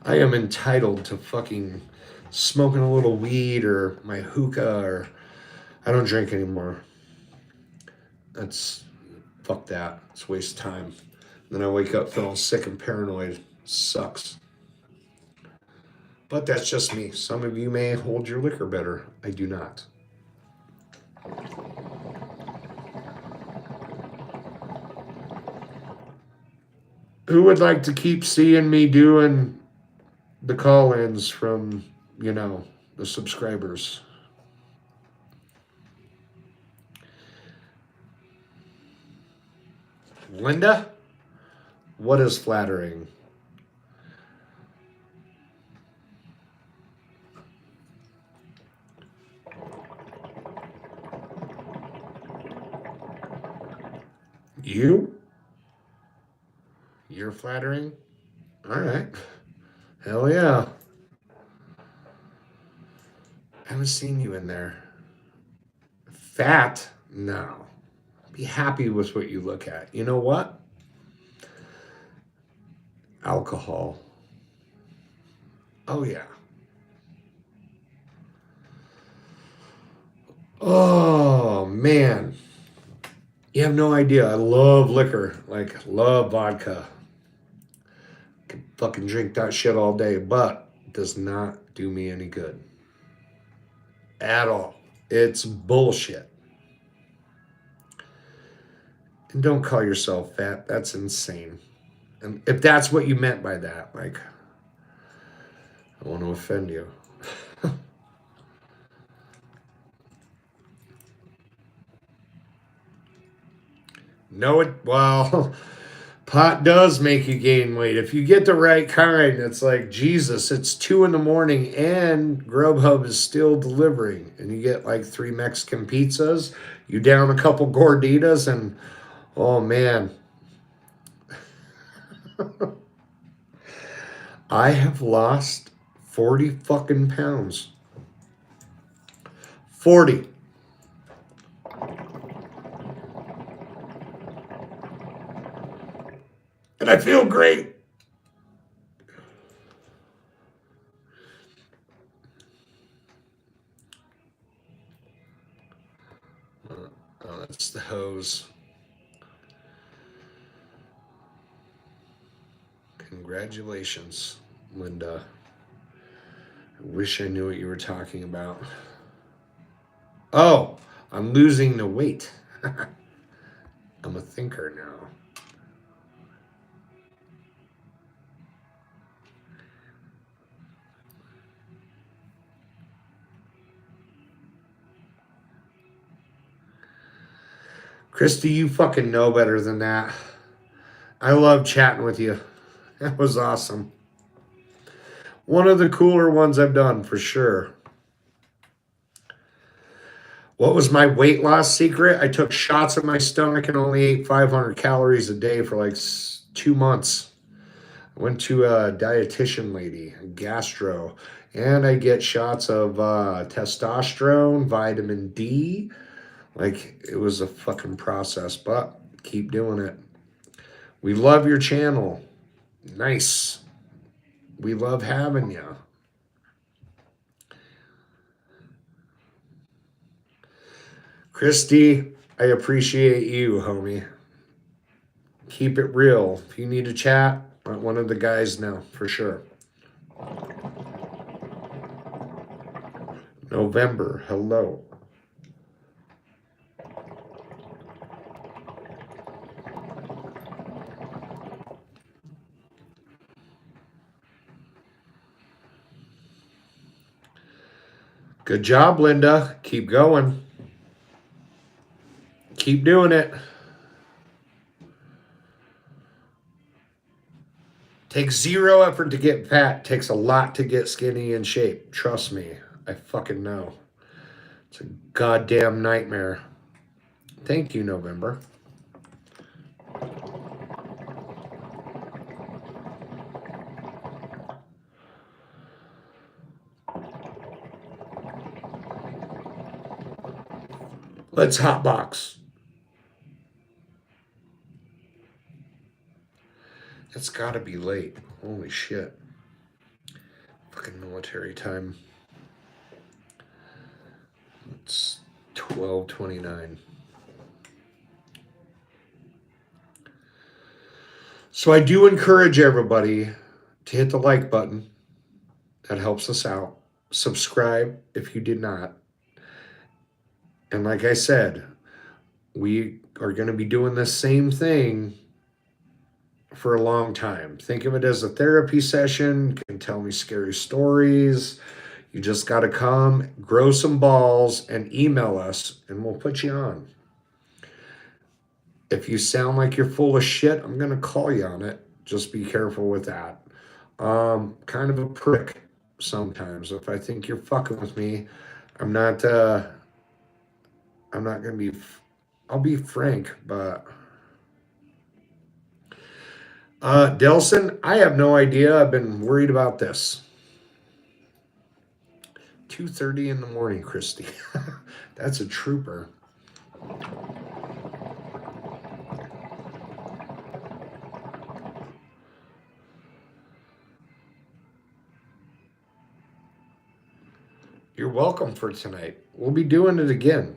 I am entitled to fucking smoking a little weed or my hookah, or I don't drink anymore. Fuck that. It's a waste of time. Then I wake up feeling sick and paranoid. Sucks. But that's just me. Some of you may hold your liquor better. I do not. Who would like to keep seeing me doing the call-ins from, the subscribers? Linda? What is flattering? You? You're flattering? All right. Hell yeah. I haven't seen you in there. Fat? No. Be happy with what you look at. You know what? Alcohol. Oh, yeah. Oh, man. You have no idea. I love liquor. Love vodka. Could fucking drink that shit all day, but it does not do me any good. At all. It's bullshit. And don't call yourself fat. That's insane. And if that's what you meant by that, I want to offend you. Well, pot does make you gain weight. If you get the right kind, it's like, Jesus, it's 2 a.m. and Grubhub is still delivering. And you get 3 Mexican pizzas, you down a couple gorditas, and oh man. I have lost 40 fucking pounds. 40. And I feel great. Oh, that's the hose. Congratulations, Linda. I wish I knew what you were talking about. Oh, I'm losing the weight. I'm a thinker now. Christy, you fucking know better than that. I love chatting with you. That was awesome. One of the cooler ones I've done, for sure. What was my weight loss secret? I took shots in my stomach and only ate 500 calories a day for like 2 months. I went to a dietitian lady, a gastro, and I get shots of testosterone, vitamin D. Like, it was a fucking process, but keep doing it. We love your channel. Nice. We love having you. Christy, I appreciate you, homie. Keep it real. If you need to chat, let one of the guys know, for sure. November, hello. Good job, Linda. Keep going. Keep doing it. Takes zero effort to get fat. Takes a lot to get skinny and shape. Trust me. I fucking know. It's a goddamn nightmare. Thank you, November. Let's hotbox. It's gotta be late. Holy shit. Fucking military time. It's 12:29. So I do encourage everybody to hit the like button. That helps us out. Subscribe if you did not. And like I said, we are going to be doing the same thing for a long time. Think of it as a therapy session. You can tell me scary stories. You just got to come, grow some balls, and email us, and we'll put you on. If you sound like you're full of shit, I'm going to call you on it. Just be careful with that. Kind of a prick sometimes. If I think you're fucking with me, I'm not going to be, I'll be frank, but Delson, I have no idea. I've been worried about this. 2:30 in the morning, Christy. That's a trooper. You're welcome for tonight. We'll be doing it again.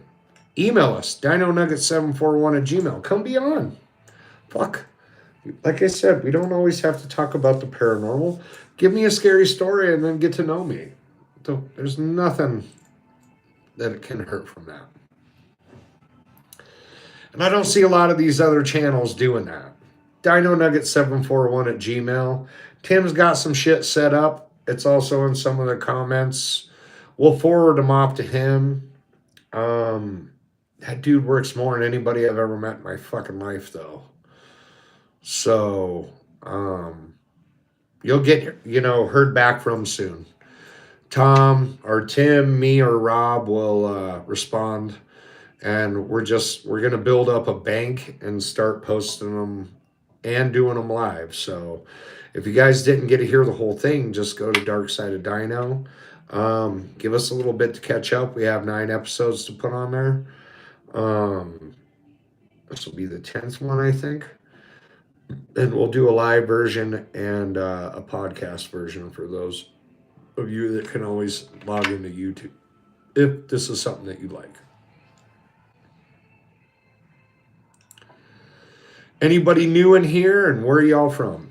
Email us, dinonugget741@gmail. Come be on. Fuck. Like I said, we don't always have to talk about the paranormal. Give me a scary story and then get to know me. There's nothing that can hurt from that. And I don't see a lot of these other channels doing that. DinoNugget741@gmail. Tim's got some shit set up. It's also in some of the comments. We'll forward them off to him. That dude works more than anybody I've ever met in my fucking life, though. So, you'll get, heard back from soon. Tom or Tim, me or Rob will respond. And we're going to build up a bank and start posting them and doing them live. So if you guys didn't get to hear the whole thing, just go to Dark Side of Dino. Give us a little bit to catch up. We have 9 episodes to put on there. This will be the 10th one, I think. And we'll do a live version and a podcast version for those of you that can always log into YouTube, if this is something that you like. Anybody new in here, and where are y'all from?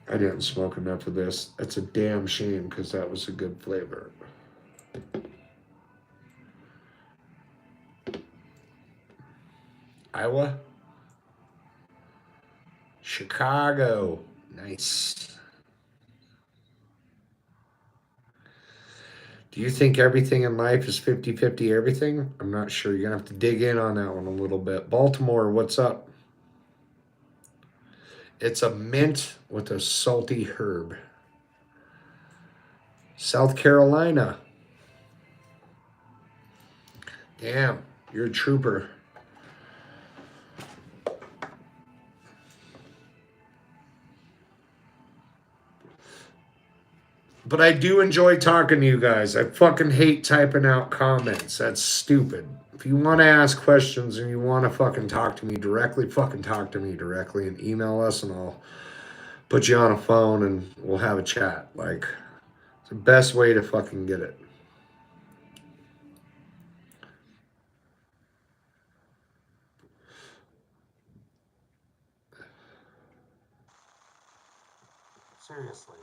I didn't smoke enough of this. That's a damn shame, because that was a good flavor. Iowa? Chicago. Nice. Do Do you think everything in life is 50-50 everything? I'm not sure. You're going to have to dig in on that one a little bit. Baltimore, what's up? It's a mint with a salty herb. South Carolina. Damn, you're a trooper. But I do enjoy talking to you guys. I fucking hate typing out comments. That's stupid. If you want to ask questions and you want to fucking talk to me directly, fucking talk to me directly and email us and I'll put you on a phone and we'll have a chat. Like, it's the best way to fucking get it. Seriously.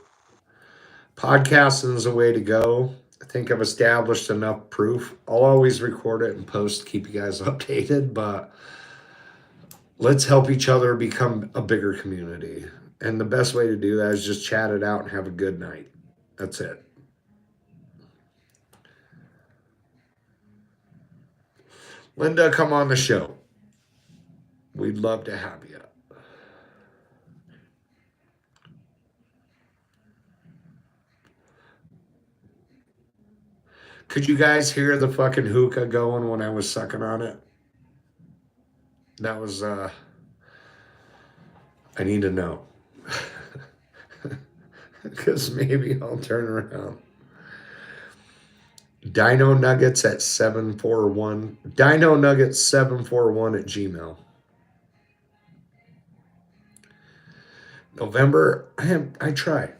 Podcasting is a way to go. I think I've established enough proof. I'll always record it and post to keep you guys updated, but let's help each other become a bigger community. And the best way to do that is just chat it out and have a good night. That's it. Linda, come on the show. We'd love to have you. Could you guys hear the fucking hookah going when I was sucking on it? That was, I need to know. Because maybe I'll turn around. Dino Nuggets at 741. Dino Nuggets 741 at Gmail. November, I try.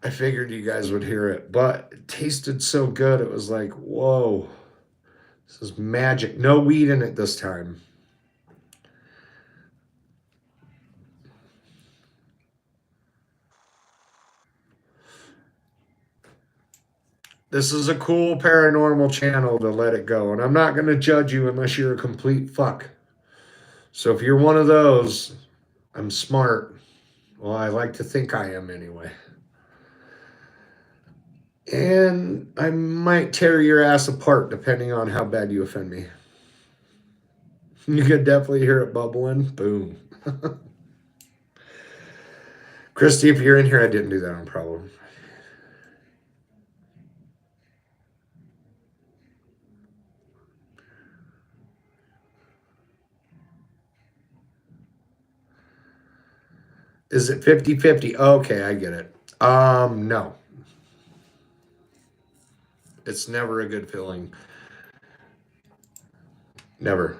I figured you guys would hear it, but it tasted so good. It was like, whoa, this is magic. No weed in it this time. This is a cool paranormal channel to let it go. And I'm not going to judge you unless you're a complete fuck. So if you're one of those, I'm smart. Well, I like to think I am anyway. And I might tear your ass apart depending on how bad you offend me. You could definitely hear it bubbling. Boom. Christy, if you're in here, I didn't do that on problem. Is it 50-50? Okay, I get it. No. It's never a good feeling. Never.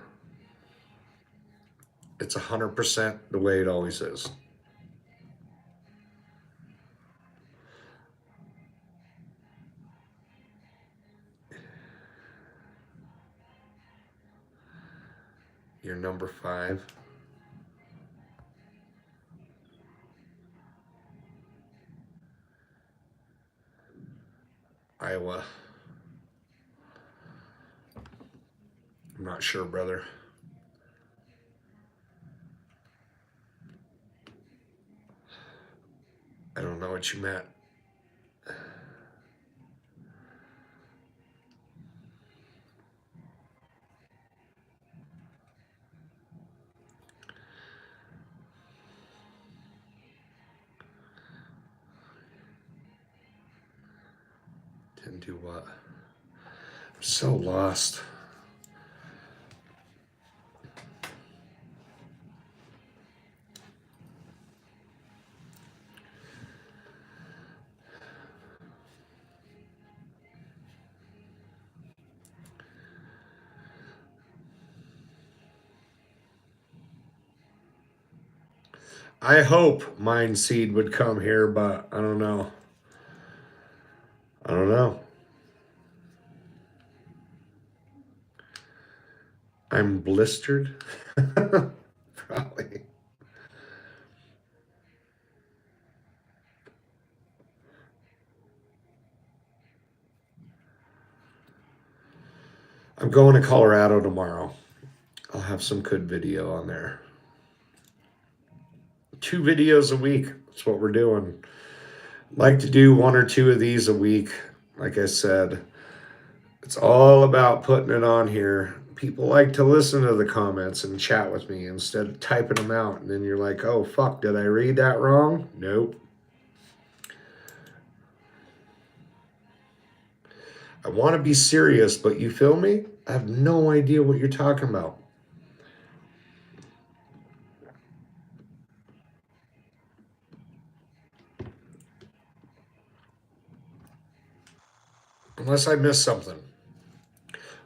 It's 100% the way it always is. You're number 5. Iowa. I'm not sure, brother. I don't know what you meant. Didn't do what? I'm so lost. I hope Mind Seed would come here, but I don't know. I'm blistered. Probably. I'm going to Colorado tomorrow. I'll have some good video on there. 2 videos a week. That's what we're doing. Like to do 1 or 2 of these a week. Like I said, it's all about putting it on here. People like to listen to the comments and chat with me instead of typing them out. And then you're like, oh, fuck, did I read that wrong? Nope. I want to be serious, but you feel me? I have no idea what you're talking about. Unless I missed something.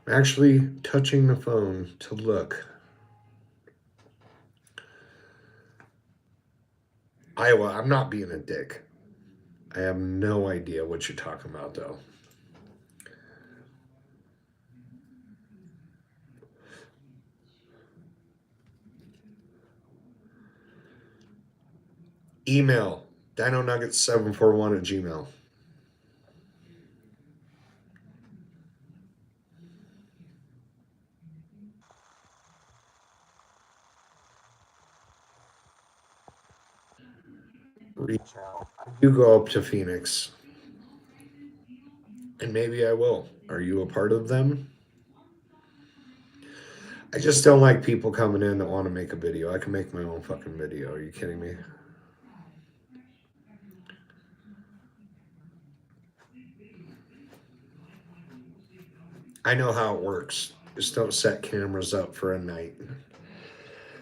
I'm actually touching the phone to look. Iowa, I'm not being a dick. I have no idea what you're talking about, though. Email, dinonuggets741@gmail.com. Reach out. I do go up to Phoenix. And maybe I will. Are you a part of them? I just don't like people coming in that want to make a video. I can make my own fucking video. Are you kidding me? I know how it works. Just don't set cameras up for a night.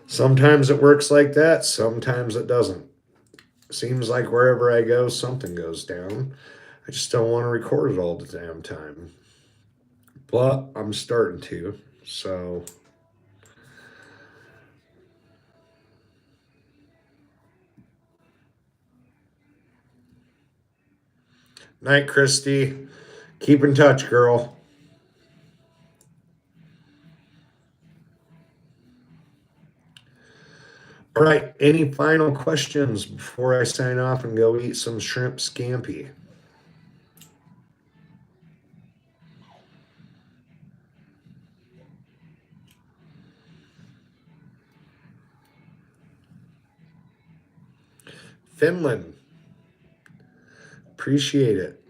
Sometimes it works like that. Sometimes it doesn't. Seems like wherever I go, something goes down. I just don't want to record it all the damn time. But I'm starting to. So... Night, Christy. Keep in touch, girl. All right, any final questions before I sign off and go eat some shrimp scampi? Finland. Appreciate it.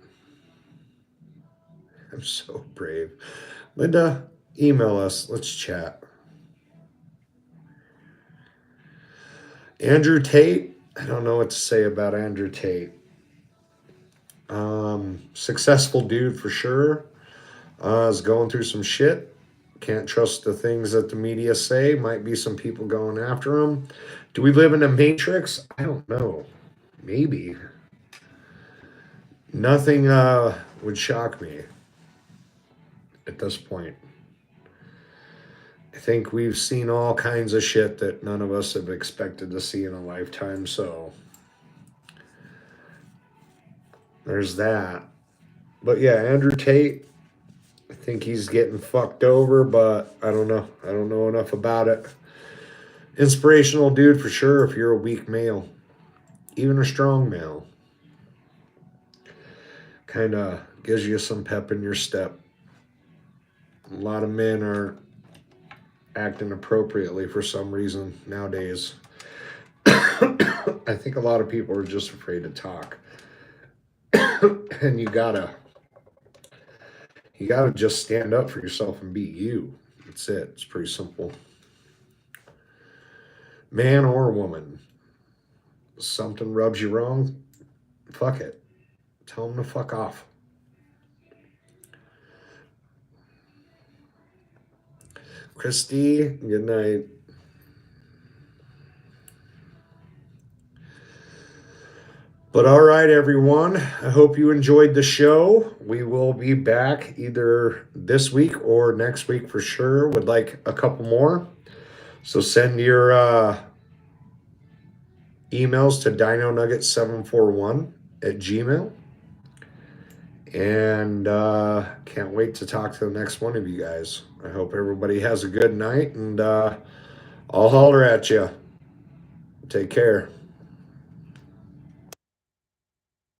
I'm so brave. Linda, email us. Let's chat. Andrew Tate. I don't know what to say about Andrew Tate. Successful dude for sure. Is going through some shit. Can't trust the things that the media say. Might be some people going after him. Do we live in a matrix? I don't know. Maybe. Nothing would shock me at this point. I think we've seen all kinds of shit that none of us have expected to see in a lifetime, so there's that. But yeah, Andrew Tate, I think he's getting fucked over, but I don't know. I don't know enough about it. Inspirational dude for sure if you're a weak male. Even a strong male. Kind of gives you some pep in your step. A lot of men are acting appropriately for some reason nowadays. I think a lot of people are just afraid to talk. And you gotta just stand up for yourself and be you. That's it. It's pretty simple. Man or woman. Something rubs you wrong, fuck it. Tell them to fuck off. Christy, good night. But all right, everyone. I hope you enjoyed the show. We will be back either this week or next week for sure. Would like a couple more. So send your emails to dinonuggets741@gmail.com. And can't wait to talk to the next one of you guys. I hope everybody has a good night, and I'll holler at you. Take care.